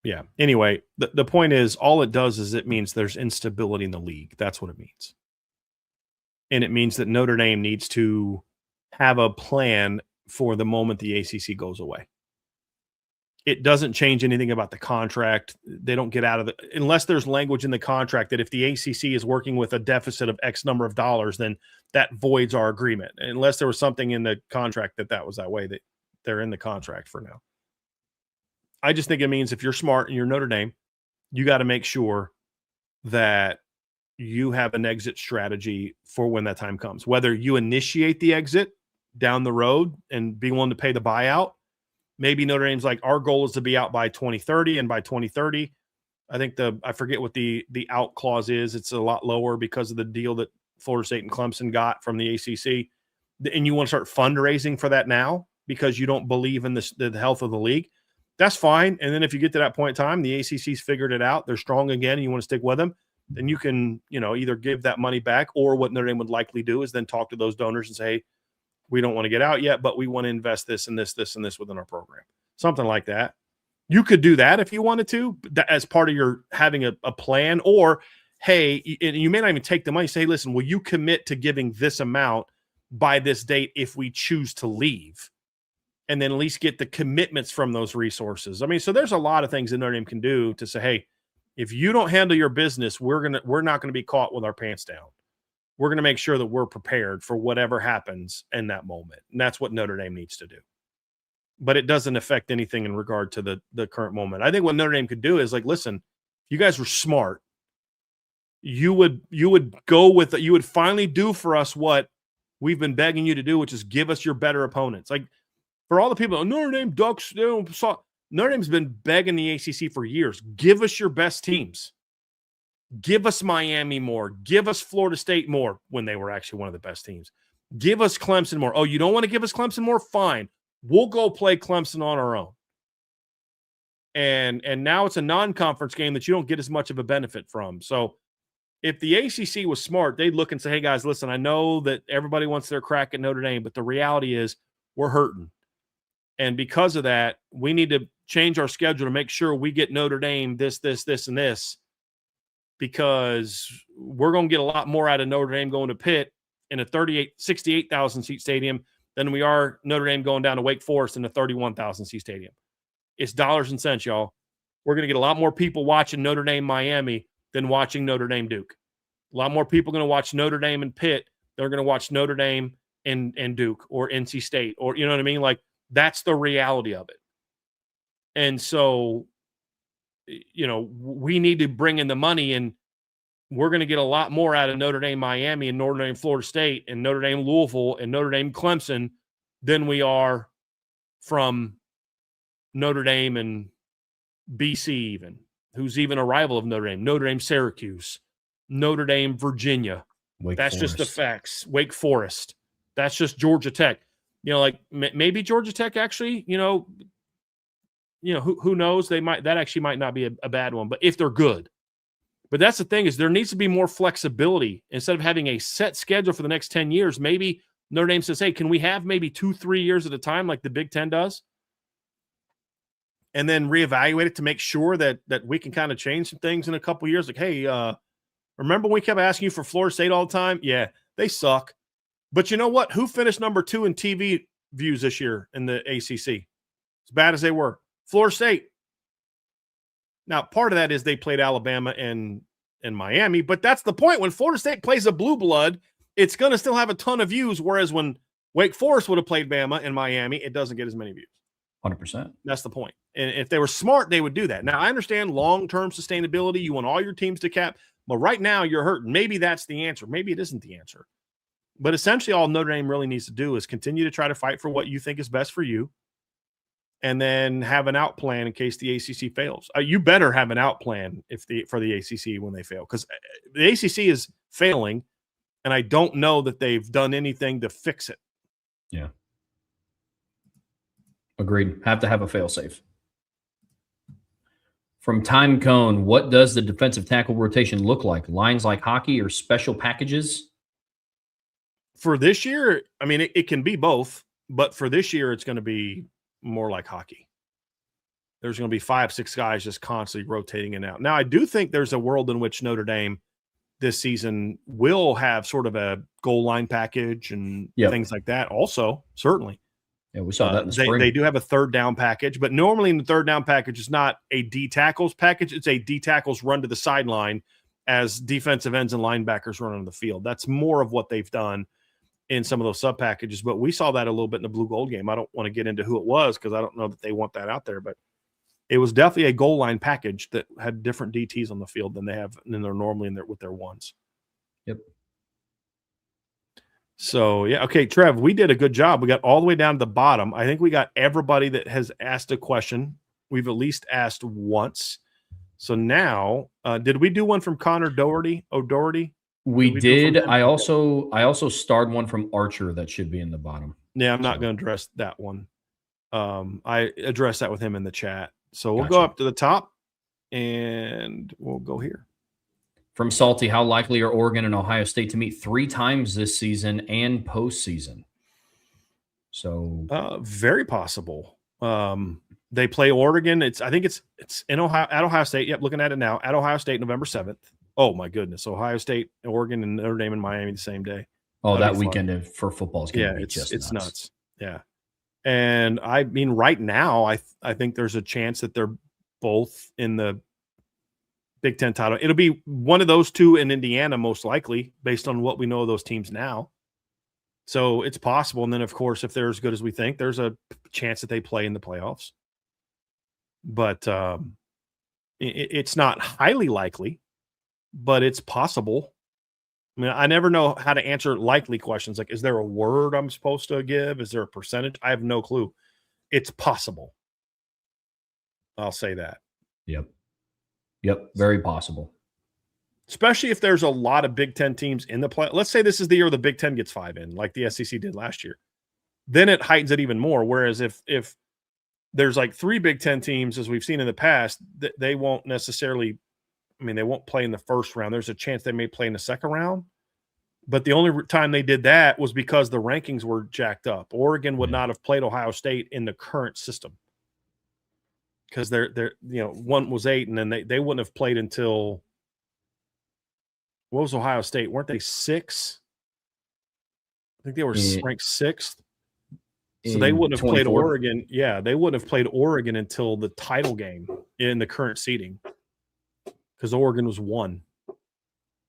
yeah. Anyway, the point is, all it does is it means there's instability in the league. That's what it means, and it means that Notre Dame needs to have a plan for the moment the ACC goes away. It doesn't change anything about the contract. They don't get out of unless there's language in the contract that if the ACC is working with a deficit of X number of dollars, then that voids our agreement. Unless there was something in the contract that was that way, that they're in the contract for now. I just think it means if you're smart and you're Notre Dame, you got to make sure that you have an exit strategy for when that time comes. Whether you initiate the exit down the road and be willing to pay the buyout, maybe Notre Dame's like, our goal is to be out by 2030, and by 2030, I think I forget what the out clause is. It's a lot lower because of the deal that Florida State and Clemson got from the ACC. And you want to start fundraising for that now because you don't believe in the health of the league. That's fine. And then if you get to that point in time, the ACC's figured it out, they're strong again, and you want to stick with them, then you can, either give that money back, or what Notre Dame would likely do is then talk to those donors and say, hey, we don't want to get out yet, but we want to invest this and this, this, and this within our program. Something like that. You could do that if you wanted to, as part of your having a plan. Or, hey, you may not even take the money. Say, listen, will you commit to giving this amount by this date if we choose to leave? And then at least get the commitments from those resources. I mean, so there's a lot of things that Notre Dame can do to say, hey, if you don't handle your business, we're not going to be caught with our pants down. We're going to make sure that we're prepared for whatever happens in that moment. And that's what Notre Dame needs to do. But it doesn't affect anything in regard to the current moment. I think what Notre Dame could do is like, listen, you guys were smart. You would finally do for us what we've been begging you to do, which is give us your better opponents. Like, for all the people, Notre Dame Ducks, Notre Dame's been begging the ACC for years. Give us your best teams. Give us Miami more. Give us Florida State more, when they were actually one of the best teams. Give us Clemson more. Oh, you don't want to give us Clemson more? Fine. We'll go play Clemson on our own. And now it's a non-conference game that you don't get as much of a benefit from. So if the ACC was smart, they'd look and say, hey, guys, listen, I know that everybody wants their crack at Notre Dame, but the reality is we're hurting. And because of that, we need to change our schedule to make sure we get Notre Dame this, and this, because we're going to get a lot more out of Notre Dame going to Pitt in a 68,000 seat stadium than we are Notre Dame going down to Wake Forest in a 31,000 seat stadium. It's dollars and cents, y'all. We're going to get a lot more people watching Notre Dame Miami than watching Notre Dame Duke. A lot more people are going to watch Notre Dame and Pitt. They're going to watch Notre Dame and Duke or NC State, or, you know what I mean? Like, that's the reality of it. And so, we need to bring in the money. And we're going to get a lot more out of Notre Dame, Miami, and Notre Dame, Florida State, and Notre Dame, Louisville, and Notre Dame, Clemson than we are from Notre Dame and BC even, who's even a rival of Notre Dame, Syracuse, Notre Dame, Virginia. That's just the facts. Wake Forest. That's just Georgia Tech. Like maybe Georgia Tech actually, who knows? That actually might not be a bad one, but if they're good. But that's the thing, is there needs to be more flexibility. Instead of having a set schedule for the next 10 years, maybe Notre Dame says, hey, can we have maybe 2-3 years at a time like the Big Ten does? And then reevaluate it to make sure that we can kind of change some things in a couple of years. Like, hey, remember when we kept asking you for Florida State all the time? Yeah, they suck. But you know what? Who finished number 2 in TV views this year in the ACC? As bad as they were. Florida State. Now, part of that is they played Alabama and Miami, but that's the point. When Florida State plays a blue blood, it's going to still have a ton of views, whereas when Wake Forest would have played Bama and Miami, it doesn't get as many views. 100%. That's the point. And if they were smart, they would do that. Now, I understand long-term sustainability. You want all your teams to cap, but right now you're hurting. Maybe that's the answer. Maybe it isn't the answer. But essentially all Notre Dame really needs to do is continue to try to fight for what you think is best for you, and then have an out plan in case the ACC fails. You better have an out plan for the ACC when they fail, because the ACC is failing, and I don't know that they've done anything to fix it. Yeah. Agreed. Have to have a fail-safe. From Time Cone, what does the defensive tackle rotation look like? Lines like hockey or special packages? For this year, I mean, it can be both, but for this year, it's going to be more like hockey. There's going to be 5-6 guys just constantly rotating in and out. Now, I do think there's a world in which Notre Dame this season will have sort of a goal line package and things like that also, certainly. Yeah, we saw that in the spring. They do have a third down package, but normally in the third down package, it's not a D tackles package. It's a D tackles run to the sideline as defensive ends and linebackers run on the field. That's more of what they've done in some of those sub packages, but we saw that a little bit in the blue gold game. I don't want to get into who it was because I don't know that they want that out there, but it was definitely a goal line package that had different DTs on the field than they're normally in there with their ones. Yep. So, yeah. Okay, Trev, we did a good job. We got all the way down to the bottom. I think we got everybody that has asked a question. We've at least asked once. So now, did we do one from Connor O'Doherty? We did. I also starred one from Archer that should be in the bottom. Yeah, I'm not going to address that one. I addressed that with him in the chat. So we'll go up to the top, and we'll go here. From Salty, how likely are Oregon and Ohio State to meet 3 times this season and postseason? So very possible. They play Oregon. I think it's in Ohio, at Ohio State. Yep, looking at it now, at Ohio State, November 7th. Oh my goodness, Ohio State, Oregon, and Notre Dame and Miami the same day. Oh, that weekend for football is going to be it's nuts. Yeah, and I mean, right now, I think there's a chance that they're both in the Big Ten title. It'll be one of those two in Indiana, most likely, based on what we know of those teams now. So it's possible. And then, of course, if they're as good as we think, there's a chance that they play in the playoffs. But it's not highly likely, but it's possible. I mean, I never know how to answer likely questions. Like, is there a word I'm supposed to give? Is there a percentage? I have no clue. It's possible. I'll say that. Yep, very possible. Especially if there's a lot of Big Ten teams in the play. Let's say this is the year the Big Ten gets 5 in, like the SEC did last year. Then it heightens it even more. Whereas if there's like 3 Big Ten teams, as we've seen in the past, they won't necessarily – I mean, they won't play in the first round. There's a chance they may play in the second round. But the only time they did that was because the rankings were jacked up. Oregon would not have played Ohio State in the current system. Because they're one was 8, and then they wouldn't have played until what was Ohio State? Weren't they 6? I think they were ranked 6th. So they wouldn't have played Oregon. Yeah, they wouldn't have played Oregon until the title game in the current seeding. Because Oregon was 1.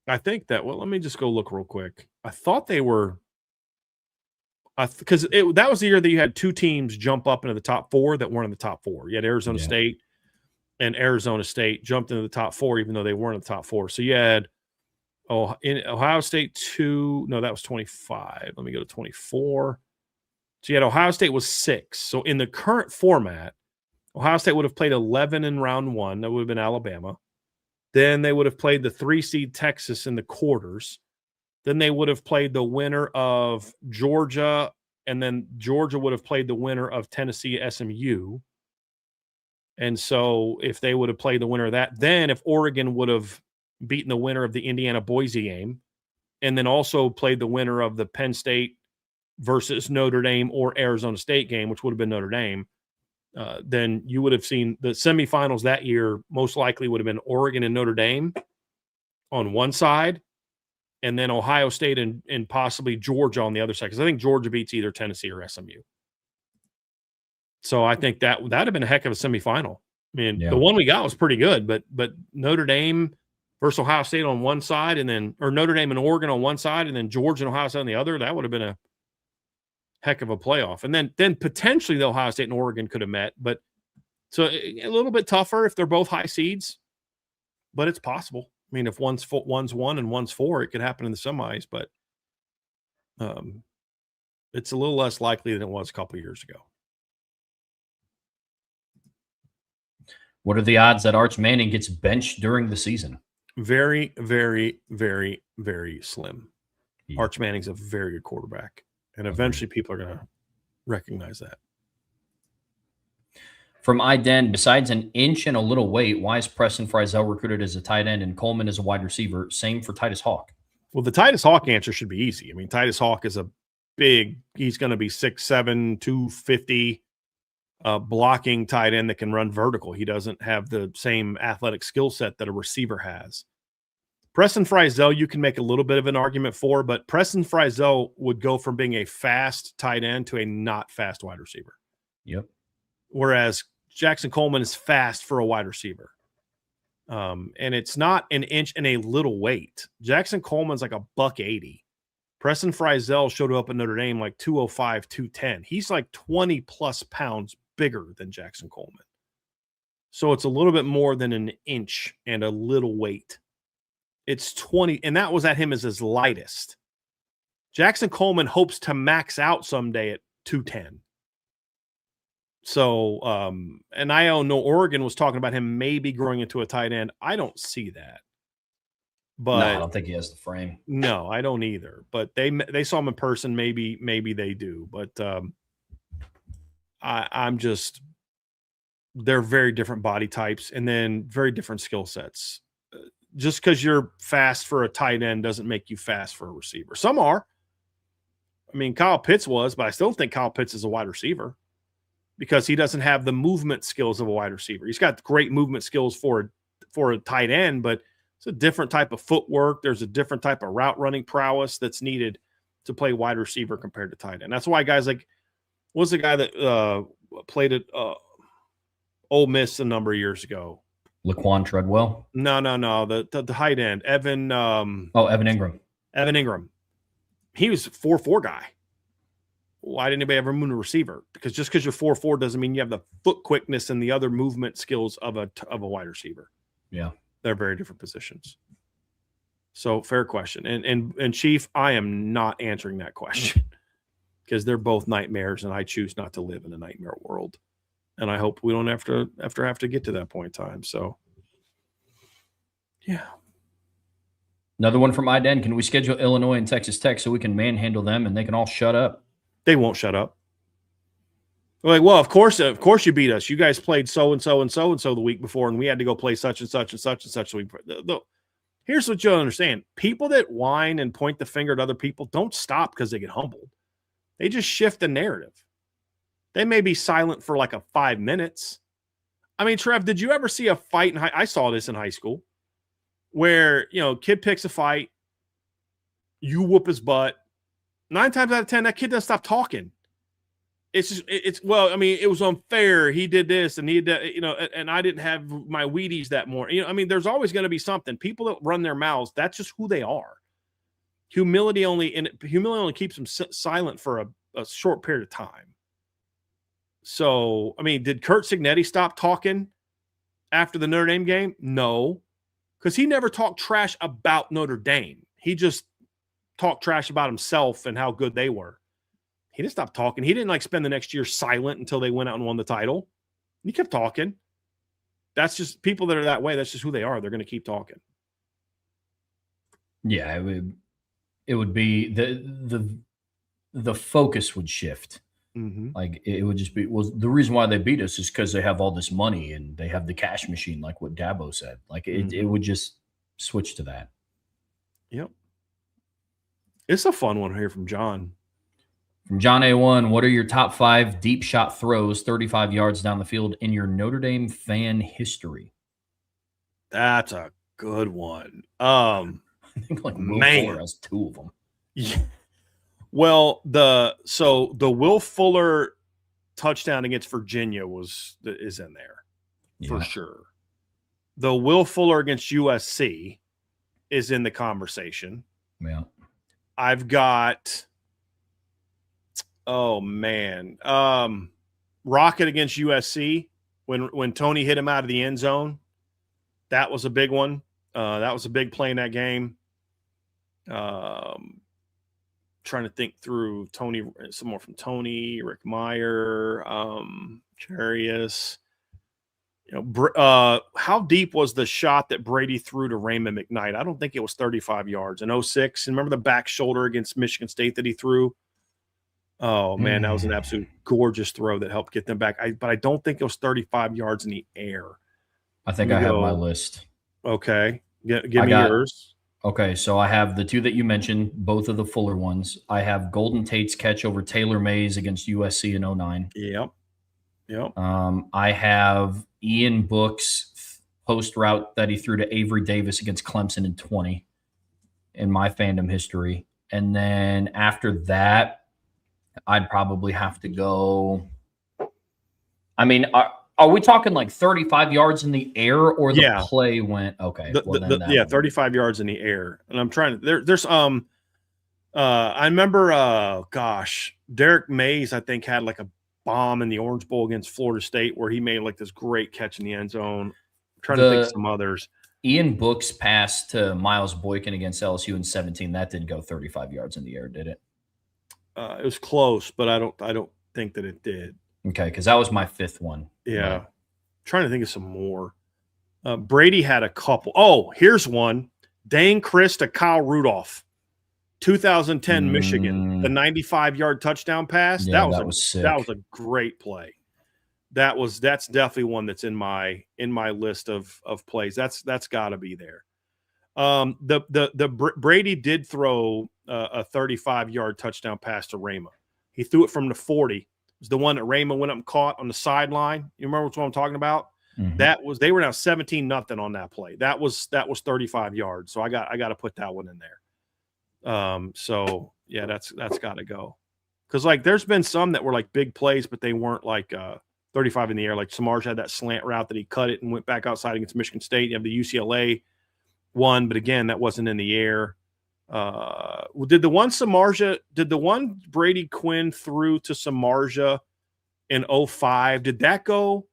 I think that. Well, let me just go look real quick. I thought they were. Because that was the year that you had 2 teams jump up into the top 4 that weren't in the top 4. You had Arizona State, and Arizona State jumped into the top 4, even though they weren't in the top 4. So you had Oh, in Ohio State 2. No, that was 25. Let me go to 24. So you had Ohio State was 6. So in the current format, Ohio State would have played 11 in round 1. That would have been Alabama. Then they would have played the 3 seed Texas in the quarters. Then they would have played the winner of Georgia, and then Georgia would have played the winner of Tennessee SMU. And so if they would have played the winner of that, then if Oregon would have beaten the winner of the Indiana Boise game, and then also played the winner of the Penn State versus Notre Dame or Arizona State game, which would have been Notre Dame, then you would have seen the semifinals that year most likely would have been Oregon and Notre Dame on one side, and then Ohio State and possibly Georgia on the other side, because I think Georgia beats either Tennessee or SMU. So I think that would have been a heck of a semifinal. I mean, the one we got was pretty good, but Notre Dame versus Ohio State on one side, or Notre Dame and Oregon on one side, and then Georgia and Ohio State on the other, that would have been a heck of a playoff. And then potentially the Ohio State and Oregon could have met, but so a little bit tougher if they're both high seeds, but it's possible. I mean, if one's 1 and one's 4, it could happen in the semis, but it's a little less likely than it was a couple of years ago. What are the odds that Arch Manning gets benched during the season? Very, very, very, very slim. Yeah. Arch Manning's a very good quarterback, and eventually people are going to recognize that. From IDEN, besides an inch and a little weight, why is Preston Frizzell recruited as a tight end and Coleman as a wide receiver? Same for Titus Hawk. Well, the Titus Hawk answer should be easy. I mean, Titus Hawk is he's going to be 6'7", 250, blocking tight end that can run vertical. He doesn't have the same athletic skill set that a receiver has. Preston Frizzell, you can make a little bit of an argument for, but Preston Frizzell would go from being a fast tight end to a not fast wide receiver. Yep. Whereas Jackson Coleman is fast for a wide receiver. And it's not an inch and a little weight. Jackson Coleman's like $180. Preston Frizzell showed up at Notre Dame like 205, 210. He's like 20 plus pounds bigger than Jackson Coleman. So it's a little bit more than an inch and a little weight. It's 20, and that was at him as his lightest. Jackson Coleman hopes to max out someday at 210. So, and I know Oregon was talking about him maybe growing into a tight end. I don't see that. But no, I don't think he has the frame. No, I don't either. But they saw him in person. Maybe they do. But I'm just, they're very different body types and then very different skill sets. Just because you're fast for a tight end doesn't make you fast for a receiver. Some are. I mean, Kyle Pitts was, but I still think Kyle Pitts is a wide receiver because he doesn't have the movement skills of a wide receiver. He's got great movement skills for a tight end, but it's a different type of footwork. There's a different type of route running prowess that's needed to play wide receiver compared to tight end. That's why guys like, what was the guy that played at Ole Miss a number of years ago? Laquan Treadwell? No. The tight end, Evan. Evan Ingram. Evan Ingram. He was a 4.4 guy. Why didn't anybody ever move a receiver? Because just because you're 4.4 doesn't mean you have the foot quickness and the other movement skills of a wide receiver. Yeah. They're very different positions. So fair question. And Chief, I am not answering that question because they're both nightmares and I choose not to live in a nightmare world. And I hope we don't have to get to that point in time. So yeah. Another one from IDEN. Can we schedule Illinois and Texas Tech so we can manhandle them and they can all shut up? They won't shut up. They're like, well, of course you beat us. You guys played so and so and so and so the week before, and we had to go play such and such and such and such. Here's what you'll understand: people that whine and point the finger at other people don't stop because they get humbled. They just shift the narrative. They may be silent for like 5 minutes. I mean, Trev, did you ever see a fight in I saw this in high school where, kid picks a fight, you whoop his butt. 9 times out of 10, that kid doesn't stop talking. It was unfair. He did this and he did, and I didn't have my Wheaties that morning. There's always going to be something. People that run their mouths, that's just who they are. Humility only keeps them silent for a short period of time. So, did Kurt Signetti stop talking after the Notre Dame game? No. because he never talked trash about Notre Dame. He just talked trash about himself and how good they were. He didn't stop talking. He didn't like spend the next year silent until they went out and won the title. He kept talking. That's just people that are that way. That's just who they are. They're going to keep talking. Yeah, it would be the focus would shift. Mm-hmm. Like it would just be, well, the reason why they beat us is because they have all this money and they have the cash machine, like what Dabo said. Like it would just switch to that. Yep. It's a fun one here from John. From John A1, what are your top 5 deep shot throws 35 yards down the field in your Notre Dame fan history? That's a good one. I think like Will Fuller has 2 of them. Yeah. Well, the Will Fuller touchdown against Virginia is in there for sure. The Will Fuller against USC is in the conversation. Yeah. I've got Rocket against USC when Tony hit him out of the end zone. That was a big one. That was a big play in that game. Trying to think through Tony, some more from Tony, Rick Meyer, Charius. How deep was the shot that Brady threw to Raymond McKnight? I don't think it was 35 yards in 06. And remember the back shoulder against Michigan State that he threw? Oh, man, that was an absolute gorgeous throw that helped get them back. But I don't think it was 35 yards in the air. I think I have my list. Okay. Give me yours. Okay, so I have the 2 that you mentioned, both of the Fuller ones. I have Golden Tate's catch over Taylor Mays against USC in 09. Yep. I have Ian Book's post route that he threw to Avery Davis against Clemson in 20 in my fandom history. And then after that, I'd probably have to go. I mean, are we talking like 35 yards in the air or the play went? Okay. 35 yards in the air. And I'm trying to, there's, I remember, Derek Mays, I think, had like a bomb in the Orange Bowl against Florida State where he made like this great catch in the end zone. I'm trying to think of some others. Ian Book's pass to Miles Boykin against LSU in 17, that didn't go 35 yards in the air, did it? It was close, but I don't think that it did. Okay, because that was my 5th one. Yeah. Right. Trying to think of some more. Brady had a couple. Oh, here's one. Dane Chris to Kyle Rudolph. 2010 Michigan. The 95-yard touchdown pass. Yeah, that was sick. That was a great play. That's definitely one that's in my list of plays. That's got to be there. Brady did throw a 35-yard touchdown pass to Rhema. He threw it from the 40. It was the one that Rhema went up and caught on the sideline. You remember what I'm talking about? Mm-hmm. They were now 17-0 on that play. That was 35 yards. So I got to put that one in there. So yeah, that's got to go. Because like there's been some that were like big plays, but they weren't like 35 in the air. Like Samardzija had that slant route that he cut it and went back outside against Michigan State. You have the UCLA one, but again, that wasn't in the air. Did the one Brady Quinn threw to Samardzija in 05, did that go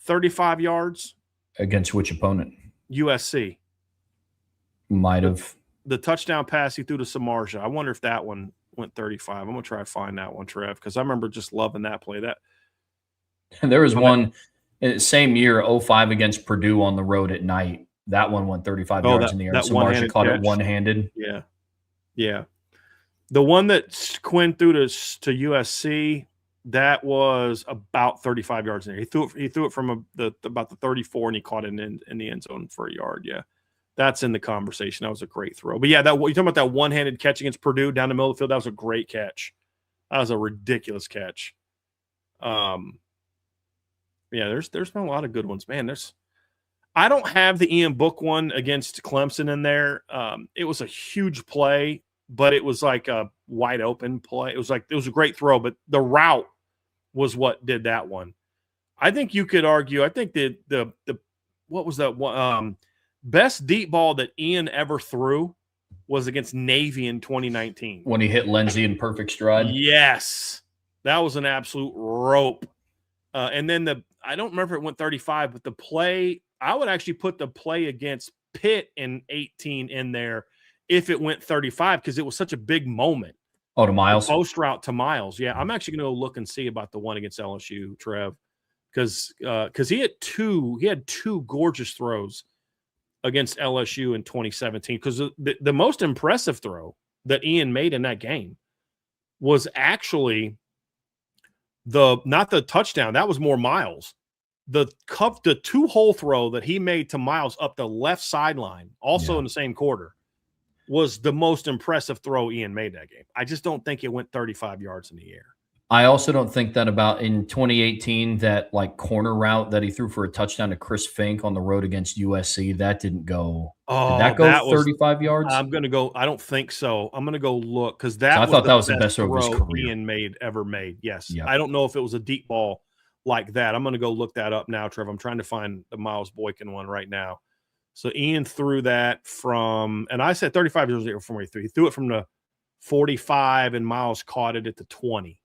35 yards? Against which opponent? USC. Might have. The touchdown pass he threw to Samardzija. I wonder if that one went 35. I'm going to try to find that one, Trev, because I remember just loving that play. There was one same year, 05 against Purdue on the road at night. That one went 35 yards in the air. Samardzija caught it one-handed. Yeah. Yeah. The one that Quinn threw to USC, that was about 35 yards in there. He threw it from about the 34, and he caught it in the end zone for a yard. Yeah. That's in the conversation. That was a great throw. But yeah, you're talking about that one-handed catch against Purdue down the middle of the field. That was a great catch. That was a ridiculous catch. Yeah, there's been a lot of good ones, man. I don't have the Ian Book one against Clemson in there. It was a huge play, but it was like a wide open play. It was a great throw, but the route was what did that one. I think you could argue. I think the what was that one? Best deep ball that Ian ever threw was against Navy in 2019 when he hit Lindsey in perfect stride. Yes, that was an absolute rope. And then I don't remember if it went 35, but the play. I would actually put the play against Pitt in 18 in there if it went 35 because it was such a big moment. Oh, to Miles? The post route to Miles. Yeah, I'm actually going to look and see about the one against LSU, Trev, because he had two gorgeous throws against LSU in 2017. Because the most impressive throw that Ian made in that game was actually not the touchdown. That was more Miles. The 2-hole throw that he made to Miles up the left sideline, also in the same quarter, was the most impressive throw Ian made that game. I just don't think it went 35 yards in the air. I also don't think that about in 2018, that like corner route that he threw for a touchdown to Chris Fink on the road against USC, that didn't go. Oh, did that go 35 yards? I'm going to go. I don't think so. I'm going to go look because I thought that was the best throw of his career Ian ever made. Yes. Yep. I don't know if it was a deep ball like that. I'm going to go look that up now, Trev. I'm trying to find the Miles Boykin one right now. So Ian threw that from, and I said 35 yards from where he threw. He threw it from the 45, and Miles caught it at the 20.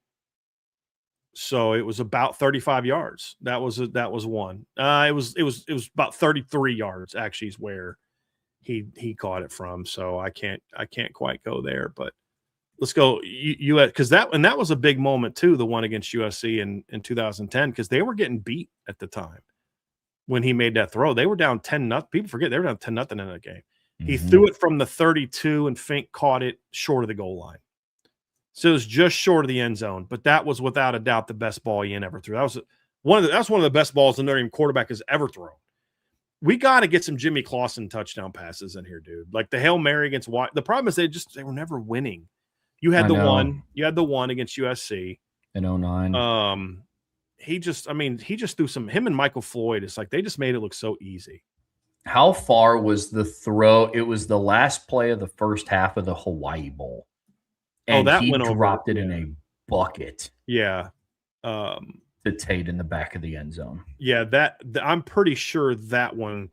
So it was about 35 yards. That was one. It was about 33 yards actually is where he caught it from. So I can't quite go there, but let's go US because that was a big moment too. The one against USC in 2010 because they were getting beat at the time when he made that throw. They were down 10-0. People forget they were down 10-0 in that game. He threw it from the 32 and Fink caught it short of the goal line. So it was just short of the end zone, but that was without a doubt the best ball Ian ever threw. That's one of the best balls the Notre Dame quarterback has ever thrown. We got to get some Jimmy Clausen touchdown passes in here, dude. Like the Hail Mary against White. The problem is they were never winning. You had the one against USC in 09. He just threw him and Michael Floyd. It's like they just made it look so easy. How far was the throw? It was the last play of the first half of the Hawaii Bowl. And he dropped it in a bucket. Yeah. To Tate in the back of the end zone. Yeah, I'm pretty sure that one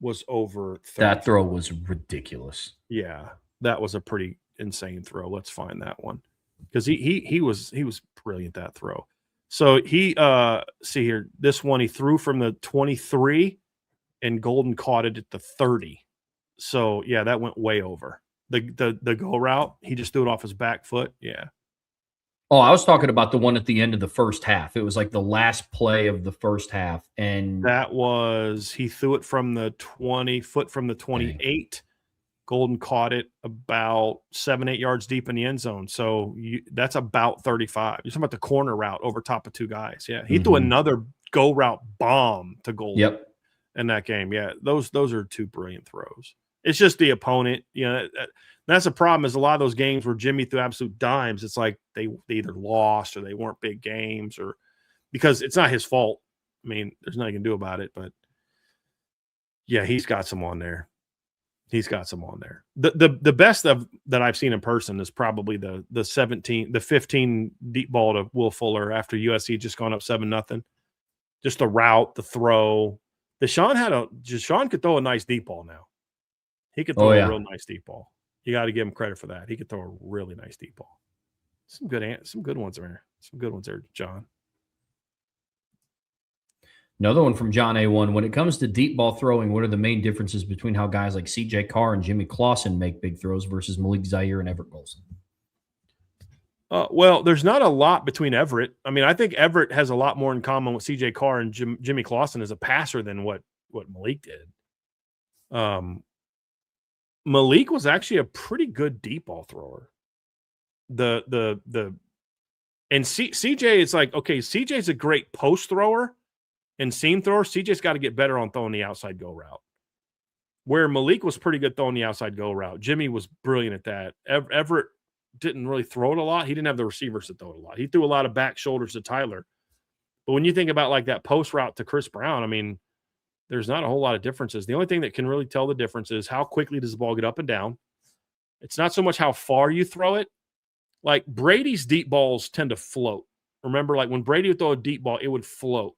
was over 30. That throw was ridiculous. Yeah, that was a pretty insane throw. Let's find that one. Because he was brilliant, that throw. So see here, this one he threw from the 23 and Golden caught it at the 30. So yeah, that went way over. The go route, he just threw it off his back foot. Yeah. Oh, I was talking about the one at the end of the first half. It was like the last play of the first half. And he threw it from the 20 foot from the 28. Dang. Golden caught it about 7-8 yards deep in the end zone. So that's about 35. You're talking about the corner route over top of two guys. Yeah. He threw another go route bomb to Golden. Yep. In that game. Yeah. Those are two brilliant throws. It's just the opponent, that's a problem is a lot of those games where Jimmy threw absolute dimes. It's like they either lost or they weren't big games or because it's not his fault. I mean, there's nothing you can do about it, but yeah, he's got some on there. The best that I've seen in person is probably the 15 deep ball to Will Fuller after USC just gone up 7-0. Just the route, the throw. Deshaun could throw a nice deep ball now. He could throw a real nice deep ball. You got to give him credit for that. He could throw a really nice deep ball. Some good ones there. Some good ones there, John. Another one from John A1. When it comes to deep ball throwing, what are the main differences between how guys like CJ Carr and Jimmy Clausen make big throws versus Malik Zaire and Everett Golson? Well, there's not a lot between Everett. I mean, I think Everett has a lot more in common with CJ Carr and Jimmy Clausen as a passer than what Malik did. Malik was actually a pretty good deep ball thrower. CJ, it's like, okay, CJ's a great post thrower and seam thrower. CJ's got to get better on throwing the outside go route. Where Malik was pretty good throwing the outside go route. Jimmy was brilliant at that. Everett didn't really throw it a lot. He didn't have the receivers to throw it a lot. He threw a lot of back shoulders to Tyler. But when you think about like that post route to Chris Brown, I mean, there's not a whole lot of differences. The only thing that can really tell the difference is how quickly does the ball get up and down. It's not so much how far you throw it. Like Brady's deep balls tend to float. Remember, like when Brady would throw a deep ball, it would float.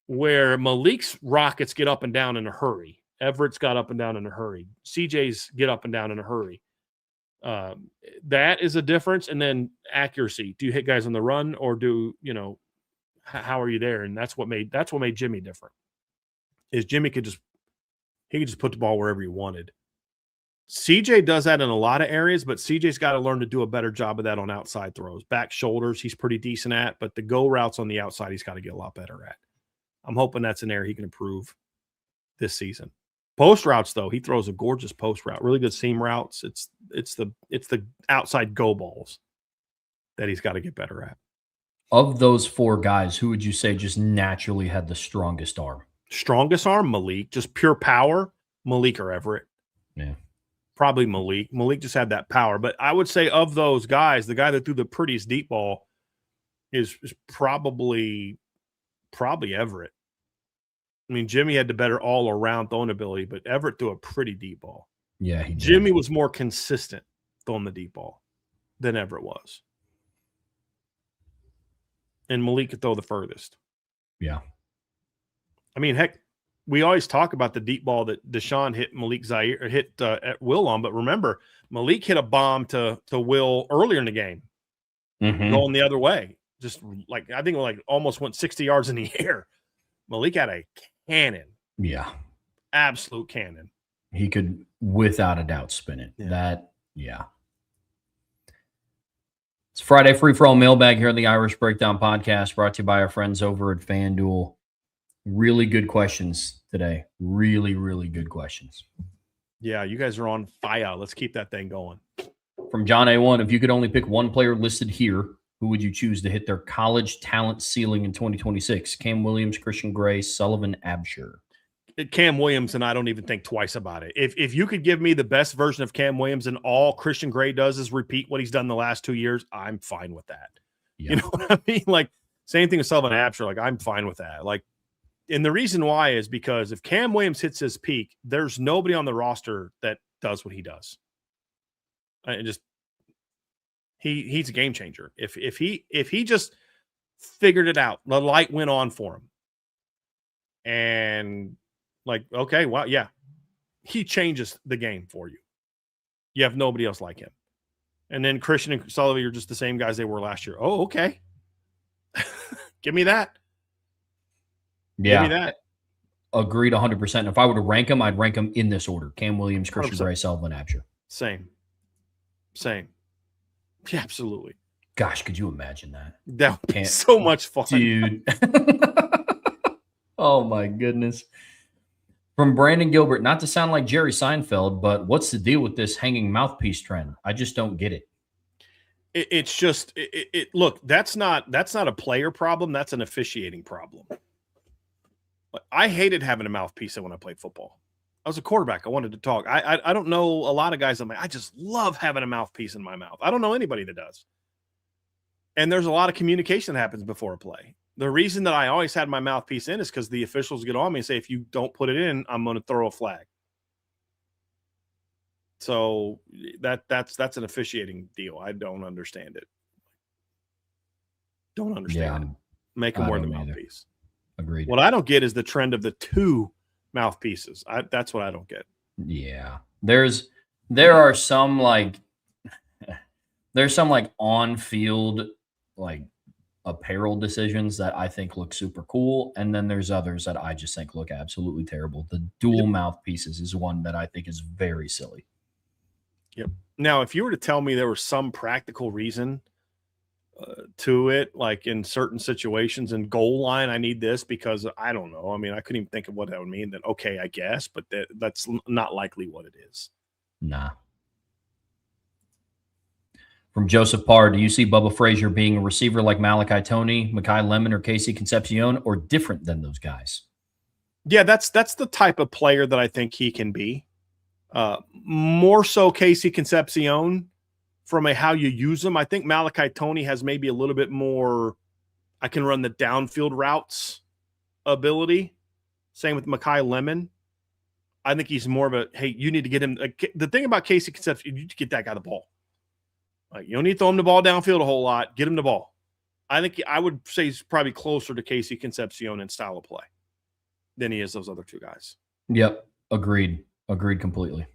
Where Malik's rockets get up and down in a hurry. Everett's got up and down in a hurry. CJ's get up and down in a hurry. That is a difference. And then accuracy. Do you hit guys on the run or how are you there? And that's what made Jimmy different. Is Jimmy could He could just put the ball wherever he wanted. CJ does that in a lot of areas, but CJ's got to learn to do a better job of that on outside throws. Back shoulders, he's pretty decent at, but the go routes on the outside, he's got to get a lot better at. I'm hoping that's an area he can improve this season. Post routes, though, he throws a gorgeous post route, really good seam routes. It's the outside go balls that he's got to get better at. Of those 4 guys, who would you say just naturally had the strongest arm? Strongest arm, Malik. Just pure power, Malik or Everett. Yeah. Probably Malik. Malik just had that power. But I would say of those guys, the guy that threw the prettiest deep ball is probably Everett. I mean, Jimmy had the better all-around throwing ability, but Everett threw a pretty deep ball. Yeah, he did. Jimmy was more consistent throwing the deep ball than Everett was. And Malik could throw the furthest. Yeah. I mean, heck, we always talk about the deep ball that Deshaun hit Malik Zaire or hit at Will on, but remember, Malik hit a bomb to Will earlier in the game, going the other way. Just like I think almost went 60 yards in the air. Malik had a cannon. Yeah. Absolute cannon. He could, without a doubt, spin it. Yeah. It's Friday Free For All Mailbag here on the Irish Breakdown Podcast, brought to you by our friends over at FanDuel. Really good questions today. Really, really good questions. Yeah, you guys are on fire. Let's keep that thing going. From John A1, if you could only pick one player listed here, who would you choose to hit their college talent ceiling in 2026? Cam Williams, Christian Gray, Sullivan, Absher. Cam Williams, and I don't even think twice about it. If you could give me the best version of Cam Williams and all Christian Gray does is repeat what he's done the last 2 years, I'm fine with that. Yeah. You know what I mean? Like, same thing with Sullivan Absher. Like, I'm fine with that. Like, and the reason why is because if Cam Williams hits his peak, there's nobody on the roster that does what he does. He's a game changer. If he just figured it out, the light went on for him. And like, okay, well, yeah, he changes the game for you. You have nobody else like him. And then Christian and Sullivan are just the same guys they were last year. Oh, okay. Give me that. Yeah. Give me that. Agreed 100%. If I were to rank them, I'd rank them in this order. Cam Williams, Christian 100%. Gray, Sullivan, Absher. Same. Yeah, absolutely. Gosh, could you imagine that? That would be so much fun. Dude. Oh, my goodness. From Brandon Gilbert, not to sound like Jerry Seinfeld, but what's the deal with this hanging mouthpiece trend? I just don't get it. It's just look, that's not a player problem. That's an officiating problem. I hated having a mouthpiece when I played football. I was a quarterback. I wanted to talk. I don't know a lot of guys. I just love having a mouthpiece in my mouth. I don't know anybody that does. And there's a lot of communication that happens before a play. The reason that I always had my mouthpiece in is because the officials get on me and say, if you don't put it in, I'm going to throw a flag. So that's an officiating deal. I don't understand it. Don't understand it. Make them wear the mouthpiece. Agreed. What I don't get is the trend of the 2 mouthpieces. That's what I don't get. Yeah. There are some like on-field like apparel decisions that I think look super cool, and then there's others that I just think look absolutely terrible. The dual mouthpieces is one that I think is very silly. Yep. Now, if you were to tell me there was some practical reason to it, like in certain situations and goal line, I need this because I don't know. I mean, I couldn't even think of what that would mean. Then okay, I guess, but that's not likely what it is. Nah. From Joseph Parr, do you see Bubba Frazier being a receiver like Malachi Toney, Mekhi Lemon, or Casey Concepcion, or different than those guys? Yeah, that's the type of player that I think he can be. More so Casey Concepcion from a how you use them. I think Malachi Toney has maybe a little bit more I can run the downfield routes ability. Same with Mekhi Lemon. I think he's more of a, hey, you need to get him. The thing about Casey Concepcion, you need to get that guy the ball. Like, you don't need to throw him the ball downfield a whole lot. Get him the ball. I think I would say he's probably closer to Casey Concepcion in style of play than he is those other 2 guys. Yep. Agreed completely.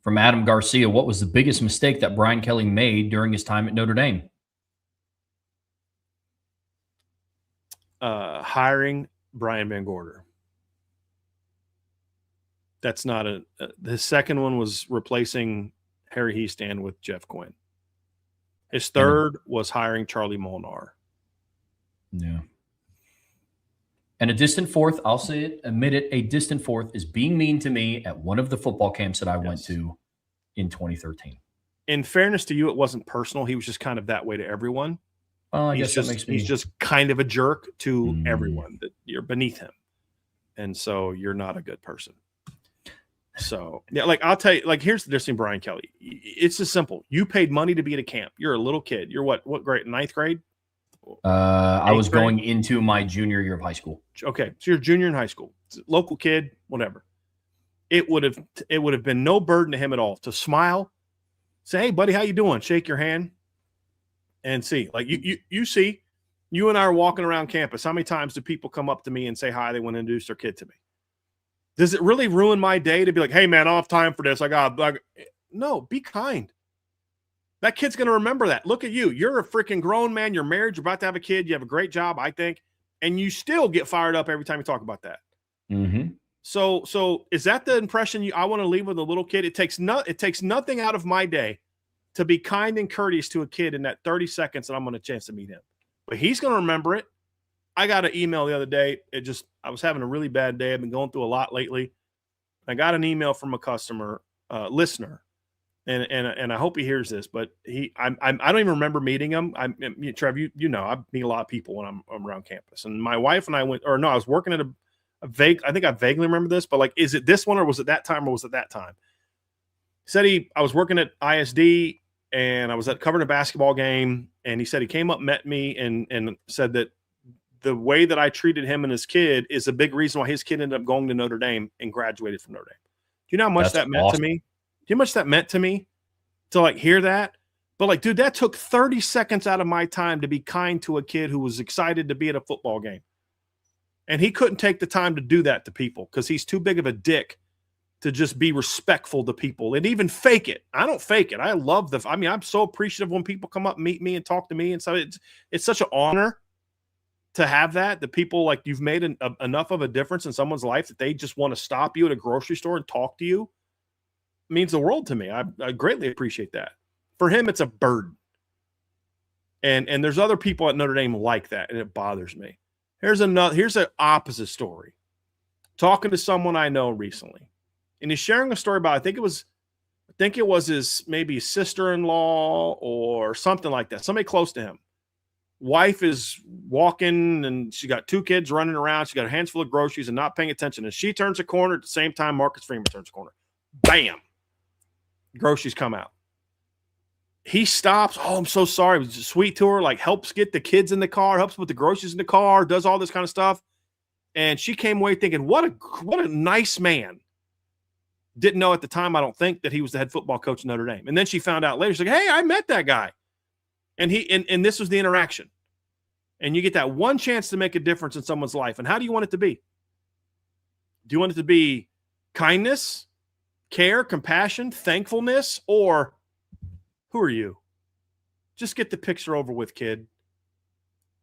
From Adam Garcia, what was the biggest mistake that Brian Kelly made during his time at Notre Dame? Hiring Brian Van Gorder. That's not the second one was replacing Harry Heastand with Jeff Quinn. His third was hiring Charlie Molnar. Yeah. And a distant fourth, I'll say it, admit it, a distant fourth is being mean to me at one of the football camps that I went to in 2013. In fairness to you, it wasn't personal. He was just kind of that way to everyone. Well, I guess that makes me... He's just kind of a jerk to everyone, that you're beneath him. And so you're not a good person. So, yeah, like I'll tell you, like here's the difference in Brian Kelly. It's just simple. You paid money to be at a camp. You're a little kid. You're what grade? Ninth grade? I was going into my junior year of high school. Okay, so you're a junior in high school. Local kid, whatever. It would have been no burden to him at all to smile, say, "Hey, buddy, how you doing?" Shake your hand, and see. Like you see, you and I are walking around campus. How many times do people come up to me and say hi? They want to introduce their kid to me. Does it really ruin my day to be like, "Hey, man, I don't have time for this. No, be kind. That kid's going to remember that. Look at you. You're a freaking grown man. You're married. You're about to have a kid. You have a great job, I think. And you still get fired up every time you talk about that. Mm-hmm. So is that the impression I want to leave with a little kid? It takes nothing out of my day to be kind and courteous to a kid in that 30 seconds that I'm going to chance to meet him. But he's going to remember it. I got an email the other day. I was having a really bad day. I've been going through a lot lately. I got an email from a customer, listener. And I hope he hears this, but I don't even remember meeting him. Trev, you know, I meet a lot of people when I'm around campus. And my wife and I I was working at I think I vaguely remember this, but like, is it this one or was it that time or was it that time? He said I was working at ISD and I was covering a basketball game. And he said he came up, met me and said that the way that I treated him and his kid is a big reason why his kid ended up going to Notre Dame and graduated from Notre Dame. Do you know how much that meant to me? Do you know how much that meant to me to like hear that? But like, dude, that took 30 seconds out of my time to be kind to a kid who was excited to be at a football game. And he couldn't take the time to do that to people because he's too big of a dick to just be respectful to people and even fake it. I don't fake it. I love I'm so appreciative when people come up, meet me and talk to me. And so it's such an honor to have that people like you've made enough of a difference in someone's life that they just want to stop you at a grocery store and talk to you. Means the world to me. I greatly appreciate that. For him, it's a burden. And there's other people at Notre Dame like that, and it bothers me. Here's an opposite story. Talking to someone I know recently, and he's sharing a story about, I think it was his maybe sister-in-law or something like that, somebody close to him. Wife is walking, and she got two kids running around. She got a handful of groceries and not paying attention. And she turns a corner at the same time Marcus Freeman turns a corner. Bam! Groceries come out. He stops. Oh, I'm so sorry. It was sweet to her. Like helps get the kids in the car, helps put the groceries in the car, does all this kind of stuff. And she came away thinking, what a nice man. Didn't know at the time, I don't think, that he was the head football coach of Notre Dame. And then she found out later. She's like, hey, I met that guy. And and this was the interaction. And you get that one chance to make a difference in someone's life. And how do you want it to be? Do you want it to be kindness, care, compassion, thankfulness, or who are you? Just get the picture over with, kid.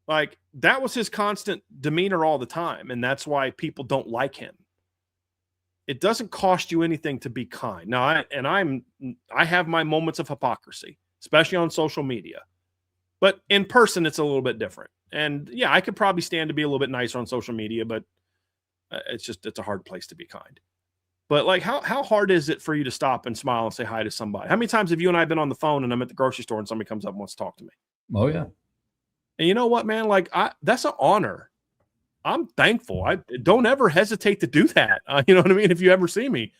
Like that was his constant demeanor all the time. And that's why people don't like him. It doesn't cost you anything to be kind. Now, I have my moments of hypocrisy, especially on social media, but in person, it's a little bit different. And yeah, I could probably stand to be a little bit nicer on social media, but it's a hard place to be kind. But like, how hard is it for you to stop and smile and say hi to somebody? How many times have you and I been on the phone and I'm at the grocery store and somebody comes up and wants to talk to me? Oh yeah. And you know what, man? Like that's an honor. I'm thankful. I don't ever hesitate to do that. You know what I mean? If you ever see me,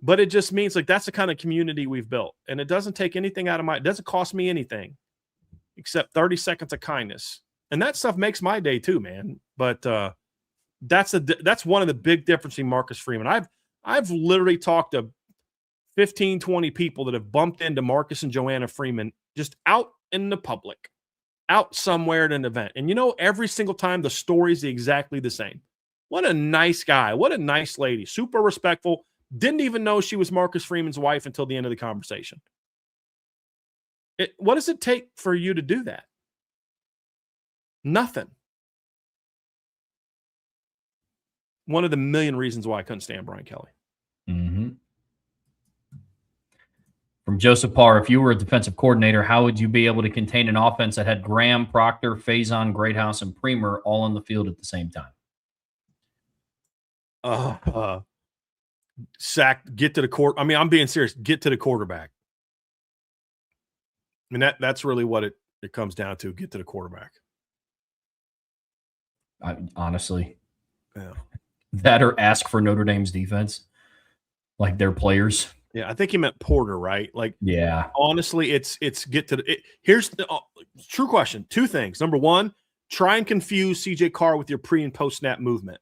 but it just means like, that's the kind of community we've built. And it doesn't take anything out of it doesn't cost me anything except 30 seconds of kindness. And that stuff makes my day too, man. But that's one of the big differences in Marcus Freeman. I've literally talked to 15, 20 people that have bumped into Marcus and Joanna Freeman just out in the public, out somewhere at an event. And you know, every single time the story is exactly the same. What a nice guy. What a nice lady. Super respectful. Didn't even know she was Marcus Freeman's wife until the end of the conversation. What does it take for you to do that? Nothing. One of the million reasons why I couldn't stand Brian Kelly. From Joseph Parr, if you were a defensive coordinator, how would you be able to contain an offense that had Graham, Proctor, Faison, Greathouse, and Premer all on the field at the same time? Get to the court. I mean, I'm being serious. Get to the quarterback. I mean, that's really what it comes down to. Get to the quarterback. Honestly, yeah. That or ask for Notre Dame's defense, like their players. Yeah, I think he meant Porter, right? Like, yeah. Honestly, it's get to the. Here's the true question. Two things. Number one, try and confuse CJ Carr with your pre and post snap movement.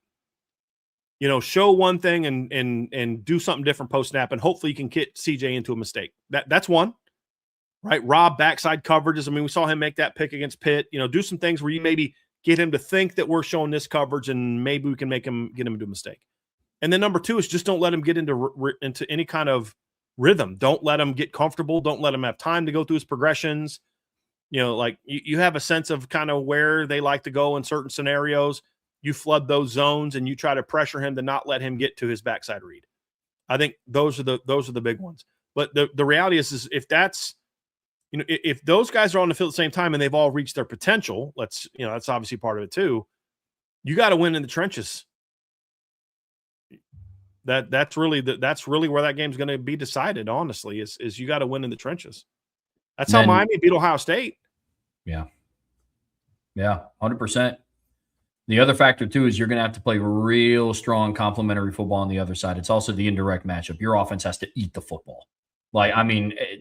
Show one thing and do something different post snap, and hopefully you can get CJ into a mistake. That's one, right? Rob backside coverages. I mean, we saw him make that pick against Pitt. Do some things where you maybe get him to think that we're showing this coverage, and maybe we can get him into a mistake. And then number two is just don't let him get into any kind of rhythm. Don't let him get comfortable. Don't let him have time to go through his progressions. Like you have a sense of kind of where they like to go in certain scenarios. You flood those zones and you try to pressure him to not let him get to his backside read. I think those are the big ones. But the reality is if that's, if those guys are on the field at the same time and they've all reached their potential, that's obviously part of it too. You got to win in the trenches. That's really where that game's going to be decided. Honestly, is you got to win in the trenches. That's how Miami beat Ohio State. Yeah. 100%. The other factor too is you're going to have to play real strong complementary football on the other side. It's also the indirect matchup. Your offense has to eat the football.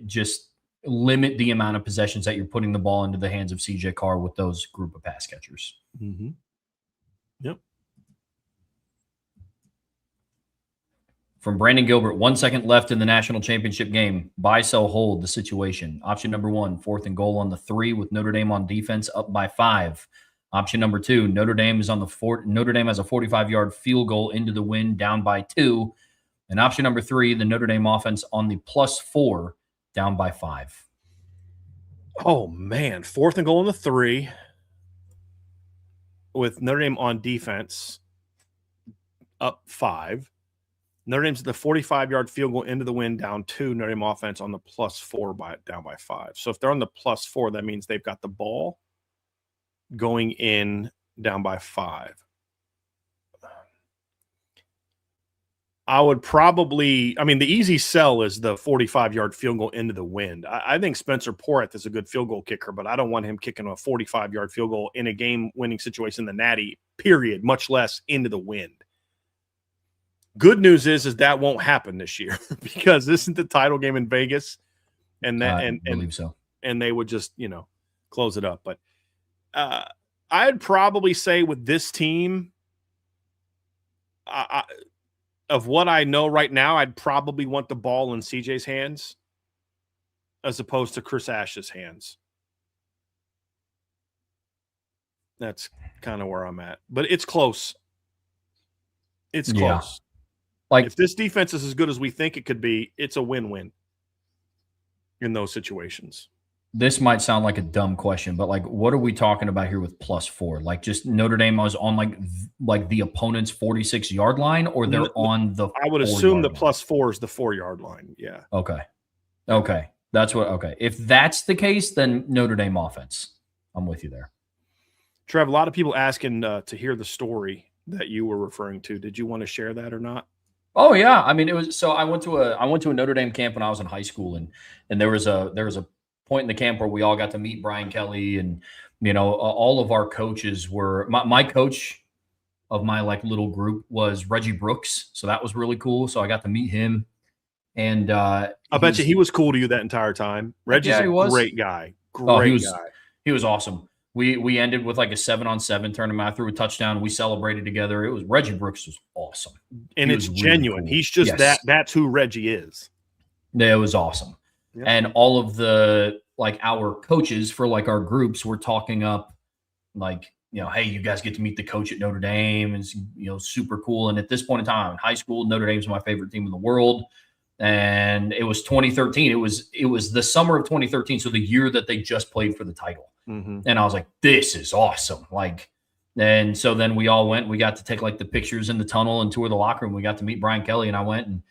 Just limit the amount of possessions that you're putting the ball into the hands of CJ Carr with those group of pass catchers. Mm-hmm. Yep. From Brandon Gilbert, 1 second left in the national championship game. Buy, sell, hold the situation. Option number 1, 4th and goal on the 3 with Notre Dame on defense up by 5. Option number 2, Notre Dame is on the Notre Dame has a 45-yard field goal into the wind down by 2. And option number 3, the Notre Dame offense on the +4 down by 5. Oh man, 4th and goal on the 3 with Notre Dame on defense up 5. Notre Dame's the 45-yard field goal into the wind down 2. Notre Dame offense on the +4 down by 5. So if they're on the +4, that means they've got the ball going in down by 5. I would probably, the easy sell is the 45-yard field goal into the wind. I think Spencer Porath is a good field goal kicker, but I don't want him kicking a 45-yard field goal in a game-winning situation in the Natty, period, much less into the wind. Good news is that won't happen this year because this isn't the title game in Vegas, and I believe so. And they would just close it up. But I'd probably say with this team, of what I know right now, I'd probably want the ball in CJ's hands as opposed to Chris Ash's hands. That's kind of where I'm at, but it's close. It's close. Like if this defense is as good as we think it could be, it's a win-win in those situations. This might sound like a dumb question, but what are we talking about here with +4? Like just Notre Dame was on like the opponent's 46-yard line, or they're on the. I would assume the +4 is the 4-yard line. Yeah. Okay. That's what. Okay. If that's the case, then Notre Dame offense. I'm with you there. Trev, a lot of people asking to hear the story that you were referring to. Did you want to share that or not? Oh yeah. It was so I went to a Notre Dame camp when I was in high school, and there was a point in the camp where we all got to meet Brian Kelly, and all of our coaches were my coach of my little group was Reggie Brooks, so that was really cool. So I got to meet him, and I bet you he was cool to you that entire time. Reggie's a great guy. He was awesome. We ended with a 7-on-7 tournament. I threw a touchdown. We celebrated together. It was Reggie Brooks was awesome, and it's genuine. Really cool. He's just that's who Reggie is. Yeah, it was awesome. Yep. And all of the our coaches for our groups were talking up hey, you guys get to meet the coach at Notre Dame, and it's super cool. And at this point in time in high school, Notre Dame's my favorite team in the world. And it was 2013. It was the summer of 2013, so the year that they just played for the title. Mm-hmm. And I was like, this is awesome. And so then we all went. We got to take the pictures in the tunnel and tour the locker room. We got to meet Brian Kelly, and I went and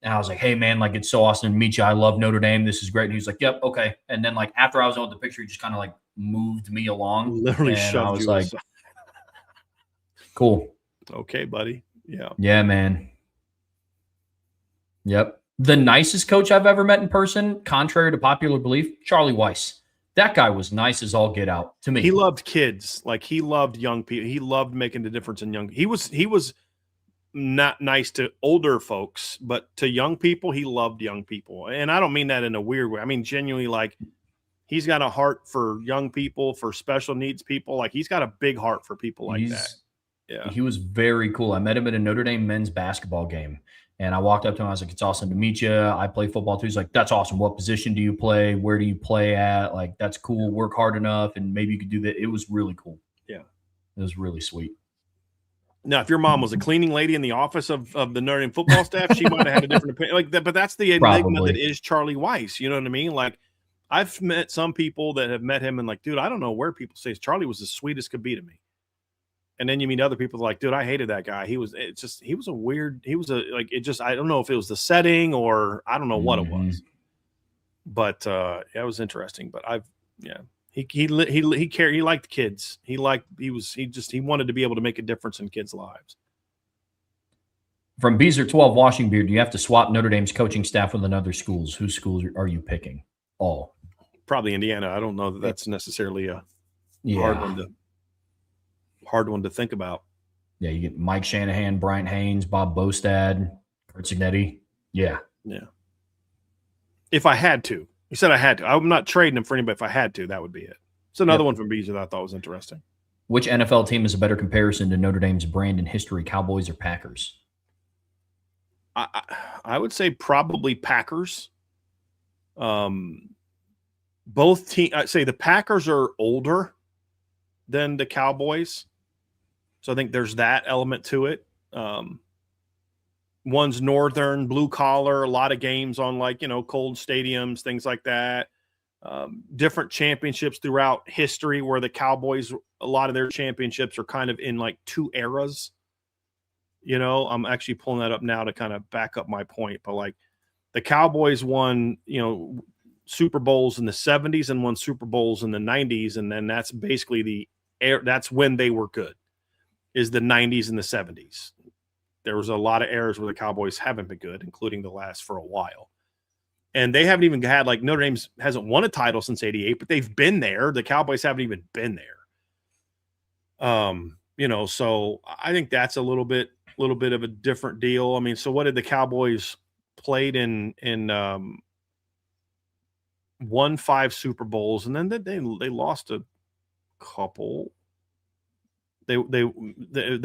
And I was like, hey, man, like, it's so awesome to meet you. I love Notre Dame. This is great. And he was like, yep, okay. And then, like, after I was done with the picture, he just kind of like moved me along. Literally And I shoved was you like, aside. cool. Okay, buddy. Yeah. Yeah, man. Yep. The nicest coach I've ever met in person, contrary to popular belief, Charlie Weiss. That guy was nice as all get out to me. He loved kids. Like, he loved young people. He loved making the difference in young. He was not nice to older folks, but to young people, he loved young people. And I don't mean that in a weird way. I mean, genuinely, like, he's got a heart for young people, for special needs people. Like, he's got a big heart for people like that. Yeah. He was very cool. I met him at a Notre Dame men's basketball game. And I walked up to him. I was like, it's awesome to meet you. I play football too. He's like, that's awesome. What position do you play? Where do you play at? Like, that's cool. Work hard enough. And maybe you could do that. It was really cool. Yeah. It was really sweet. Now, if your mom was a cleaning lady in the office of the Notre Dame football staff, she might have had a different opinion. Like that, but that's the enigma Probably. that is Charlie Weiss. You know what I mean? Like, I've met some people that have met him and like, dude, I don't know where people say Charlie was the sweetest could be to me. And then you meet other people like, dude, I hated that guy. He was a weird, I don't know if it was the setting or I don't know what it was, but it was interesting. But he cared. He liked kids. He wanted to be able to make a difference in kids' lives. From Beezer 12 Washing Beard, do you have to swap Notre Dame's coaching staff with another schools? Whose schools are you picking? All. Probably Indiana. I don't know that that's necessarily a hard one to think about. Yeah, you get Mike Shanahan, Bryant Haynes, Bob Bostad, Kurt Signetti. Yeah. If I had to. You said I had to. I'm not trading him for anybody. If I had to, that would be it. It's another one from Beezer that I thought was interesting. Which NFL team is a better comparison to Notre Dame's brand and history, Cowboys or Packers? I would say probably Packers. Both teams, I'd say the Packers are older than the Cowboys. So I think there's that element to it. One's northern, blue collar, a lot of games on cold stadiums, things like that. Different championships throughout history where the Cowboys, a lot of their championships are kind of in like two eras. I'm actually pulling that up now to kind of back up my point. But like the Cowboys won, Super Bowls in the 70s and won Super Bowls in the 90s. And then that's basically that's when they were good, is the 90s and the 70s. There was a lot of eras where the Cowboys haven't been good, including the last for a while. And they haven't even had, like, Notre Dame hasn't won a title since 88, but they've been there. The Cowboys haven't even been there. So I think that's a little bit of a different deal. I mean, so what did the Cowboys played in won 5 Super Bowls, and then they lost a couple. They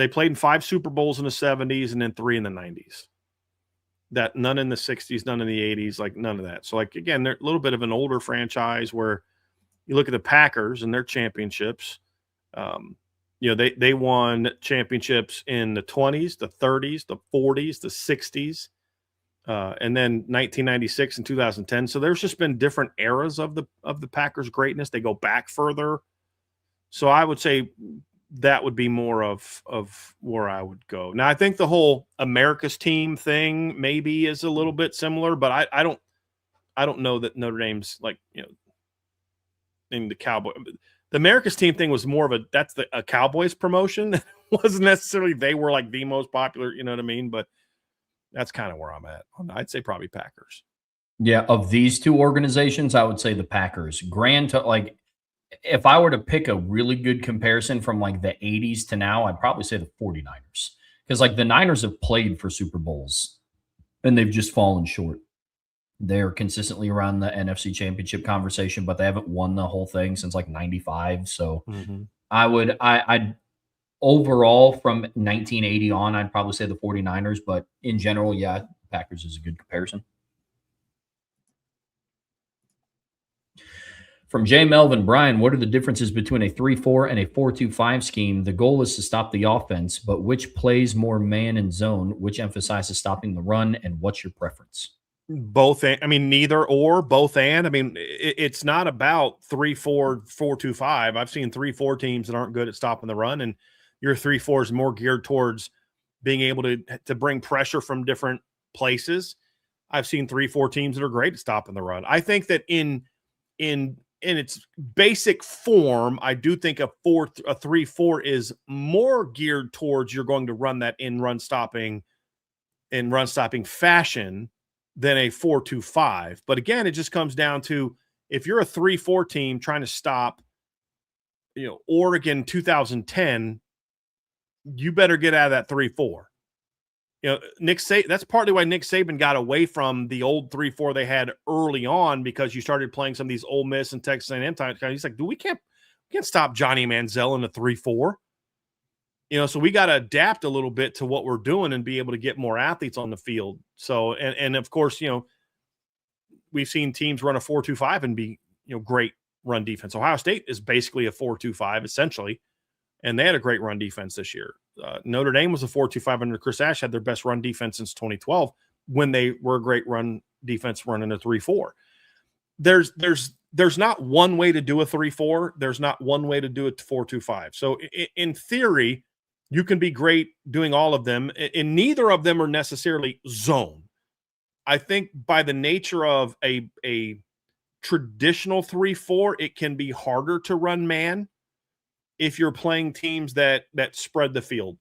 played in 5 Super Bowls in the 70s and then 3 in the 90s. That none in the 60s, none in the 80s, like none of that. So like, again, they're a little bit of an older franchise where you look at the Packers and their championships. They won championships in the 20s, the 30s, the 40s, the 60s, and then 1996 and 2010. So there's just been different eras of the Packers' greatness. They go back further. So I would say that would be more of where I would go. Now, I think the whole America's team thing maybe is a little bit similar, but I don't know that Notre Dame's in the Cowboy. The America's team thing was more of a Cowboys promotion. It wasn't necessarily they were like the most popular, you know what I mean? But that's kind of where I'm at. I'd say probably Packers. Yeah, of these two organizations, I would say the Packers. If I were to pick a really good comparison from like the 80s to now, I'd probably say the 49ers. Because like the Niners have played for Super Bowls and they've just fallen short. They're consistently around the NFC Championship conversation, but they haven't won the whole thing since like 95. So I'd overall from 1980 on, I'd probably say the 49ers, but in general, yeah, Packers is a good comparison. From J. Melvin, Brian, what are the differences between a 3-4 and a 4-2-5 scheme? The goal is to stop the offense, but which plays more man and zone? Which emphasizes stopping the run? And what's your preference? Both. I mean, neither or, both and. I mean, it's not about 3-4, 4-2-5. I've seen 3-4 teams that aren't good at stopping the run, and your 3-4 is more geared towards being able to bring pressure from different places. I've seen 3-4 teams that are great at stopping the run. I think that in its basic form, I do think a 3-4 is more geared towards you're going to run that in run stopping fashion than a 4-2-5. But again, it just comes down to if you're a 3-4 team trying to stop, Oregon 2010, you better get out of that 3-4. That's partly why Nick Saban got away from the old 3-4 they had early on, because you started playing some of these Ole Miss and Texas A&M times. He's like, we can't stop Johnny Manziel in a 3-4. So we got to adapt a little bit to what we're doing and be able to get more athletes on the field. So, and of course, we've seen teams run a 4-2-5 and be, great run defense. Ohio State is basically a 4-2-5 essentially, and they had a great run defense this year. Notre Dame was a 4-2-5 under Chris Ash, had their best run defense since 2012 when they were a great run defense running a 3-4. There's not one way to do a 3-4. There's not one way to do a 4-2-5. So in theory, you can be great doing all of them, and neither of them are necessarily zone. I think by the nature of a traditional 3-4, it can be harder to run man if you're playing teams that spread the field.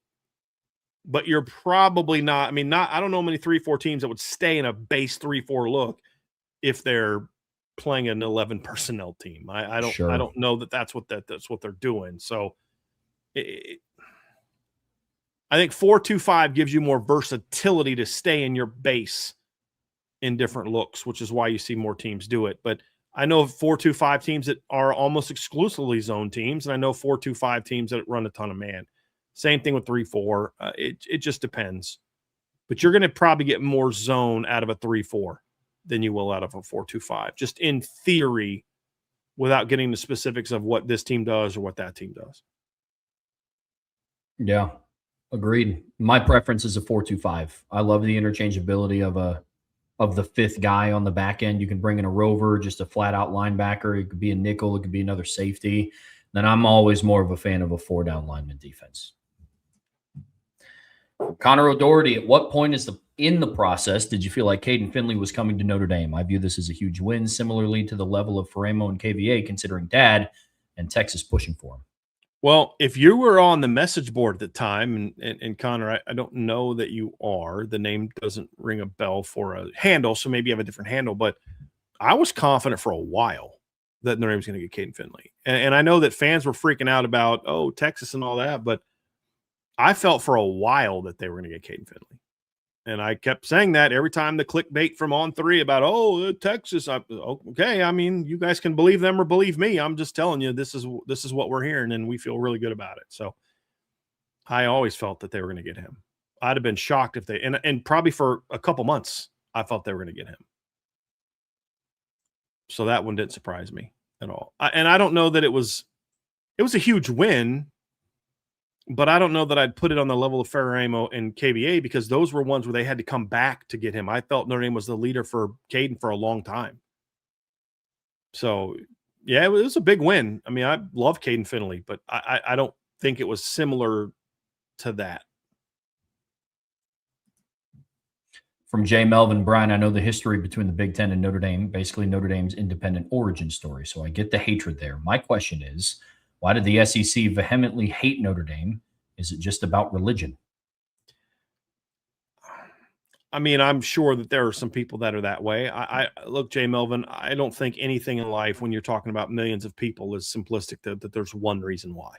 But you're probably not. I don't know many 3-4 teams that would stay in a base 3-4 look if they're playing an 11 personnel team. I don't know that's what they're doing. So I think 4-2-5 gives you more versatility to stay in your base in different looks, which is why you see more teams do it. But I know 4-2-5 teams that are almost exclusively zone teams, and I know 4-2-5 teams that run a ton of man. Same thing with 3-4. It just depends. But you're going to probably get more zone out of a 3-4 than you will out of a 4-2-5, just in theory, without getting the specifics of what this team does or what that team does. Yeah, agreed. My preference is a 4-2-5. I love the interchangeability of the fifth guy on the back end. You can bring in a rover, just a flat out linebacker. It could be a nickel. It could be another safety. Then I'm always more of a fan of a 4-down lineman defense. Connor O'Doherty, at what point in the process did you feel like Caden Finley was coming to Notre Dame? I view this as a huge win, similarly to the level of Faremo and KVA, considering Dad and Texas pushing for him. Well, if you were on the message board at the time, and Connor, I don't know that you are. The name doesn't ring a bell for a handle, so maybe you have a different handle. But I was confident for a while that Notre Dame was going to get Caden Finley. And I know that fans were freaking out about, Texas and all that, but I felt for a while that they were going to get Caden Finley. And I kept saying that every time the clickbait from On3 about, Texas. Okay, you guys can believe them or believe me. I'm just telling you, this is what we're hearing, and we feel really good about it. So I always felt that they were going to get him. I'd have been shocked if they, and probably for a couple months, I felt they were going to get him. So that one didn't surprise me at all. And I don't know that it was a huge win, but I don't know that I'd put it on the level of Faremo and KVA, because those were ones where they had to come back to get him. I felt Notre Dame was the leader for Caden for a long time. So, yeah, it was a big win. I love Caden Finley, but I don't think it was similar to that. From Jay Melvin, Brian, I know the history between the Big Ten and Notre Dame, basically Notre Dame's independent origin story. So I get the hatred there. My question is, why did the SEC vehemently hate Notre Dame? Is it just about religion? I'm sure that there are some people that are that way. I look, Jay Melvin, I don't think anything in life when you're talking about millions of people is simplistic that there's one reason why.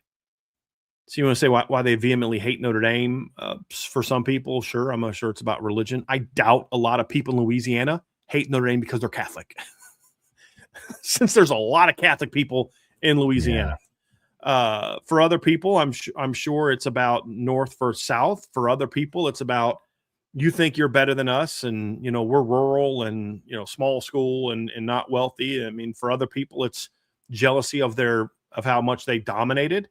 So you want to say why they vehemently hate Notre Dame? For some people, sure. I'm not sure it's about religion. I doubt a lot of people in Louisiana hate Notre Dame because they're Catholic. Since there's a lot of Catholic people in Louisiana. Yeah. For other people, I'm sure it's about North versus South. For other people, it's about, you think you're better than us, and we're rural and small school and not wealthy. For other people, it's jealousy of how much they dominated.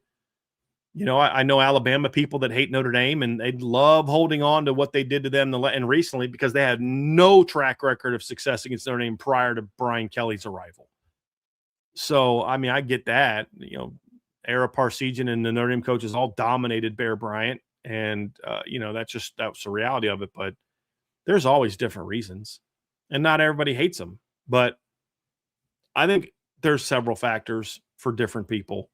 I know Alabama people that hate Notre Dame, and they love holding on to what they did to them and recently, because they had no track record of success against Notre Dame prior to Brian Kelly's arrival. So, I get that. Ara Parseghian and the Notre Dame coaches all dominated Bear Bryant, and that's the reality of it. But there's always different reasons. and not everybody hates them. But I think there's several factors for different people.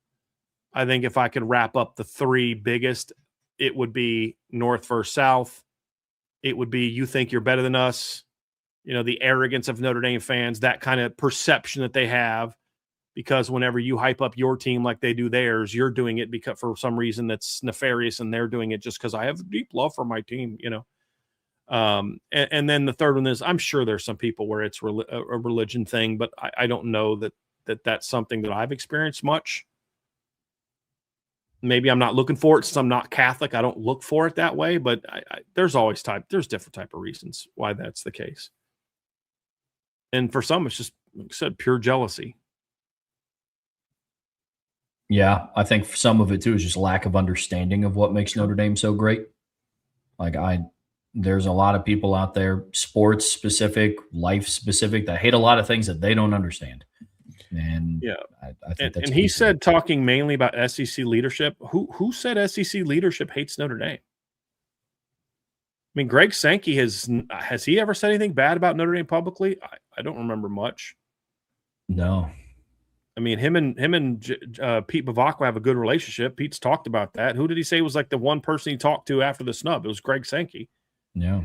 I think if I could wrap up the three biggest, it would be North versus South. It would be you think you're better than us. The arrogance of Notre Dame fans, that kind of perception that they have, because whenever you hype up your team like they do theirs, you're doing it because for some reason that's nefarious, and they're doing it just because I have deep love for my team, And then the third one is, I'm sure there's some people where it's a religion thing, but I don't know that that's something that I've experienced much. Maybe I'm not looking for it since I'm not Catholic. I don't look for it that way, but there's different type of reasons why that's the case. And for some, it's just, like I said, pure jealousy. Yeah, I think some of it too is just lack of understanding of what makes Notre Dame so great. There's a lot of people out there, sports specific, life specific, that hate a lot of things that they don't understand. And yeah, I think that's. And he said, talking mainly about SEC leadership. Who said SEC leadership hates Notre Dame? I mean, Greg Sankey has he ever said anything bad about Notre Dame publicly? I don't remember much. No. I mean, him and Pete Bavacqua have a good relationship. Pete's talked about that. Who did he say was like the one person he talked to after the snub? It was Greg Sankey. Yeah.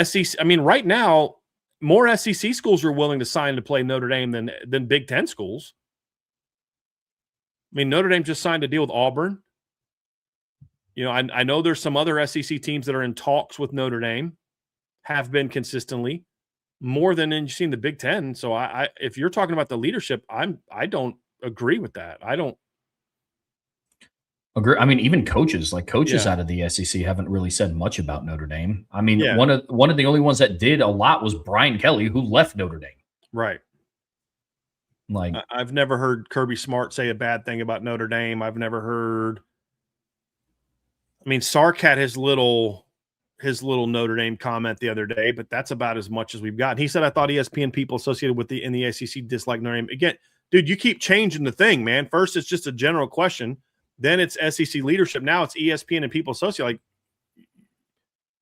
SEC. I mean, right now, more SEC schools are willing to sign to play Notre Dame than Big Ten schools. I mean, Notre Dame just signed a deal with Auburn. I know there's some other SEC teams that are in talks with Notre Dame, have been consistently more than you've seen the Big Ten. So if you're talking about the leadership, I don't agree with that. I don't agree. I mean, even coaches out of the SEC haven't really said much about Notre Dame. I mean, one of the only ones that did a lot was Brian Kelly, who left Notre Dame. Right. Like, I've never heard Kirby Smart say a bad thing about Notre Dame. I've never heard. I mean, Sark had his little Notre Dame comment the other day, but that's about as much as we've got. He said, I thought ESPN people associated with in the SEC dislike Notre Dame. Again, dude, you keep changing the thing, man. First, it's just a general question. Then it's SEC leadership. Now it's ESPN and people associated. Like,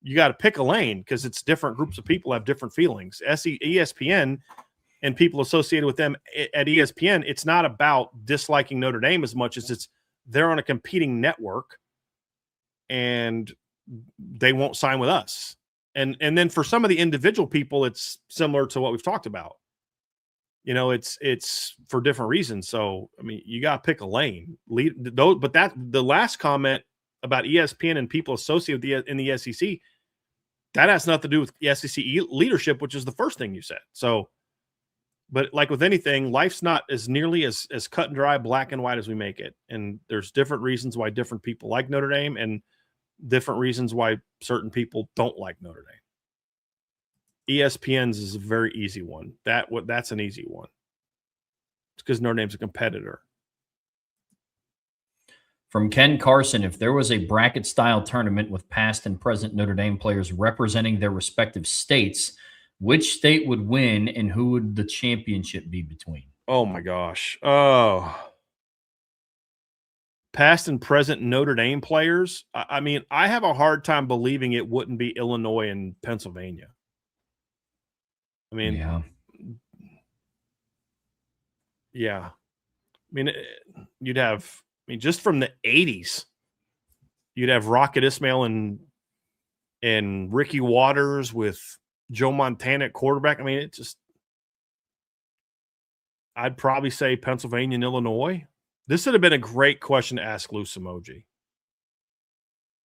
you got to pick a lane because it's different groups of people have different feelings. ESPN and people associated with them at ESPN, it's not about disliking Notre Dame as much as they're on a competing network and they won't sign with us. And then for some of the individual people, it's similar to what we've talked about. It's for different reasons. So, I mean, you got to pick a lane. But the last comment about ESPN and people associated in the SEC, that has nothing to do with the SEC leadership, which is the first thing you said. So, but like with anything, life's not as nearly as cut and dry, black and white as we make it. And there's different reasons why different people like Notre Dame and different reasons why certain people don't like Notre Dame. ESPN's is a very easy one. That's an easy one. It's because Notre Dame's a competitor. From Ken Carson, if there was a bracket-style tournament with past and present Notre Dame players representing their respective states, which state would win and who would the championship be between? Oh, my gosh. Oh. Past and present Notre Dame players. I mean, I have a hard time believing it wouldn't be Illinois and Pennsylvania. I mean, yeah. I mean, you'd have, just from the 80s, you'd have Rocket Ismail and Ricky Waters with Joe Montana at quarterback. I mean, I'd probably say Pennsylvania and Illinois. This would have been a great question to ask Lou Emoji.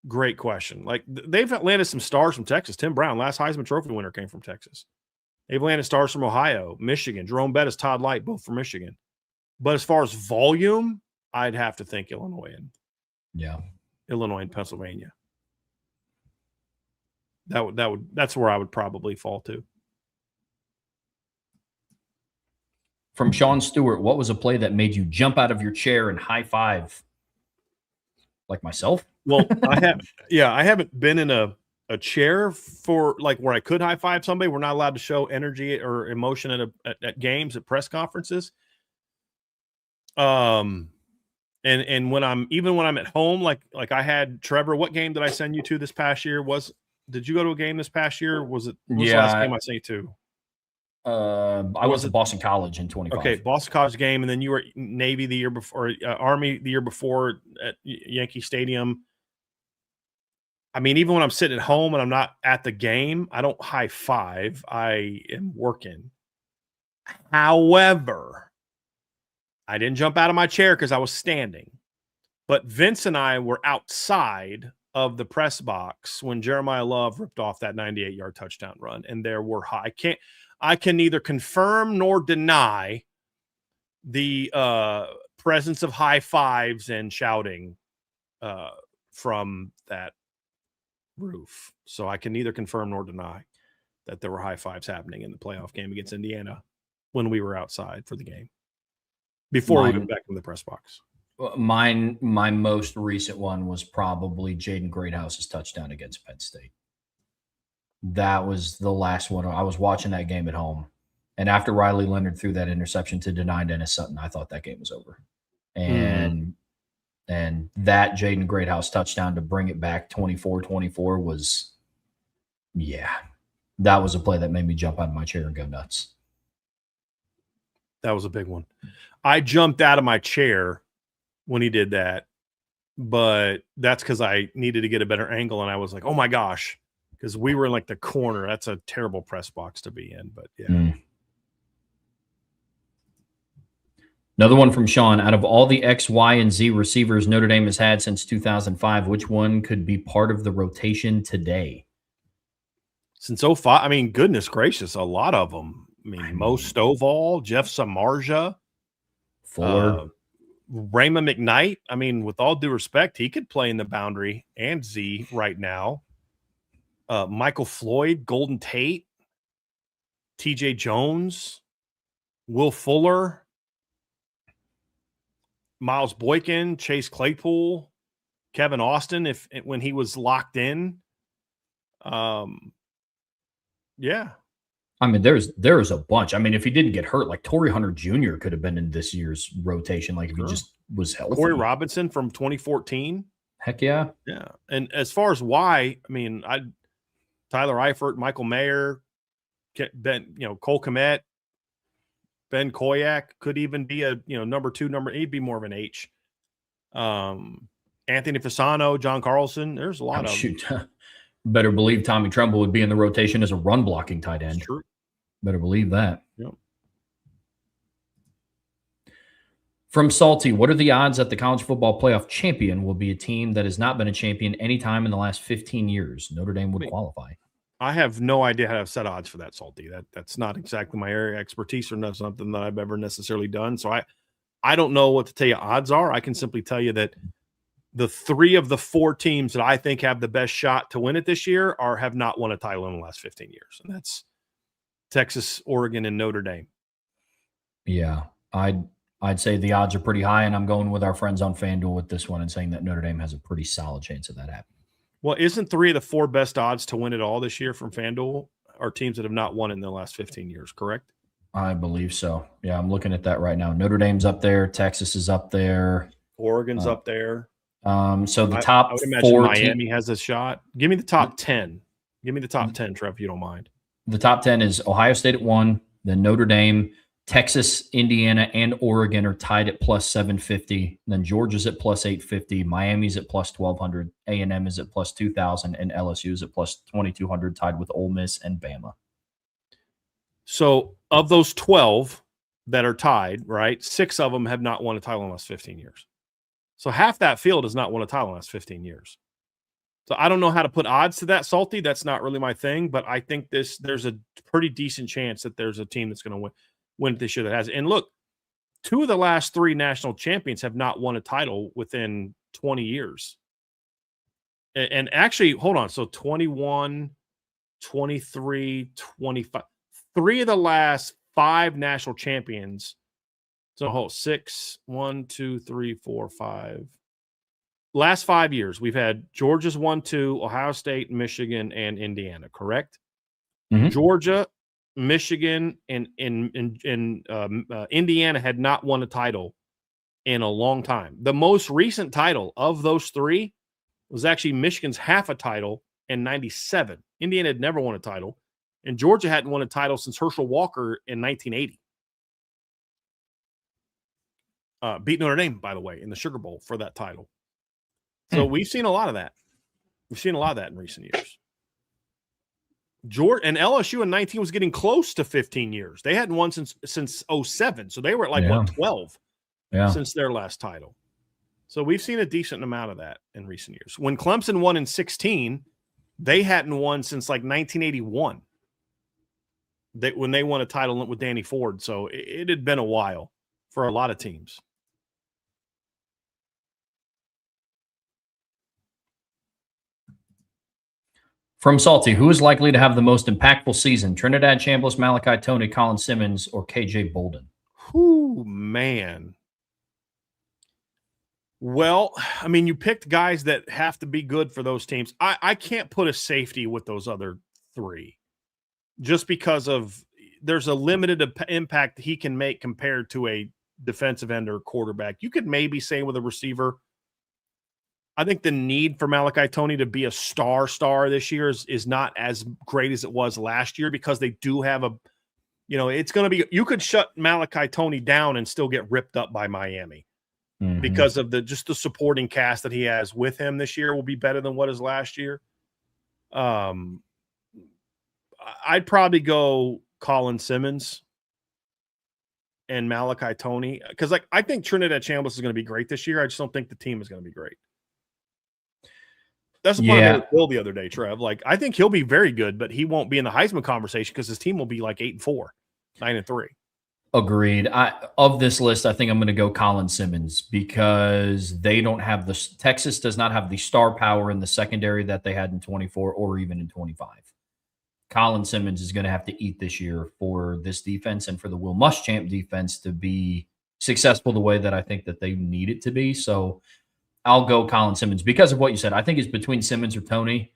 Great question. Like, they've landed some stars from Texas. Tim Brown, last Heisman Trophy winner, came from Texas. They've landed stars from Ohio, Michigan. Jerome Bettis, Todd Light, both from Michigan. But as far as volume, I'd have to think Illinois and Pennsylvania. That's where I would probably fall to. From Sean Stewart, what was a play that made you jump out of your chair and high five? Like myself? Well, I haven't been in a chair for like where I could high five somebody. We're not allowed to show energy or emotion at games, at press conferences. And when I'm at home, like I had Trevor, what game did I send you to this past year? Did you go to a game this past year? Was the last game I sent you to? I went to Boston College in 25. Okay, Boston College game, and then you were at Navy the year before, Army the year before at Yankee Stadium. I mean, even when I'm sitting at home and I'm not at the game, I don't high five. I am working. However, I didn't jump out of my chair because I was standing. But Vince and I were outside of the press box when Jeremiah Love ripped off that 98-yard touchdown run, and there were I can neither confirm nor deny the presence of high fives and shouting from that roof. So I can neither confirm nor deny that there were high fives happening in the playoff game against Indiana when we were outside for the game before we went back in the press box. My most recent one was probably Jaden Greathouse's touchdown against Penn State. That was the last one. I was watching that game at home. And after Riley Leonard threw that interception to deny Dennis Sutton, I thought that game was over. And that Jaden Greathouse touchdown to bring it back 24-24 was, that was a play that made me jump out of my chair and go nuts. That was a big one. I jumped out of my chair when he did that, but that's because I needed to get a better angle, and I was like, oh my gosh, because we were in like the corner. That's a terrible press box to be in, but yeah. Another one from Sean. Out of all the X, Y, and Z receivers Notre Dame has had since 2005, which one could be part of the rotation today? Since 05, I mean, goodness gracious, a lot of them. I mean, Mo Stovall, Jeff Samardzija, Fuller, Raymond McKnight. I mean, with all due respect, he could play in the boundary and Z right now. Michael Floyd, Golden Tate, TJ Jones, Will Fuller, Miles Boykin, Chase Claypool, Kevin Austin, when he was locked in. Yeah. I mean, there's a bunch. I mean, if he didn't get hurt, like Torrey Hunter Jr. could have been in this year's rotation, like if he just was healthy. Corey Robinson from 2014. Heck yeah. Yeah. And as far as why, I mean, Tyler Eifert, Michael Mayer, Ben, Cole Kmet, Ben Koyak could even be a, number 2, he'd be more of an H. Anthony Fasano, John Carlson. There's a lot of shoot. Better believe Tommy Tremble would be in the rotation as a run blocking tight end. True. Better believe that. Yep. From Salty, what are the odds that the college football playoff champion will be a team that has not been a champion any time in the last 15 years? Notre Dame would qualify. I have no idea how to set odds for that, Salty. That's not exactly my area of expertise or not something that I've ever necessarily done. So I don't know what to tell you odds are. I can simply tell you that the 3 of the 4 teams that I think have the best shot to win it this year have not won a title in the last 15 years. And that's Texas, Oregon, and Notre Dame. Yeah, I'd say the odds are pretty high, and I'm going with our friends on FanDuel with this one and saying that Notre Dame has a pretty solid chance of that happening. Well, isn't 3 of the 4 best odds to win it all this year from FanDuel are teams that have not won it in the last 15 years, correct? I believe so. Yeah, I'm looking at that right now. Notre Dame's up there. Texas is up there. Oregon's up there. So the top I would imagine 4 Miami has a shot. Give me the top 10. Give me the top 10, Trev, if you don't mind. The top 10 is Ohio State at 1, then Notre Dame, Texas, Indiana, and Oregon are tied at plus 750. Then Georgia's at plus 850. Miami's at plus 1,200. A&M is at plus 2,000. And LSU is at plus 2,200, tied with Ole Miss and Bama. So of those 12 that are tied, right, 6 of them have not won a title in the last 15 years. So half that field has not won a title in the last 15 years. So I don't know how to put odds to that, Salty. That's not really my thing, but I think there's a pretty decent chance that there's a team that's going to win this year that has. And look, 2 of the last 3 national champions have not won a title within 20 years. And actually, hold on. So 21, 23, 25. 3 of the last 5 national champions. So hold 6, 1, 2, 3, 4, 5. Last 5 years, we've had Georgia's 1, 2, Ohio State, Michigan, and Indiana, correct? Mm-hmm. Georgia, Michigan, and Indiana had not won a title in a long time. The most recent title of those 3 was actually Michigan's half a title in 97. Indiana had never won a title. And Georgia hadn't won a title since Herschel Walker in 1980. Beat Notre Dame, by the way, in the Sugar Bowl for that title. So we've seen a lot of that. We've seen a lot of that in recent years. Georgia and LSU in 19 was getting close to 15 years. They hadn't won since 07. So they were at like 12 since their last title. So we've seen a decent amount of that in recent years. When Clemson won in 16, they hadn't won since like 1981. When they won a title with Danny Ford. So it had been a while for a lot of teams. From Salty, who is likely to have the most impactful season? Trinidad Chambliss, Malachi Tony, Colin Simmons, or KJ Bolden? Whew, man. Well, I mean, you picked guys that have to be good for those teams. I can't put a safety with those other three just because of there's a limited impact he can make compared to a defensive end or quarterback. You could maybe say with a receiver, I think the need for Malachi Tony to be a star this year is not as great as it was last year because they do have it's going to be, you could shut Malachi Tony down and still get ripped up by Miami because of the supporting cast that he has with him this year will be better than what is last year. I'd probably go Colin Simmons and Malachi Tony because I think Trinidad Chambliss is going to be great this year. I just don't think the team is going to be greght. That's the point I made with Bill the other day, Trev. I think he'll be very good, but he won't be in the Heisman conversation because his team will be like 8-4, 9-3. Agreed. Of this list, I think I'm going to go Colin Simmons because they don't have Texas does not have the star power in the secondary that they had in 24 or even in 25. Colin Simmons is going to have to eat this year for this defense and for the Will Muschamp defense to be successful the way that I think that they need it to be. So I'll go Colin Simmons because of what you said. I think it's between Simmons or Tony,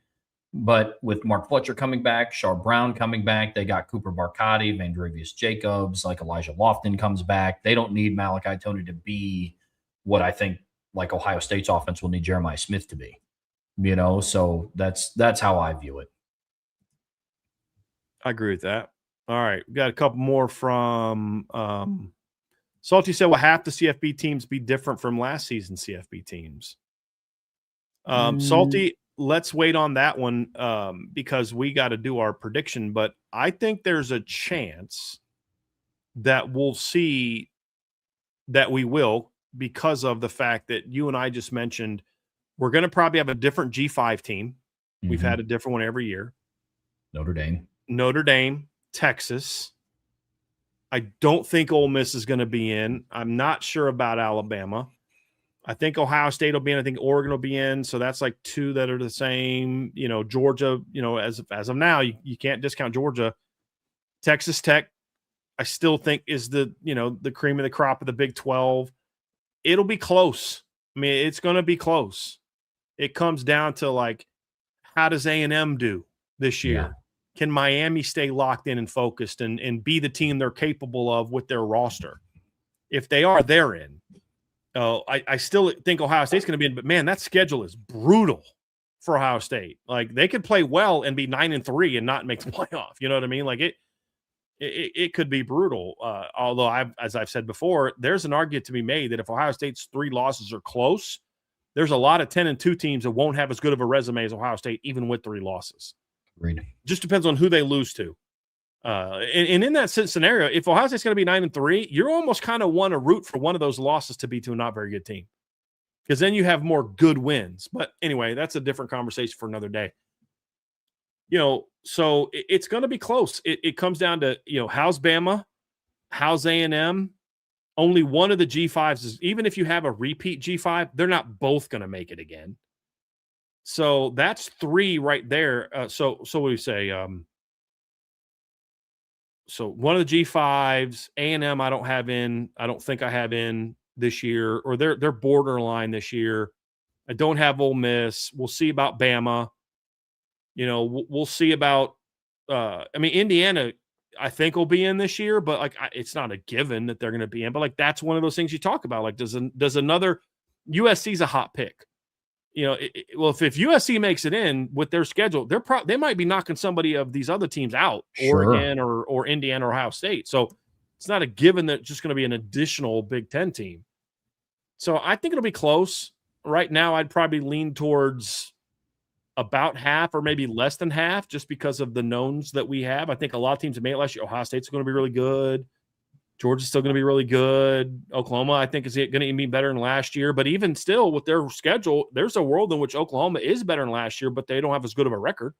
but with Mark Fletcher coming back, Shar Brown coming back, they got Cooper Barcotti, Vandrevius Jacobs, like Elijah Lofton comes back. They don't need Malachi Tony to be what I think like Ohio State's offense will need Jeremiah Smith to be, so that's how I view it. I agree with that. All right. We got a couple more from Salty said, will half the CFB teams be different from last season's CFB teams? Salty, let's wait on that one because we got to do our prediction. But I think there's a chance that we'll see that we will because of the fact that you and I just mentioned we're going to probably have a different G5 team. We've had a different one every year. Notre Dame, Texas. I don't think Ole Miss is going to be in. I'm not sure about Alabama. I think Ohio State will be in. I think Oregon will be in. So that's like two that are the same. Georgia, as of now, you can't discount Georgia. Texas Tech, I still think is the cream of the crop of the Big 12. It'll be close. I mean, it's going to be close. It comes down to how does A&M do this year? Yeah. Can Miami stay locked in and focused and be the team they're capable of with their roster? If they are, they're in. I still think Ohio State's going to be in, but man, that schedule is brutal for Ohio State. They could play well and be 9-3 and not make the playoff. You know what I mean? It could be brutal. Although as I've said before, there's an argument to be made that if Ohio State's 3 losses are close, there's a lot of 10-2 teams that won't have as good of a resume as Ohio State, even with 3 losses. Agreed. Just depends on who they lose to. And in that scenario, if Ohio State's going to be 9-3, you're almost kind of want to root for one of those losses to be to a not very good team because then you have more good wins. But anyway, that's a different conversation for another day. So it's going to be close. It comes down to, how's Bama? How's A&M? Only one of the G5s is, even if you have a repeat G5, they're not both going to make it again. So that's 3 right there. So what do you say? So one of the G5s, A&M I don't think I have in this year, or they're borderline this year. I don't have Ole Miss. We'll see about Bama. We'll see about Indiana I think will be in this year, but it's not a given that they're going to be in. But that's one of those things you talk about. Does another USC's a hot pick? if USC makes it in with their schedule, they might be knocking somebody of these other teams out, Sure. Oregon or Indiana or Ohio State. So it's not a given that it's just going to be an additional Big Ten team. So I think it'll be close. Right now, I'd probably lean towards about half or maybe less than half just because of the knowns that we have. I think a lot of teams have made it last year. Ohio State's going to be really good. Georgia's still going to be really good. Oklahoma, I think, is going to be better than last year. But even still, with their schedule, there's a world in which Oklahoma is better than last year, but they don't have as good of a record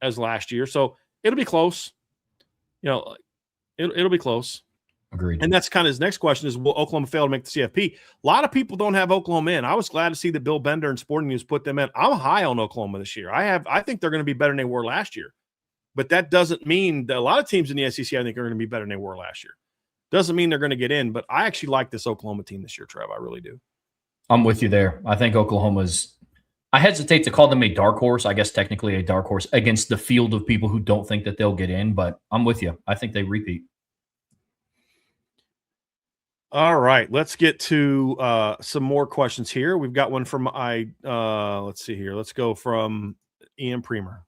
as last year. So it'll be close. It'll be close. Agreed. And that's kind of his next question is, will Oklahoma fail to make the CFP? A lot of people don't have Oklahoma in. I was glad to see that Bill Bender and Sporting News put them in. I'm high on Oklahoma this year. I think they're going to be better than they were last year. But that doesn't mean that a lot of teams in the SEC, I think, are going to be better than they were last year. Doesn't mean they're going to get in, but I actually like this Oklahoma team this year, Trev. I really do. I'm with you there. I think Oklahoma's – I hesitate to call them a dark horse. I guess technically a dark horse against the field of people who don't think that they'll get in, but I'm with you. I think they repeat. All right, let's get to some more questions here. We've got one from let's see here. Let's go from Ian Premer.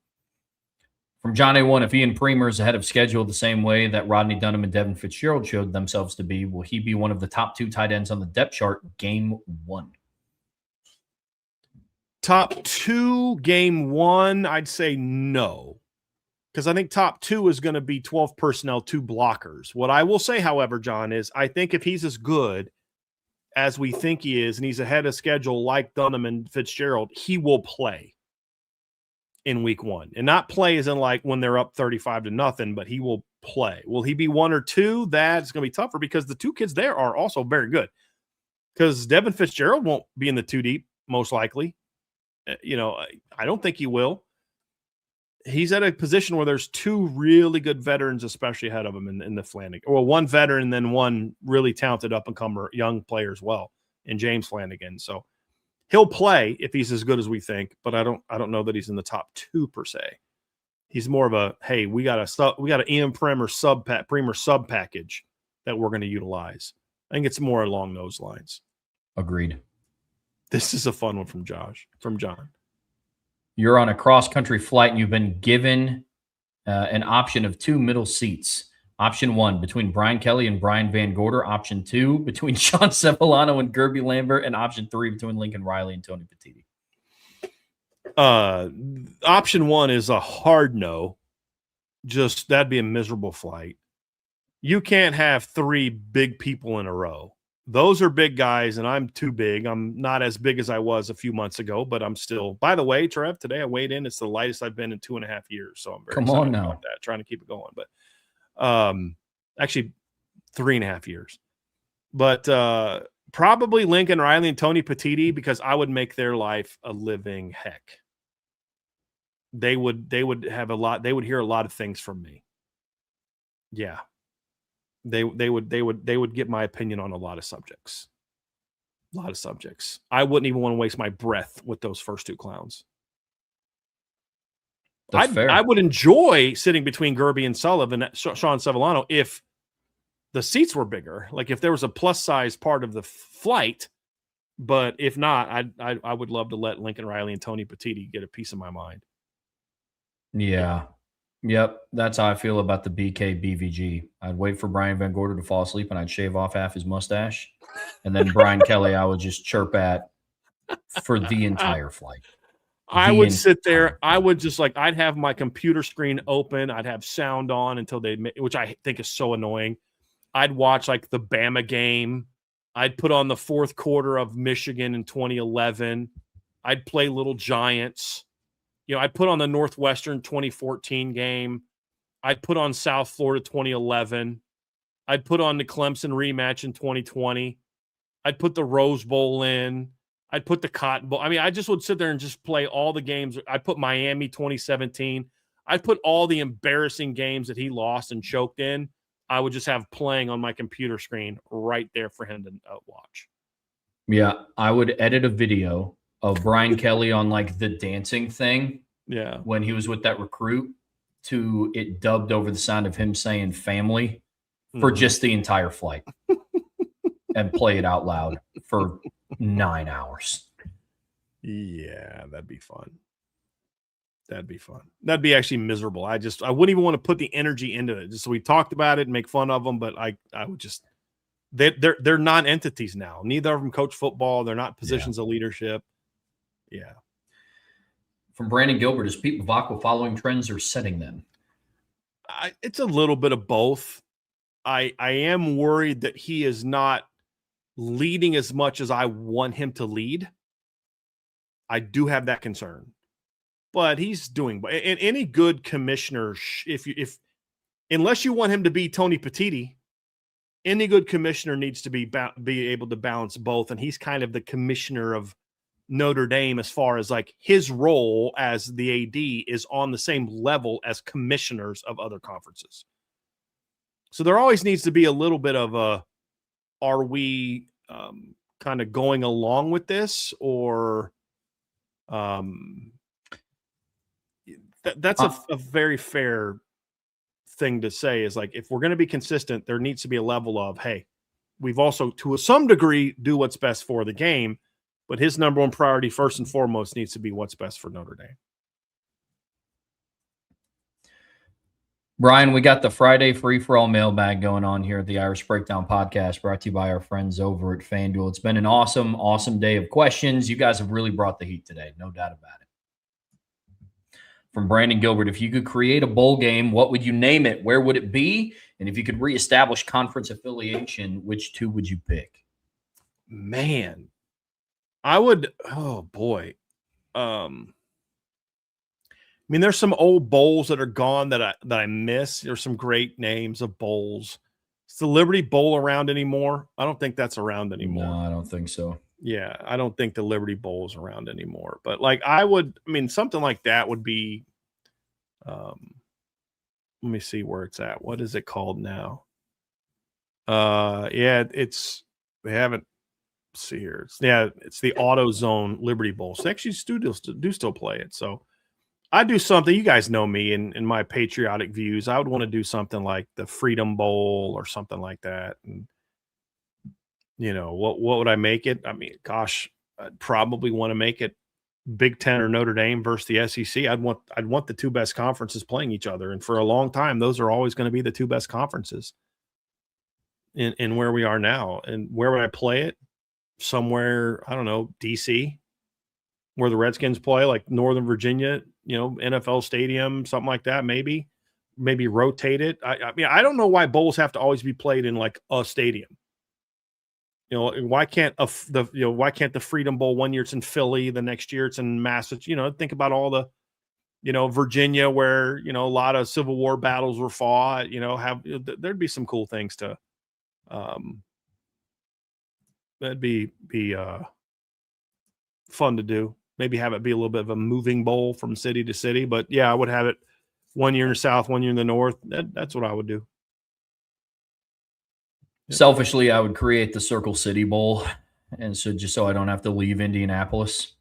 From John A1, if Ian Premer is ahead of schedule the same way that Rodney Dunham and Devin Fitzgerald showed themselves to be, will he be one of the top 2 tight ends on the depth chart game 1? Top 2 game 1, I'd say no. Because I think top 2 is going to be 12 personnel, 2 blockers. What I will say, however, John, is I think if he's as good as we think he is and he's ahead of schedule like Dunham and Fitzgerald, he will play in week 1. And not play as in like when they're up 35-0, but he will play. Will he be 1 or 2? That's going to be tougher because the 2 kids there are also very good. Because Devin Fitzgerald won't be in the 2 deep, most likely. I don't think he will. He's at a position where there's 2 really good veterans, especially ahead of him in the Flanagan. Well, 1 veteran and then 1 really talented up-and-comer young player as well in James Flanagan. So he'll play if he's as good as we think, but I don't know that he's in the top 2 per se. He's more of a, hey, we got an Ian Premer sub package that we're going to utilize. I think it's more along those lines. Agreed. This is a fun one from John. You're on a cross-country flight and you've been given an option of 2 middle seats. Option 1, between Brian Kelly and Brian Van Gorder. Option 2, between Sean Sevillano and Gerby Lambert. And option 3, between Lincoln Riley and Tony Petitti. Option 1 is a hard no. Just that'd be a miserable flight. You can't have 3 big people in a row. Those are big guys, and I'm too big. I'm not as big as I was a few months ago, but I'm still. By the way, Trev, today I weighed in. It's the lightest I've been in 2.5 years, so I'm very excited about that. Trying to keep it going, but actually 3.5 years. But probably Lincoln Riley and Tony Petitti, because I would make their life a living heck. They would have a lot. They would hear a lot of things from me. Yeah. They would get my opinion on a lot of subjects. I wouldn't even want to waste my breath with those first 2 clowns. That's fair. I would enjoy sitting between Gerby and Sullivan, Sean Sevillano, if the seats were bigger, like if there was a plus size part of the flight. But if not, I would love to let Lincoln Riley and Tony Petitti get a piece of my mind. Yeah. Yep, that's how I feel about the BK BVG. I'd wait for Brian Van Gorder to fall asleep, and I'd shave off half his mustache. And then Brian Kelly, I would just chirp at for the entire flight. I would sit there. I would just I'd have my computer screen open. I'd have sound on until which I think is so annoying. I'd watch the Bama game. I'd put on the 4th quarter of Michigan in 2011. I'd play Little Giants. I'd put on the Northwestern 2014 game. I'd put on South Florida 2011. I'd put on the Clemson rematch in 2020. I'd put the Rose Bowl in. I'd put the Cotton Bowl. I mean, I just would sit there and just play all the games. I'd put Miami 2017. I'd put all the embarrassing games that he lost and choked in. I would just have playing on my computer screen right there for him to watch. Yeah, I would edit a video of Brian Kelly on the dancing thing. Yeah. When he was with that recruit, to it dubbed over the sound of him saying family for just the entire flight and play it out loud for 9 hours. Yeah, that'd be fun. That'd be fun. That'd be actually miserable. I wouldn't even want to put the energy into it. Just so we talked about it and make fun of them, but I would just they're non-entities now. Neither of them coach football. They're not positions of leadership. Yeah. From Brandon Gilbert, is Pete Bavacqua following trends or setting them? It's a little bit of both. I am worried that he is not leading as much as I want him to lead. I do have that concern, but he's doing. And any good commissioner, unless you want him to be Tony Petitti, any good commissioner needs to be able to balance both. And he's kind of the commissioner of Notre Dame as far as like his role as the AD is on the same level as commissioners of other conferences. So there always needs to be a little bit of a, are we kind of going along with this, or that's a very fair thing to say, is like, if we're going to be consistent, there needs to be a level of, hey, we've also to some degree do what's best for the game, but his number one priority first and foremost needs to be what's best for Notre Dame. Brian, we got the Friday free-for-all mailbag going on here at the Irish Breakdown Podcast, brought to you by our friends over at FanDuel. It's been an awesome, awesome day of questions. You guys have really brought the heat today, no doubt about it. From Brandon Gilbert, if you could create a bowl game, what would you name it? Where would it be? And if you could reestablish conference affiliation, which two would you pick? Man, I would, oh boy. I mean, there's some old bowls that are gone that I miss. There's some great names of bowls. Is the Liberty Bowl around anymore? I don't think that's around anymore. No, I don't think so. Yeah, I don't think the Liberty Bowl is around anymore. But like something like that would be, let me see where it's at. What is it called now? Yeah, they haven't, see here. It's the AutoZone Liberty Bowl. So they actually do still play it. So I do something, you guys know me and my patriotic views. I would want to do something like the Freedom Bowl or something like that. And what would I make it? I mean, gosh, I'd probably want to make it Big Ten or Notre Dame versus the SEC. I'd want the two best conferences playing each other. And for a long time, those are always going to be the two best conferences in where we are now. And where would I play it? Somewhere, I don't know, DC, where the Redskins play, like Northern Virginia, NFL stadium, something like that. Maybe rotate it. I mean, I don't know why bowls have to always be played in like a stadium. Why can't the Freedom Bowl one year it's in Philly, the next year it's in Massachusetts? Think about all the, Virginia, where a lot of Civil War battles were fought. There'd be some cool things to, that'd be fun to do. Maybe have it be a little bit of a moving bowl from city to city. But yeah, I would have it one year in the South, 1 year in the North. That's what I would do. Selfishly, I would create the Circle City Bowl, and so just so I don't have to leave Indianapolis.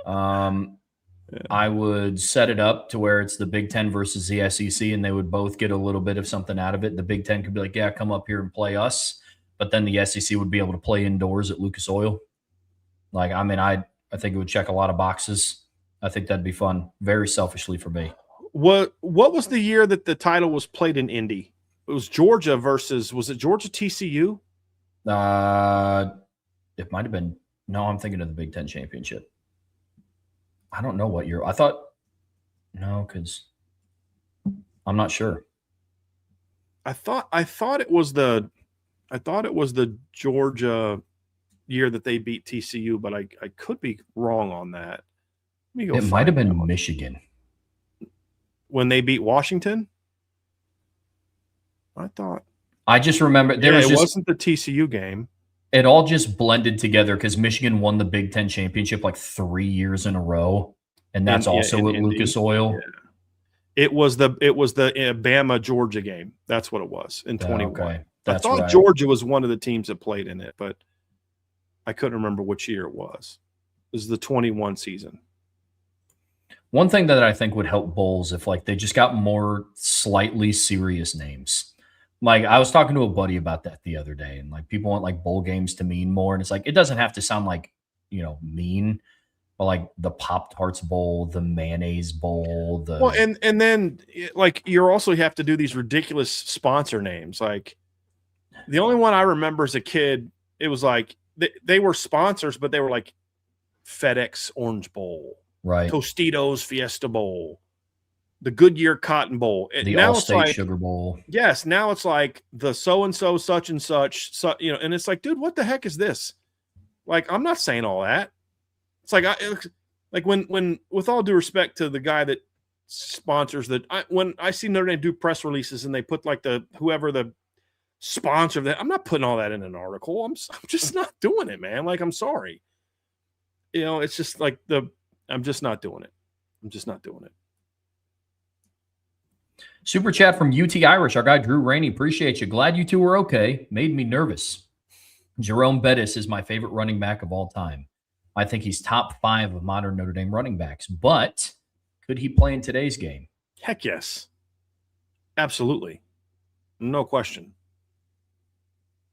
I would set it up to where it's the Big Ten versus the SEC, and they would both get a little bit of something out of it. The Big Ten could be like, yeah, come up here and play us. But then the SEC would be able to play indoors at Lucas Oil. Like, I mean, I think it would check a lot of boxes. I think that'd be fun, very selfishly for me. What was the year that the title was played in Indy? It was Georgia versus, was it Georgia TCU? It might have been. No, I'm thinking of the Big Ten championship. I don't know what year. I thought, no, because I'm not sure. I thought it was the Georgia year that they beat TCU, but I could be wrong on that. It might have been Michigan when they beat Washington. I just remember it wasn't the TCU game. It all just blended together because Michigan won the Big Ten championship like 3 years in a row, and that's also at Lucas Oil. Yeah. It was the Bama Georgia game. That's what it was in 21. Okay. I thought right. Georgia was one of the teams that played in it, but I couldn't remember which year it was. It was the 21 season. One thing that I think would help bowls if like they just got more slightly serious names. Like I was talking to a buddy about that the other day, and like people want like bowl games to mean more, and it's like it doesn't have to sound like mean, But like the Pop-Tarts Bowl, the Mayonnaise Bowl, Well, and then like you also have to do these ridiculous sponsor names. Like the only one I remember as a kid, it was like they were sponsors, but they were like FedEx Orange Bowl, right, Tostitos Fiesta Bowl, the Goodyear Cotton Bowl. the Now it's Allstate like, Sugar Bowl. yes, now it's like the so and so such and such, and it's like, dude, what the heck is this? Like, I'm not saying all that. It's like like when with all due respect to the guy that sponsors that, when I see Notre Dame do press releases and they put like whoever the sponsor of that, I'm not putting all that in an article. I'm just not doing it, man. Like, I'm sorry. It's just like I'm just not doing it. I'm just not doing it. Super chat from UT Irish. Our guy Drew Rainey, appreciate you. Glad you two were okay. Made me nervous. Jerome Bettis is my favorite running back of all time. I think he's top 5 of modern Notre Dame running backs. But could he play in today's game? Heck yes. Absolutely. No question.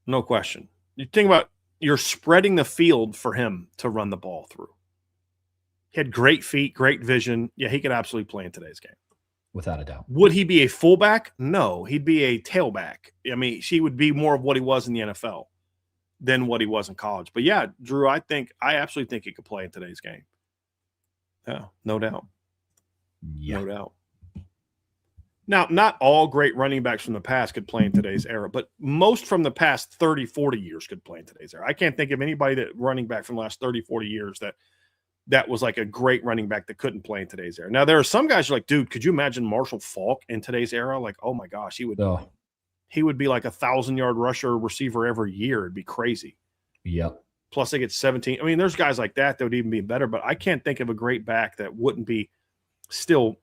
No question. You think about, you're spreading the field for him to run the ball through. He had great feet, great vision. Yeah, he could absolutely play in today's game. Without a doubt. Would he be a fullback? No, he'd be a tailback. I mean, he would be more of what he was in the NFL than what he was in college. But yeah, Drew, I absolutely think he could play in today's game. Yeah, no doubt. Yeah. No doubt. Now, not all great running backs from the past could play in today's era, but most from the past 30, 40 years could play in today's era. I can't think of anybody that running back from the last 30, 40 years that was like a great running back that couldn't play in today's era. Now, there are some guys who are like, dude, could you imagine Marshall Faulk in today's era? Like, oh my gosh, he would be like 1,000-yard rusher receiver every year. It'd be crazy. Yep. Plus they get 17. I mean, there's guys like that would even be better, but I can't think of a great back that wouldn't be still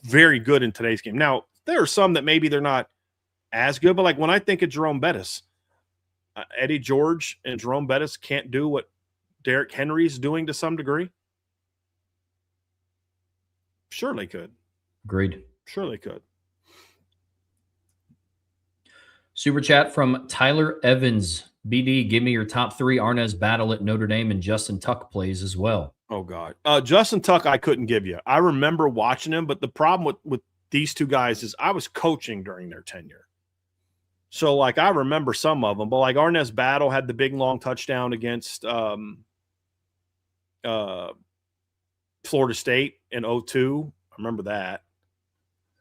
very good in today's game. Now, there are some that maybe they're not as good, but like when I think of Jerome Bettis, Eddie George and Jerome Bettis can't do what Derrick Henry's doing to some degree. Sure they could. Agreed. Sure they could. Super chat from Tyler Evans. BD, give me your top 3 Arnaz Battle at Notre Dame and Justin Tuck plays as well. Oh, God. Justin Tuck, I couldn't give you. I remember watching him, but the problem with these two guys is I was coaching during their tenure. So, like, I remember some of them, but, like, Arnaz Battle had the big, long touchdown against Florida State in 2002. I remember that.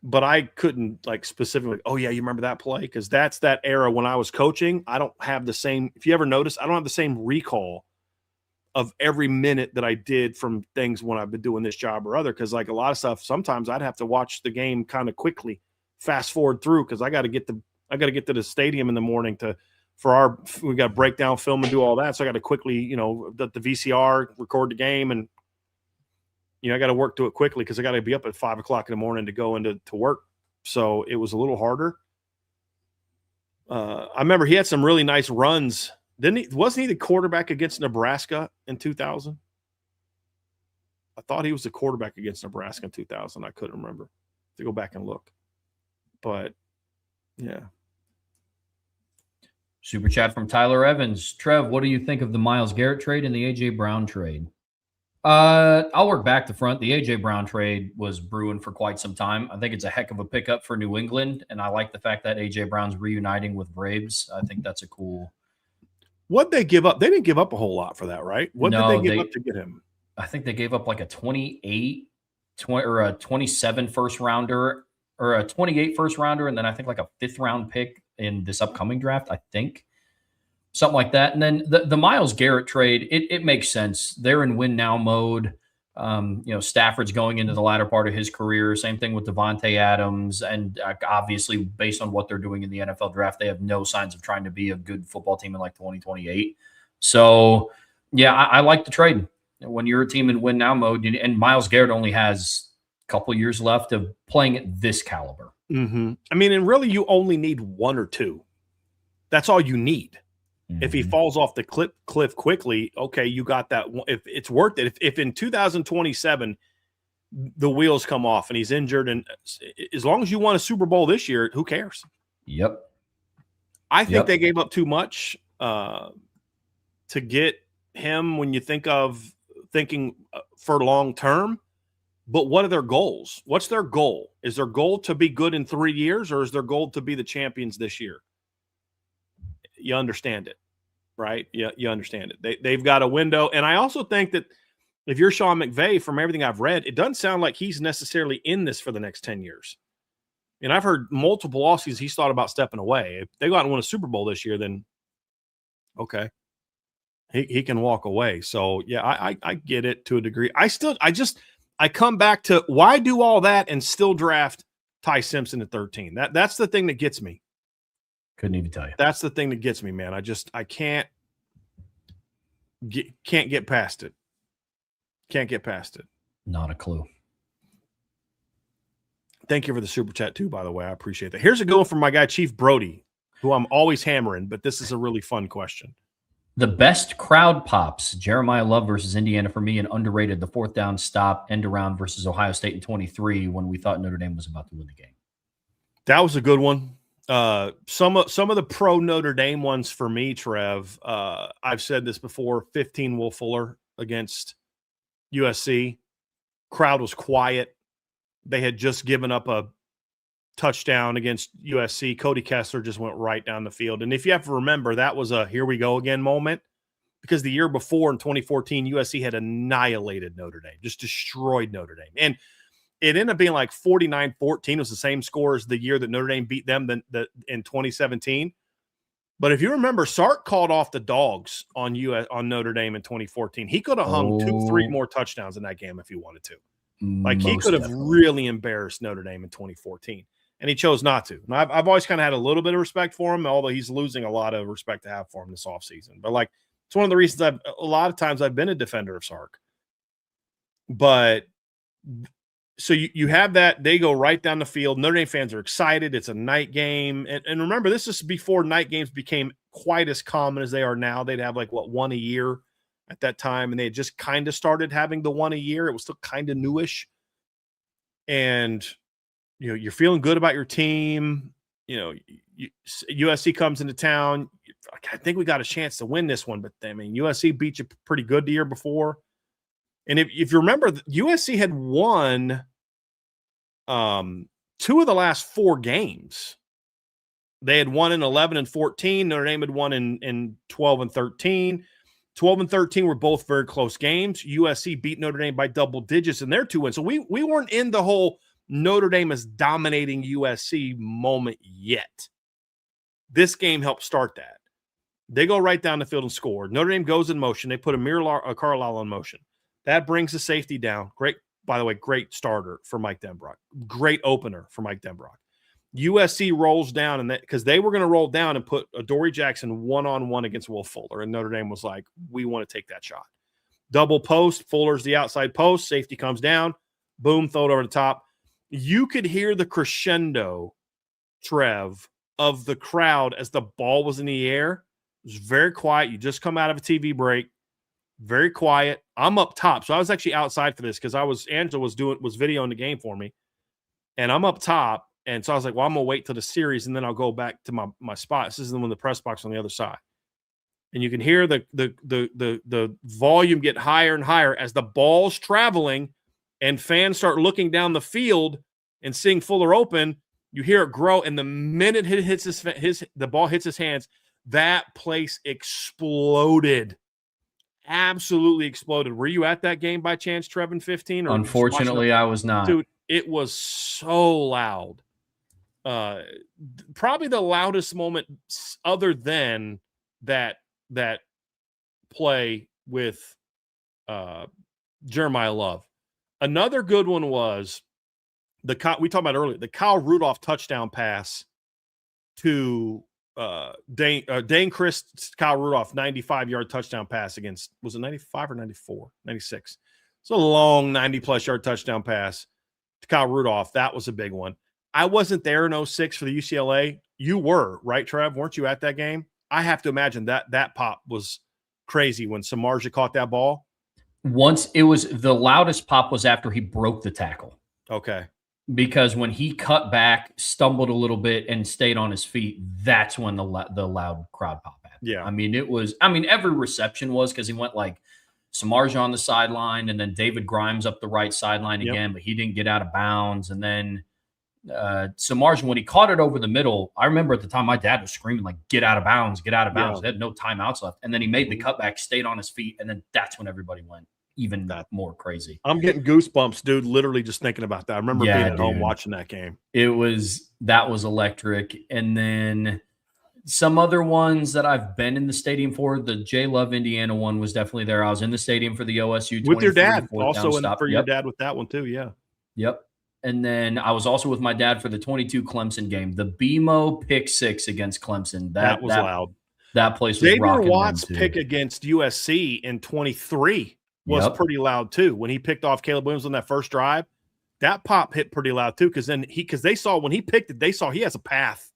But I couldn't, like, specifically, oh, yeah, you remember that play? Because that's that era when I was coaching. I don't have the same – if you ever notice, I don't have the same recall of every minute that I did from things when I've been doing this job or other. Because, like, a lot of stuff, sometimes I'd have to watch the game kind of quickly, fast forward through, because I got to get to the stadium in the morning we got to break down film and do all that. So I got to quickly, the VCR, record the game, and I got to work to it quickly because I got to be up at 5 o'clock in the morning to go into work. So it was a little harder. I remember he had some really nice runs. Wasn't he the quarterback against Nebraska in 2000? I thought he was the quarterback against Nebraska in 2000. I couldn't remember. To go back and look. But yeah. Super chat from Tyler Evans. Trev, what do you think of the Myles Garrett trade and the A.J. Brown trade? I'll work back to front. The A.J. Brown trade was brewing for quite some time. I think it's a heck of a pickup for New England, and I like the fact that A.J. Brown's reuniting with Braves. I think that's a cool. What'd they give up? They didn't give up a whole lot for that, right? What did they give up to get him? I think they gave up like a 28, or a 27 first rounder, or a 28 first rounder, and then I think like a 5th round pick in this upcoming draft, I think. Something like that. And then the Myles Garrett trade, it makes sense. They're in win now mode. Stafford's going into the latter part of his career. Same thing with Devontae Adams. And obviously, based on what they're doing in the NFL draft, they have no signs of trying to be a good football team in like 2028. So, yeah, I like the trade. When you're a team in win now mode, and Myles Garrett only has a couple of years left of playing at this caliber. Mm-hmm. I mean, and really, you only need 1 or 2. That's all you need. If he falls off the cliff quickly, okay, you got that. If it's worth it, if in 2027 the wheels come off and he's injured, and as long as you won a Super Bowl this year, who cares? Yep. I think they gave up too much to get him. When you think of thinking for long term. But what are their goals? What's their goal? Is their goal to be good in 3 years, or is their goal to be the champions this year? You understand it, right? You understand it. They've got a window. And I also think that if you're Sean McVay, from everything I've read, it doesn't sound like he's necessarily in this for the next 10 years. And I've heard multiple offseasons he's thought about stepping away. If they go out and win a Super Bowl this year, then okay, he can walk away. So, yeah, I get it to a degree. I come back to why do all that and still draft Ty Simpson at 13? That's the thing that gets me. Couldn't even tell you. That's the thing that gets me, man. I can't get past it. Can't get past it. Not a clue. Thank you for the super chat too, by the way. I appreciate that. Here's a good one from my guy, Chief Brody, who I'm always hammering, but this is a really fun question. The best crowd pops, Jeremiah Love versus Indiana for me, and underrated the fourth down stop end around versus Ohio State in 23 when we thought Notre Dame was about to win the game. That was a good one. Some of the pro Notre Dame ones for me, Trev, I've said this before, 15 Will Fuller against USC. Crowd was quiet. They had just given up a touchdown against USC. Cody Kessler just went right down the field. And if you have to remember, that was a here we go again moment, because the year before in 2014, USC had annihilated Notre Dame, just destroyed Notre Dame. And it ended up being like 49-14 was the same score as the year that Notre Dame beat them in 2017. But if you remember, Sark called off the dogs on Notre Dame in 2014. He could have hung 2-3 more touchdowns in that game if he wanted to. Like, he could have really embarrassed Notre Dame in 2014. And he chose not to. And I've always kind of had a little bit of respect for him, although he's losing a lot of respect to have for him this offseason. But, like, it's one of the reasons a lot of times I've been a defender of Sark. But so you have that. They go right down the field. Notre Dame fans are excited. It's a night game. And remember, this is before night games became quite as common as they are now. They'd have, like, one a year at that time. And they had just kind of started having the one a year. It was still kind of newish. And you're feeling good about your team. USC comes into town. I think we got a chance to win this one, but I mean, USC beat you pretty good the year before. And if you remember, USC had won 2 of the last 4 games. They had won in 11 and 14. Notre Dame had won in 12 and 13. 12 and 13 were both very close games. USC beat Notre Dame by double digits in their 2 wins. So we weren't in the whole Notre Dame is dominating USC moment yet. This game helped start that. They go right down the field and score. Notre Dame goes in motion. They put a Carlisle in motion. That brings the safety down. Great, by the way, great starter for Mike Denbrock. Great opener for Mike Denbrock. USC rolls down, and because they were going to roll down and put Adoree Jackson one-on-one against Will Fuller, and Notre Dame was like, we want to take that shot. Double post, Fuller's the outside post, safety comes down, boom, throw it over the top. You could hear the crescendo, Trev, of the crowd as the ball was in the air. It was very quiet. You just come out of a TV break. Very quiet. I'm up top. So I was actually outside for this because Angela was videoing the game for me. And I'm up top. And so I was like, well, I'm gonna wait till the series and then I'll go back to my spot. This is the one, the press box on the other side. And you can hear the volume get higher and higher as the ball's traveling and fans start looking down the field and seeing Fuller open. You hear it grow, and the minute it hits the ball hits his hands, that place exploded. Absolutely exploded. Were you at that game by chance, Trev, in 15? Unfortunately, I was not. Dude, it was so loud. Probably the loudest moment other than that play with Jeremiah Love. Another good one was we talked about earlier, the Kyle Rudolph touchdown pass to Dane Christ's Kyle Rudolph 95-yard touchdown pass against, was it 95 or 94? 96. It's a long 90-plus yard touchdown pass to Kyle Rudolph. That was a big one. I wasn't there in 06 for the UCLA. You were, right, Trev? Weren't you at that game? I have to imagine that pop was crazy when Samardzija caught that ball. Once it was the loudest pop was after he broke the tackle. Okay. Because when he cut back, stumbled a little bit, and stayed on his feet, that's when the loud crowd pop happened. Yeah. I mean, every reception was, because he went like Samardzija on the sideline, and then David Grimes up the right sideline again, but he didn't get out of bounds. And then Samardzija, when he caught it over the middle, I remember at the time my dad was screaming like, "Get out of bounds, get out of bounds." They had no timeouts left. And then he made the cutback, stayed on his feet, and then that's when everybody went even more crazy. I'm getting goosebumps, dude, literally just thinking about that. I remember being at home watching that game. That was electric. And then some other ones that I've been in the stadium for, the J Love Indiana one was definitely there. I was in the stadium for the OSU with your dad, also for your dad with that one too. Yeah. Yep. And then I was also with my dad for the 22 Clemson game, the BMO pick 6 against Clemson. That was loud. That place was Xavier Watts' pick against USC in 23 was pretty loud too. When he picked off Caleb Williams on that first drive, that pop hit pretty loud too. Because they saw when he picked it, they saw he has a path.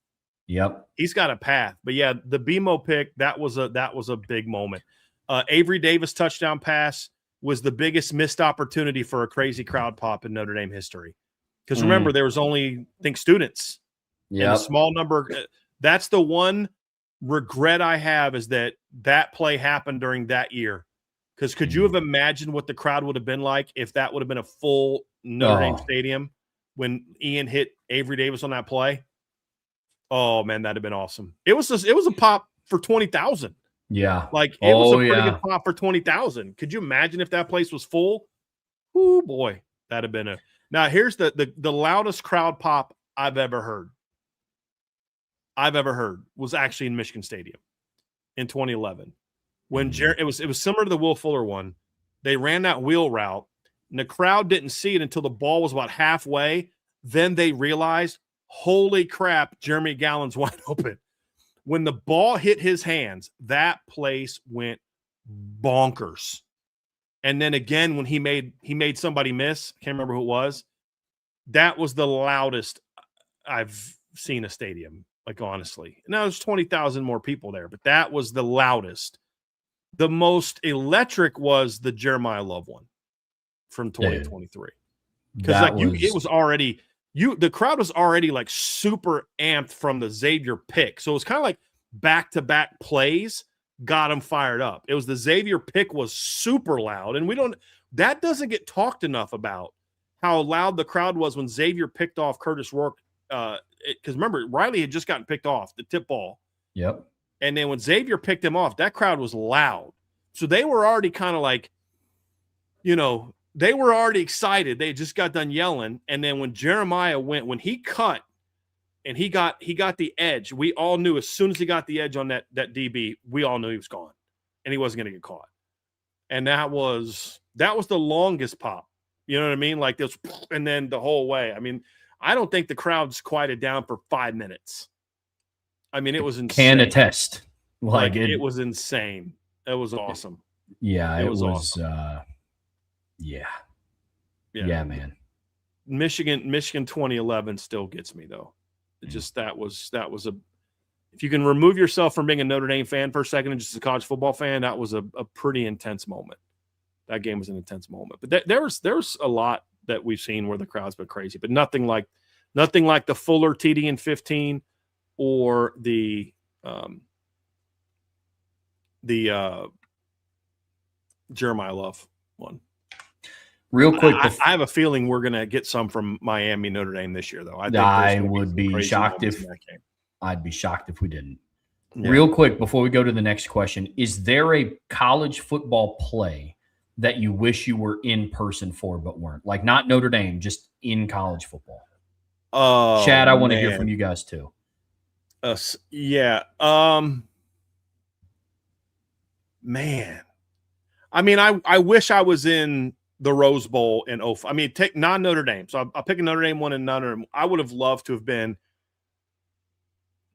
Yep. He's got a path. But yeah, the BMO pick, that was a big moment. Avery Davis touchdown pass was the biggest missed opportunity for a crazy crowd pop in Notre Dame history. Because remember, there was only, I think, students. And a small number. That's the one regret I have, is that play happened during that year. Because could you have imagined what the crowd would have been like if that would have been a full Notre Dame stadium when Ian hit Avery Davis on that play? Oh man, that'd have been awesome. It was a pop for 20,000. Yeah, like it was a pretty good pop for 20,000. Could you imagine if that place was full? Oh boy, that'd have been a. Now here's the loudest crowd pop I've ever heard. Was actually in Michigan Stadium in 2011 when it was similar to the Will Fuller one. They ran that wheel route, and the crowd didn't see it until the ball was about halfway. Then they realized, holy crap, Jeremy Gallen's wide open. When the ball hit his hands, that place went bonkers. And then again, when he made somebody miss, I can't remember who it was. That was the loudest I've seen a stadium, like honestly. Now there's 20,000 more people there, but that was the loudest. The most electric was the Jeremiah Love one from 2023. Because it was already the crowd was already like super amped from the Xavier pick. So it was kind of like back-to-back plays got them fired up. It was the Xavier pick was super loud. And that doesn't get talked enough about how loud the crowd was when Xavier picked off Curtis Rourke. Because remember, Riley had just gotten picked off the tip ball. Yep. And then when Xavier picked him off, that crowd was loud. So they were already kind of like, they were already excited. They just got done yelling. And then when Jeremiah when he cut and he got the edge, we all knew as soon as he got the edge on that DB, we all knew he was gone and he wasn't going to get caught. And that was the longest pop. You know what I mean? Like this, and then the whole way. I mean, I don't think the crowd's quieted down for 5 minutes. I mean, it was insane. Can attest. Like it was insane. It was awesome. Yeah, it was awesome. Yeah, man. Michigan 2011 still gets me though. It just that was a. If you can remove yourself from being a Notre Dame fan for a second and just a college football fan, that was a pretty intense moment. That game was an intense moment. But there's a lot that we've seen where the crowd's been crazy, but nothing like the Fuller TD in 15 or the Jeremiah Love one. Real quick, I have a feeling we're going to get some from Miami Notre Dame this year, though. I would be shocked if I'd be shocked if we didn't. Yeah. Real quick, before we go to the next question, is there a college football play that you wish you were in person for but weren't? Like not Notre Dame, just in college football. Chad, I want to hear from you guys too. Yeah. Man. I mean, I wish I was in the Rose Bowl in 05. I mean, take non-Notre Dame. So I'll pick a Notre Dame one and Notre Dame. I would have loved to have been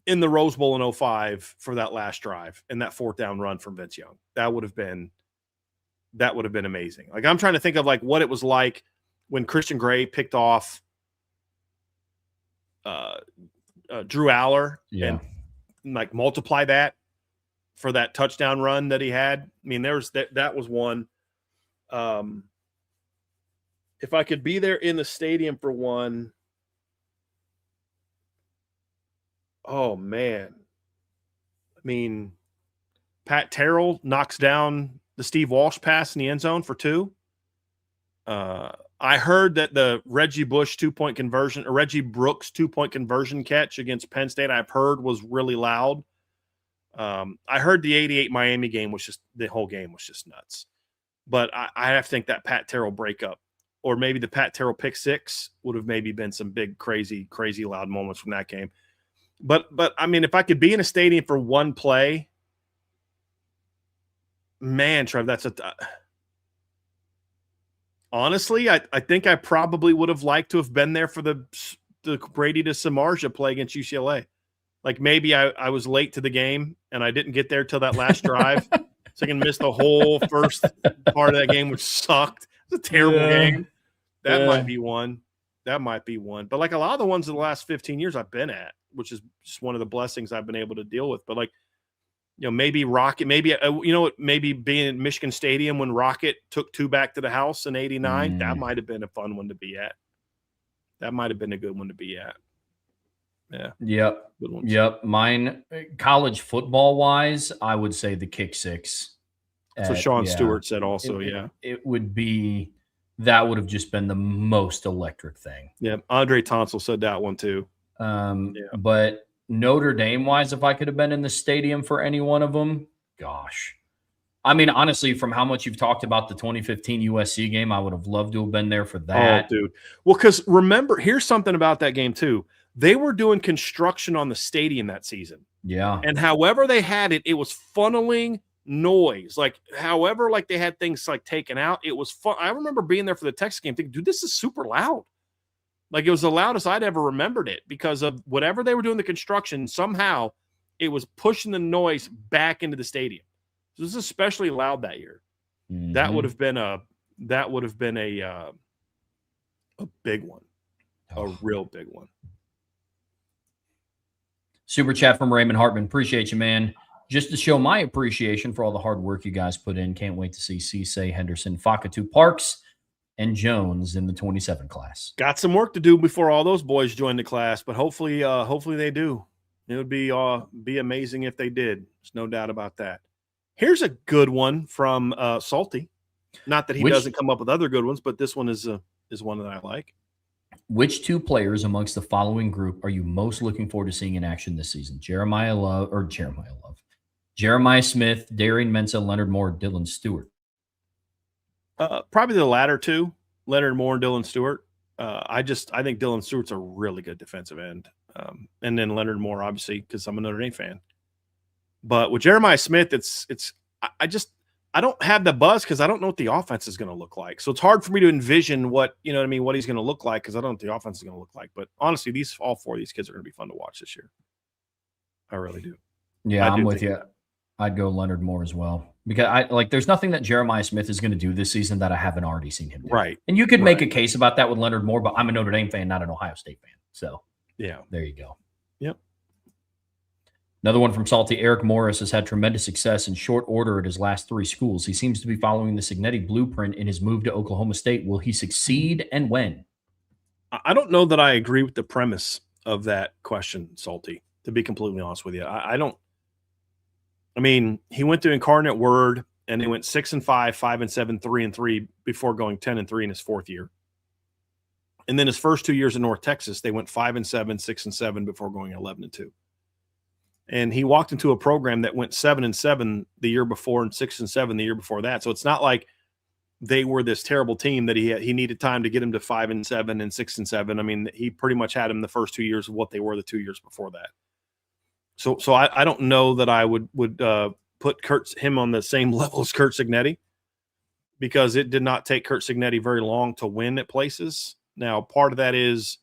in the Rose Bowl in 05 for that last drive and that fourth down run from Vince Young. That would have been amazing. Like I'm trying to think of like what it was like when Christian Gray picked off Drew Aller and like multiply that for that touchdown run that he had. I mean, that was one. If I could be there in the stadium for one, oh man. I mean, Pat Terrell knocks down the Steve Walsh pass in the end zone for 2. I heard that the Reggie Bush 2-point conversion, or Reggie Brooks 2-point conversion catch against Penn State, I've heard was really loud. I heard the 88 Miami game was just, the whole game was just nuts. But I have to think that Pat Terrell breakup, or maybe the Pat Terrell pick 6 would have maybe been some big, crazy, crazy loud moments from that game. But I mean, if I could be in a stadium for one play, man, Trev, that's honestly, I think I probably would have liked to have been there for the Brady to Samardzija play against UCLA. Like maybe I was late to the game and I didn't get there till that last drive. So I can miss the whole first part of that game, which sucked. It's a terrible game. That might be one. That might be one. But like a lot of the ones in the last 15 years I've been at, which is just one of the blessings I've been able to deal with. But like, maybe Rocket, maybe, maybe being in Michigan Stadium when Rocket took 2 back to the house in 89, that might have been a fun one to be at. That might have been a good one to be at. Yeah. Yep. Good ones. Yep. Mine, college football wise, I would say the kick 6. That's what Sean Stewart said also. It would be, that would have just been the most electric thing. Yeah. Andre Tonsel said that one too. But Notre Dame wise, if I could have been in the stadium for any one of them, gosh. I mean, honestly, from how much you've talked about the 2015 USC game, I would have loved to have been there for that. Oh, dude. Well, because remember, here's something about that game too. They were doing construction on the stadium that season. Yeah. And however they had it, it was funneling noise. Like, however, like they had things like taken out, it was fun. I remember being there for the Texas game thinking, dude, this is super loud. Like, it was the loudest I'd ever remembered it because of whatever they were doing the construction. Somehow it was pushing the noise back into the stadium. So this is especially loud that year. Mm-hmm. That would have been a big one, a real big one. Super chat from Raymond Hartman. Appreciate you, man. Just to show my appreciation for all the hard work you guys put in. Can't wait to see Cisse, Henderson, Fakatu, Parks, and Jones in the 27 class. Got some work to do before all those boys join the class, but hopefully they do. It would be amazing if they did. There's no doubt about that. Here's a good one from Salty. Not that he doesn't come up with other good ones, but this one is one that I like. Which 2 players amongst the following group are you most looking forward to seeing in action this season? Jeremiah Smith, Darian Mensah, Leonard Moore, Dylan Stewart. Probably the latter 2, Leonard Moore and Dylan Stewart. I think Dylan Stewart's a really good defensive end. And then Leonard Moore, obviously, because I'm a Notre Dame fan. But with Jeremiah Smith, I don't have the buzz because I don't know what the offense is going to look like. So it's hard for me to envision what he's going to look like because I don't know what the offense is going to look like. But honestly, all 4 of these kids are going to be fun to watch this year. I really do. Yeah, I'm with you. I'd go Leonard Moore as well because there's nothing that Jeremiah Smith is going to do this season that I haven't already seen him do. Right. And you could make a case about that with Leonard Moore, but I'm a Notre Dame fan, not an Ohio State fan. So yeah, there you go. Yep. Another one from Salty. Eric Morris has had tremendous success in short order at his last 3 schools. He seems to be following the Cignetti blueprint in his move to Oklahoma State. Will he succeed and when? I don't know that I agree with the premise of that question, Salty, to be completely honest with you. I mean, he went to Incarnate Word and he went 6-5, 5-7, 3-3 before going 10-3 in his 4th year. And then his first 2 years in North Texas, they went 5-7, 6-7 before going 11-2. And he walked into a program that went 7-7 the year before and 6-7 the year before that. So it's not like they were this terrible team that he needed time to get him to 5-7 and 6-7. I mean, he pretty much had him the first 2 years of what they were the 2 years before that. So I don't know that I would put him on the same level as Curt Cignetti because it did not take Curt Cignetti very long to win at places. Now, part of that is,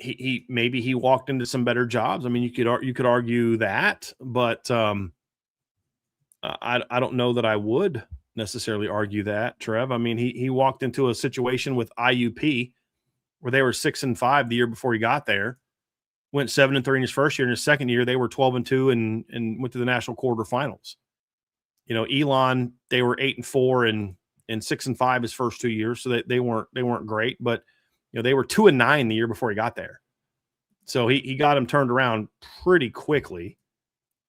he maybe he walked into some better jobs. I mean, you could argue that, but I don't know that I would necessarily argue that, Trev. I mean, he walked into a situation with IUP where they were 6-5 the year before he got there, went 7-3 in his first year. In his second year, they were 12-2 and went to the national quarterfinals. Elon, they were 8-4 and 6-5 his first 2 years, so they weren't great, but they were 2-9 the year before he got there. So he got him turned around pretty quickly.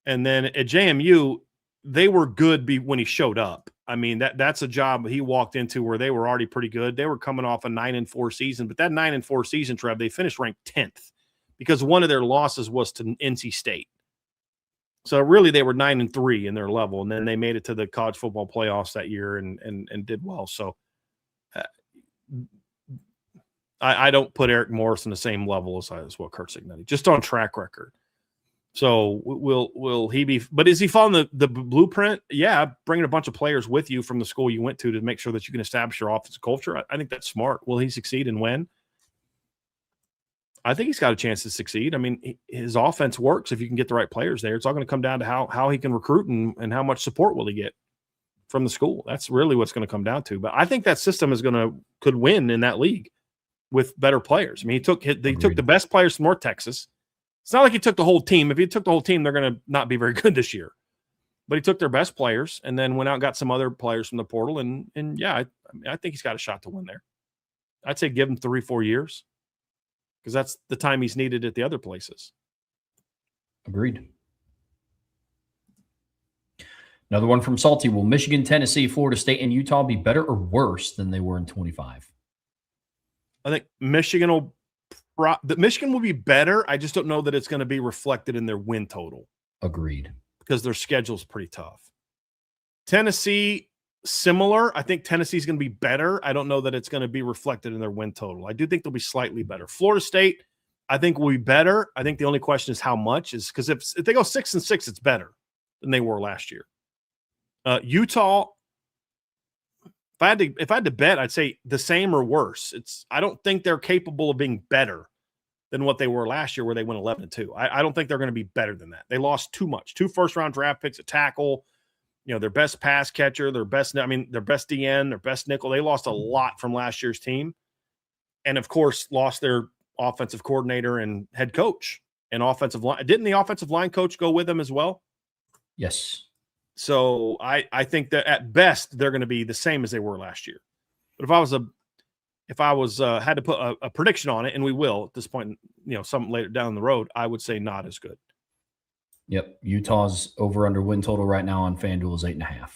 And then at JMU, they were good when he showed up. I mean, that's a job he walked into where they were already pretty good. They were coming off a 9-4 season, but that 9-4 season, Trev, they finished ranked 10th because one of their losses was to NC State. So really, they were 9-3 in their level, and then they made it to the college football playoffs that year and did well. So I don't put Eric Morris in the same level as what Kurt Cignetti, just on track record. So will he be? But is he following the blueprint? Yeah, bringing a bunch of players with you from the school you went to make sure that you can establish your offensive culture. I think that's smart. Will he succeed and when? I think he's got a chance to succeed. I mean, his offense works if you can get the right players there. It's all going to come down to how he can recruit and how much support will he get from the school. That's really what's going to come down to. But I think that system could win in that league with better players. I mean, he took the best players from North Texas. It's not like he took the whole team. If he took the whole team, they're going to not be very good this year. But he took their best players and then went out and got some other players from the portal. And yeah, I think he's got a shot to win there. I'd say give him 3-4 years because that's the time he's needed at the other places. Agreed. Another one from Salty. Will Michigan, Tennessee, Florida State, and Utah be better or worse than they were in 25? I think Michigan will be better. I just don't know that it's going to be reflected in their win total. Agreed. Because their schedule's pretty tough. Tennessee, similar. I think Tennessee's going to be better. I don't know that it's going to be reflected in their win total. I do think they'll be slightly better. Florida State, I think will be better. I think the only question is how much is because if they go 6-6, it's better than they were last year. Utah, if I had to bet, I'd say the same or worse. I don't think they're capable of being better than what they were last year where they went 11-2. I don't think they're going to be better than that. They lost too much. 2 first-round draft picks, a tackle, their best pass catcher, their best DN, their best nickel. They lost a lot from last year's team. And, of course, lost their offensive coordinator and head coach and offensive line. Didn't the offensive line coach go with them as well? Yes. So I think that at best they're going to be the same as they were last year. But if I was had to put a prediction on it, and we will at this point, some later down the road, I would say not as good. Yep. Utah's over/under win total right now on FanDuel is 8.5.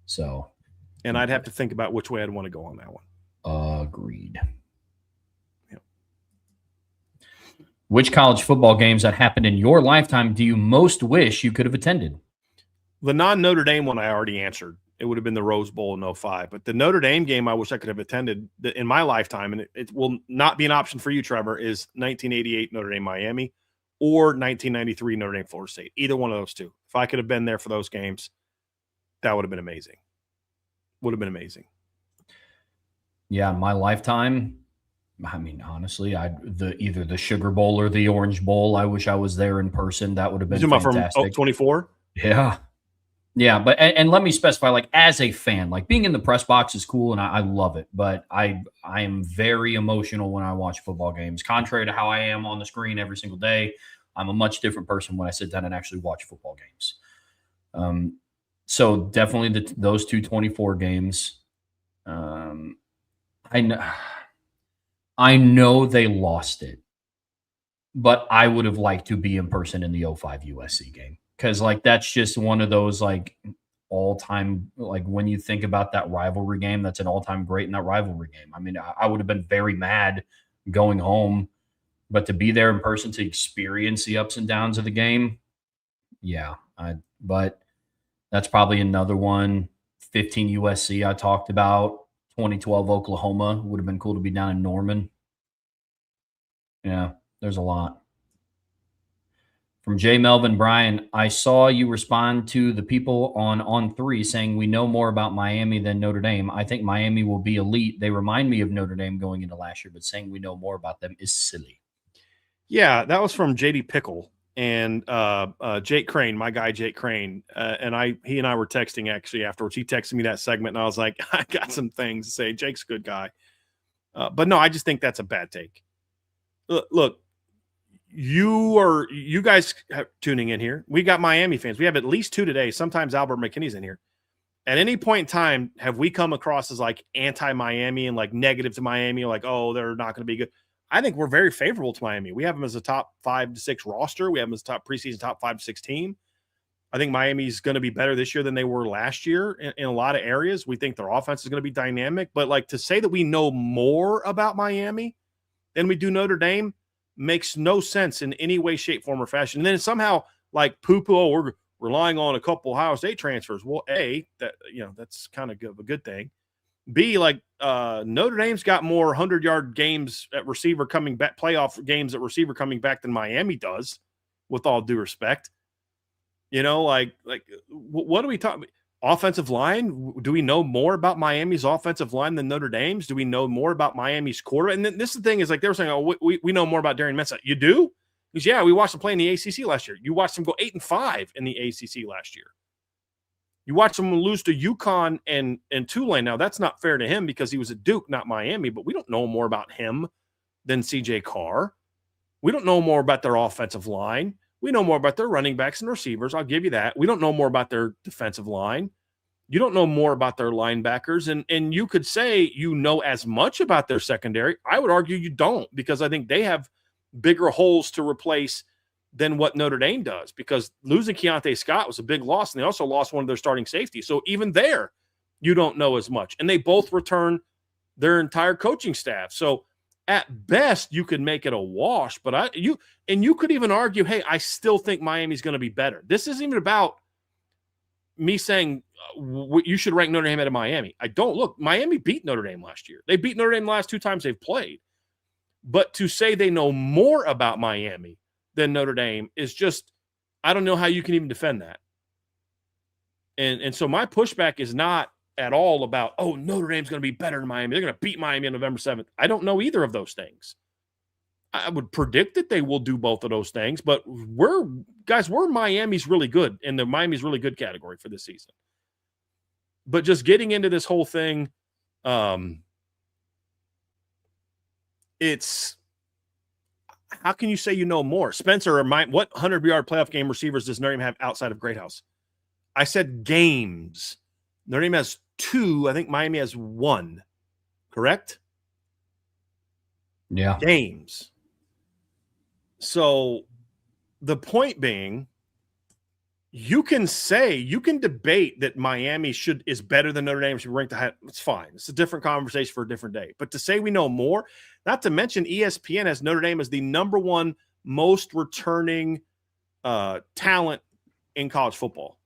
So, and I'd have to think about which way I'd want to go on that one. Agreed. Yep. Which college football games that happened in your lifetime do you most wish you could have attended? The non-Notre Dame one I already answered. It would have been the Rose Bowl in 05. But the Notre Dame game I wish I could have attended in my lifetime, and it will not be an option for you, Trevor, is 1988 Notre Dame Miami or 1993 Notre Dame Florida State. Either one of those two. If I could have been there for those games, that would have been amazing. Would have been amazing. Yeah, in my lifetime, I mean, honestly, either the Sugar Bowl or the Orange Bowl, I wish I was there in person. That would have been fantastic. From 24? Yeah. Yeah, but and let me specify, like, as a fan, like being in the press box is cool and I love it, but I am very emotional when I watch football games. Contrary to how I am on the screen every single day, I'm a much different person when I sit down and actually watch football games. So definitely those 224 games. I know they lost it, but I would have liked to be in person in the 05 USC game. Because, like, that's just one of those, like, all-time, like, when you think about that rivalry game, that's an all-time great in that rivalry game. I mean, I would have been very mad going home, but to be there in person to experience the ups and downs of the game, yeah. But that's probably another one. 15 USC I talked about. 2012 Oklahoma would have been cool to be down in Norman. Yeah, there's a lot. From J. Melvin Bryan, I saw you respond to the people on 3 saying we know more about Miami than Notre Dame. I think Miami will be elite. They remind me of Notre Dame going into last year, but saying we know more about them is silly. Yeah, that was from JD Pickle and Jake Crane, my guy Jake Crane. He and I were texting actually afterwards. He texted me that segment, and I was like, I got some things to say. Jake's a good guy. But no, I just think that's a bad take. Look. You guys tuning in here. We got Miami fans. We have at least 2 today. Sometimes Albert McKinney's in here. At any point in time, have we come across as like anti-Miami and like negative to Miami, like, oh, they're not going to be good? I think we're very favorable to Miami. We have them as a top 5 to 6 roster. We have them as a top preseason top 5 to 6 team. I think Miami's going to be better this year than they were last year in a lot of areas. We think their offense is going to be dynamic. But, like, to say that we know more about Miami than we do Notre Dame makes no sense in any way, shape, form, or fashion. And then somehow, like, poo-poo, we're relying on a couple Ohio State transfers. Well, A, that's kind of a good thing. B, like, Notre Dame's got more 100-yard games at receiver coming back, playoff games at receiver coming back than Miami does, with all due respect. Like what do we talk? Offensive line? Do we know more about Miami's offensive line than Notre Dame's? Do we know more about Miami's quarterback? And then this is the thing is, like, they were saying, oh, we know more about Darian Mensah. You do? Because, yeah, we watched him play in the ACC last year. You watched him go 8-5 in the ACC last year. You watched him lose to UConn and Tulane. Now, that's not fair to him because he was at Duke, not Miami, but we don't know more about him than CJ Carr. We don't know more about their offensive line. We know more about their running backs and receivers. I'll give you that. We don't know more about their defensive line. You don't know more about their linebackers. And you could say you know as much about their secondary. I would argue you don't, because I think they have bigger holes to replace than what Notre Dame does, because losing Keontae Scott was a big loss, and they also lost one of their starting safeties. So even there, you don't know as much. And they both return their entire coaching staff. So at best, you could make it a wash, but you could even argue, hey, I still think Miami's going to be better. This isn't even about me saying you should rank Notre Dame ahead of Miami. I don't. Look, Miami beat Notre Dame last year. They beat Notre Dame the last 2 times they've played. But to say they know more about Miami than Notre Dame is just, I don't know how you can even defend that. And so my pushback is not at all about, oh, Notre Dame's going to be better than Miami. They're going to beat Miami on November 7th. I don't know either of those things. I would predict that they will do both of those things, but we're Miami's really good in the Miami's really good category for this season. But just getting into this whole thing, it's, how can you say you know more? Spencer, what 100-yard playoff game receivers does Notre Dame have outside of Greathouse? I said games. Notre Dame has 2. I think Miami has 1. Correct? Yeah. Games. So the point being, you can debate that Miami is better than Notre Dame, should be ranked ahead. It's fine. It's a different conversation for a different day. But to say we know more, not to mention ESPN has Notre Dame as the number 1 most returning talent in college football.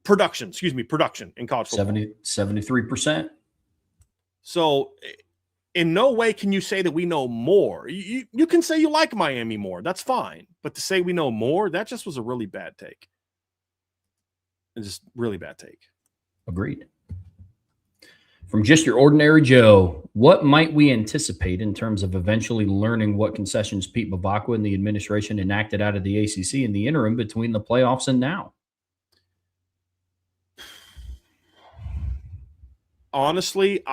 Production in college football. 73%. So in no way can you say that we know more. You can say you like Miami more. That's fine. But to say we know more, that just was a really bad take. It's just really bad take. Agreed. From Just Your Ordinary Joe, what might we anticipate in terms of eventually learning what concessions Pete Bavacqua and the administration enacted out of the ACC in the interim between the playoffs and now? Honestly,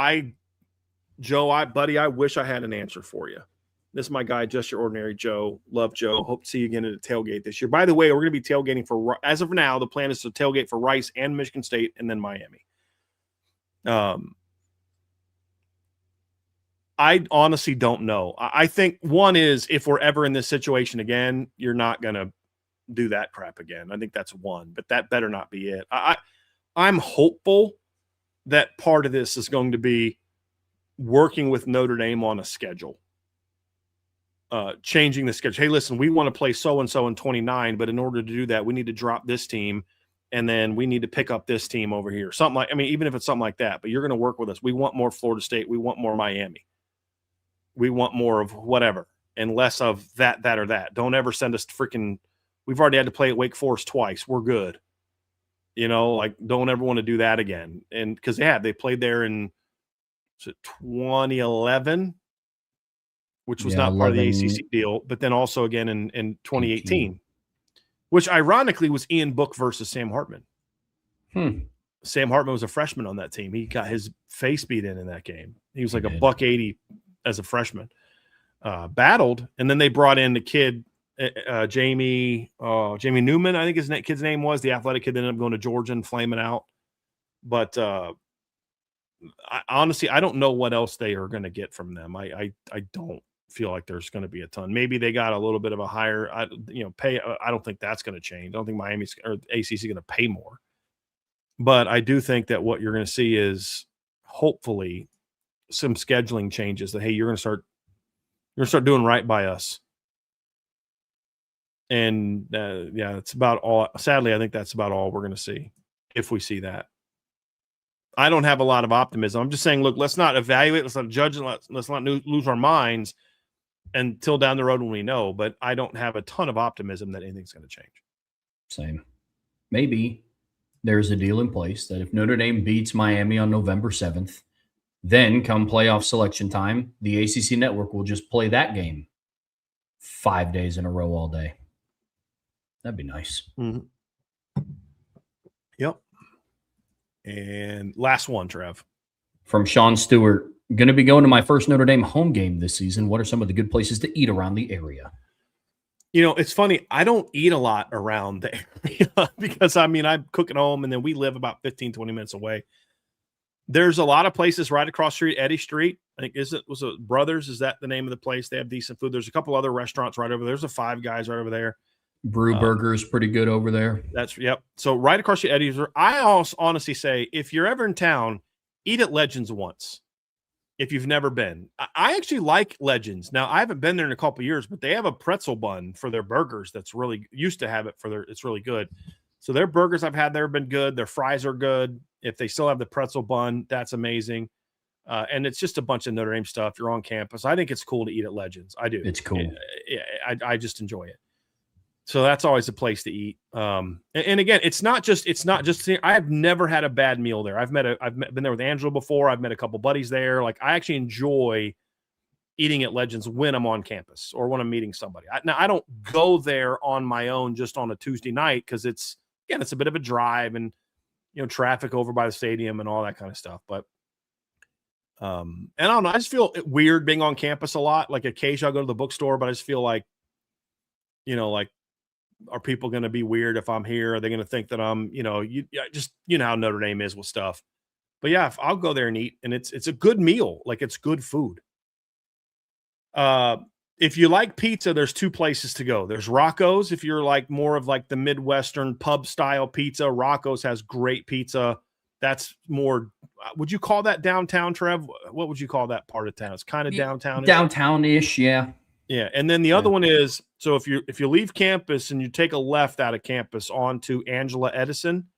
Joe, I wish I had an answer for you. This is my guy, Just Your Ordinary Joe. Love Joe. Hope to see you again at a tailgate this year. By the way, we're going to be tailgating as of now, the plan is to tailgate for Rice and Michigan State and then Miami. I honestly don't know. I think one is, if we're ever in this situation again, you're not going to do that crap again. I think that's one, but that better not be it. I'm hopeful that part of this is going to be working with Notre Dame on a schedule, changing the schedule. Hey, listen, we want to play so-and-so in 29, but in order to do that, we need to drop this team, and then we need to pick up this team over here. Even if it's something like that, but you're going to work with us. We want more Florida State. We want more Miami. We want more of whatever and less of that, or that. Don't ever send us we've already had to play at Wake Forest twice. We're good. Don't ever want to do that again. And because they played there in 2011, which was not part of the ACC deal, but then also again in 2018, which ironically was Ian Book versus Sam Hartman. Sam Hartman was a freshman on that team. He got his face beat in that game. He was like $180 as a freshman. Battled, and then they brought in the kid, Jamie Newman, I think his kid's name was, the athletic kid that ended up going to Georgia and flaming out. But honestly, I don't know what else they are going to get from them. I don't. feel like there's going to be a ton. Maybe they got a little bit of a higher, pay. I don't think that's going to change. I don't think Miami's or ACC going to pay more. But I do think that what you're going to see is hopefully some scheduling changes that, hey, you're going to start doing right by us. And it's about all. Sadly, I think that's about all we're going to see if we see that. I don't have a lot of optimism. I'm just saying, look, let's not evaluate, let's not judge, and let's not lose our minds until down the road when we know. But I don't have a ton of optimism that anything's going to change. Same. Maybe there's a deal in place that if Notre Dame beats Miami on November 7th, then come playoff selection time, the ACC network will just play that game 5 days in a row all day. That'd be nice. Mm-hmm. Yep. And last one, Trev. From Sean Stewart, going to be going to my first Notre Dame home game this season. What are some of the good places to eat around the area? It's funny. I don't eat a lot around the area because, I cook at home and then we live about 15, 20 minutes away. There's a lot of places right across the street, Eddy Street. I think was it Brothers? Is that the name of the place? They have decent food. There's a couple other restaurants right over there. There's a Five Guys right over there. Brew Burger is pretty good over there. Yep. So right across the Eddy's. I also honestly say, if you're ever in town, eat at Legends once. If you've never been, I actually like Legends. Now I haven't been there in a couple of years, but they have a pretzel bun for their burgers. That's really used to have it it's really good. So their burgers I've had there have been good. Their fries are good. If they still have the pretzel bun, that's amazing. And it's just a bunch of Notre Dame stuff. You're on campus. I think it's cool to eat at Legends. I do. It's cool. I just enjoy it. So that's always a place to eat. And again, it's not just. I have never had a bad meal there. I've been there with Angela before. I've met a couple buddies there. Like, I actually enjoy eating at Legends when I'm on campus or when I'm meeting somebody. Now I don't go there on my own just on a Tuesday night because it's a bit of a drive and traffic over by the stadium and all that kind of stuff. But and I don't know. I just feel weird being on campus a lot. Like, occasionally I'll go to the bookstore, but I just feel like, are people going to be weird if I'm here? Are they going to think that I'm, how Notre Dame is with stuff. But yeah, I'll go there and eat, and it's a good meal. Like, it's good food. If you like pizza, there's two places to go. There's Rocco's. If you're like more of like the Midwestern pub style pizza, Rocco's has great pizza. That's more, would you call that downtown, Trev? What would you call that part of town? It's kind of downtown. Downtown-ish, yeah. Yeah, and then the other one is, so if you leave campus and you take a left out of campus onto Angela Edison,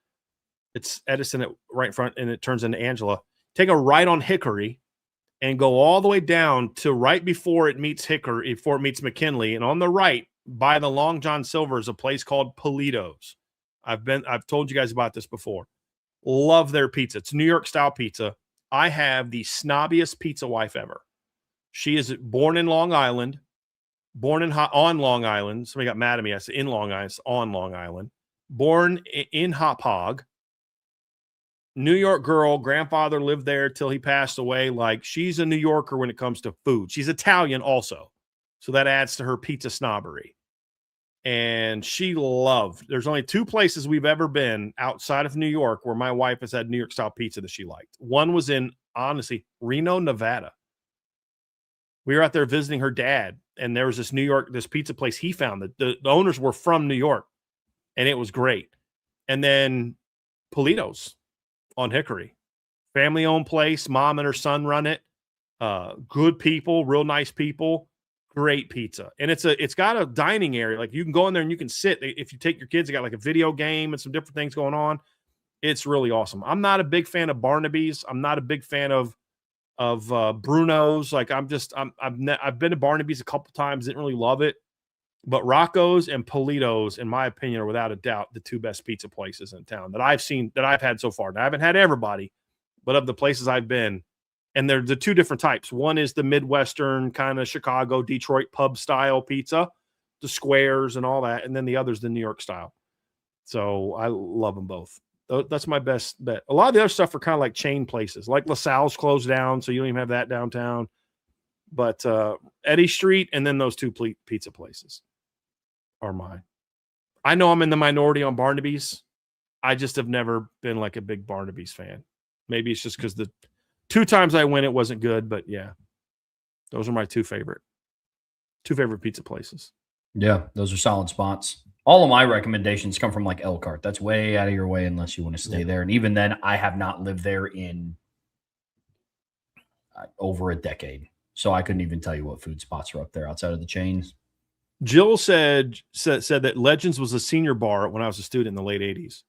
it's Edison right in front, and it turns into Angela. Take a right on Hickory and go all the way down to right before it meets Hickory, before it meets McKinley, and on the right by the Long John Silver is a place called Polito's. I've told you guys about this before. Love their pizza. It's New York style pizza. I have the snobbiest pizza wife ever. She is born in Long Island. On Long Island. Somebody got mad at me. I said in Long Island. It's on Long Island. Born in Hop Hog. New York girl. Grandfather lived there till he passed away. Like, she's a New Yorker when it comes to food. She's Italian also. So that adds to her pizza snobbery. And there's only two places we've ever been outside of New York where my wife has had New York style pizza that she liked. One was in, honestly, Reno, Nevada. We were out there visiting her dad, and there was this pizza place he found that the owners were from New York, and it was great. And then Polito's on Hickory, family-owned place. Mom and her son run it. Good people, real nice people, great pizza. And it's got a dining area. Like, you can go in there and you can sit. If you take your kids, they got like a video game and some different things going on. It's really awesome. I'm not a big fan of Barnaby's. I'm not a big fan of Bruno's. Like, I've been to Barnaby's a couple times, didn't really love it, but Rocco's and Polito's, in my opinion, are without a doubt the two best pizza places in town that I've had so far. Now, I haven't had everybody, but of the places I've been, and they're the two different types. One is the Midwestern kind of Chicago, Detroit pub style pizza, the squares and all that, and then the other's the New York style. So I love them both. That's my best bet. A lot of the other stuff are kind of like chain places, like LaSalle's closed down, so you don't even have that downtown. But Eddy Street and then those two pizza places are mine. I know I'm in the minority on Barnaby's. I just have never been like a big Barnaby's fan. Maybe it's just because the two times I went, it wasn't good. But yeah, those are my two favorite. 2 favorite pizza places. Yeah, those are solid spots. All of my recommendations come from like Elkhart. That's way out of your way unless you want to stay there. And even then, I have not lived there in over a decade. So I couldn't even tell you what food spots are up there outside of the chains. Jill said that Legends was a senior bar when I was a student in the late 80s.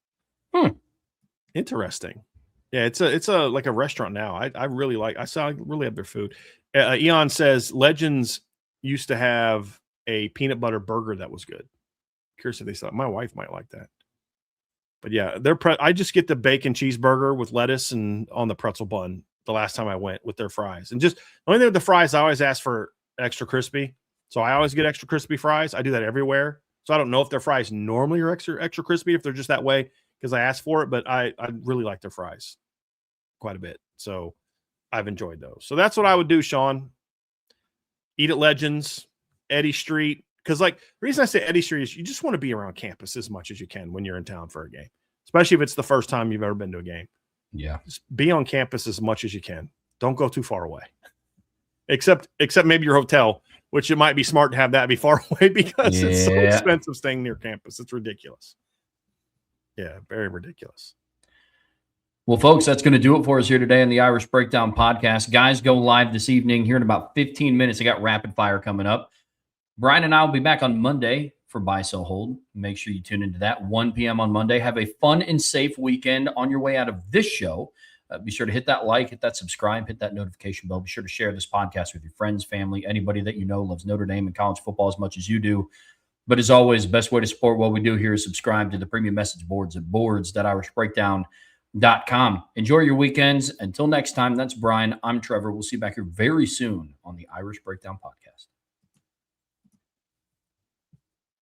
Interesting. Yeah, it's a like a restaurant now. I really have their food. Eon says Legends used to have a peanut butter burger that was good. Curious if they thought my wife might like that. But yeah, I just get the bacon cheeseburger with lettuce and on the pretzel bun the last time I went with their fries. And just the only thing with the fries, I always ask for extra crispy. So I always get extra crispy fries. I do that everywhere. So I don't know if their fries normally are extra crispy, if they're just that way because I asked for it, but I really like their fries quite a bit. So I've enjoyed those. So that's what I would do, Sean. Eat at Legends, Eddy Street. Because like the reason I say Eddy Street is you just want to be around campus as much as you can when you're in town for a game, especially if it's the first time you've ever been to a game. Yeah. Just be on campus as much as you can. Don't go too far away. Except maybe your hotel, which it might be smart to have that be far away because it's so expensive staying near campus. It's ridiculous. Yeah, very ridiculous. Well, folks, that's going to do it for us here today on the Irish Breakdown Podcast. Guys, go live this evening here in about 15 minutes. I got rapid fire coming up. Brian and I will be back on Monday for Buy, Sell, Hold. Make sure you tune into that 1 p.m. on Monday. Have a fun and safe weekend on your way out of this show. Be sure to hit that like, hit that subscribe, hit that notification bell. Be sure to share this podcast with your friends, family, anybody that you know loves Notre Dame and college football as much as you do. But as always, the best way to support what we do here is subscribe to the premium message boards at boards.irishbreakdown.com. Enjoy your weekends. Until next time, that's Brian. I'm Trevor. We'll see you back here very soon on the Irish Breakdown Podcast.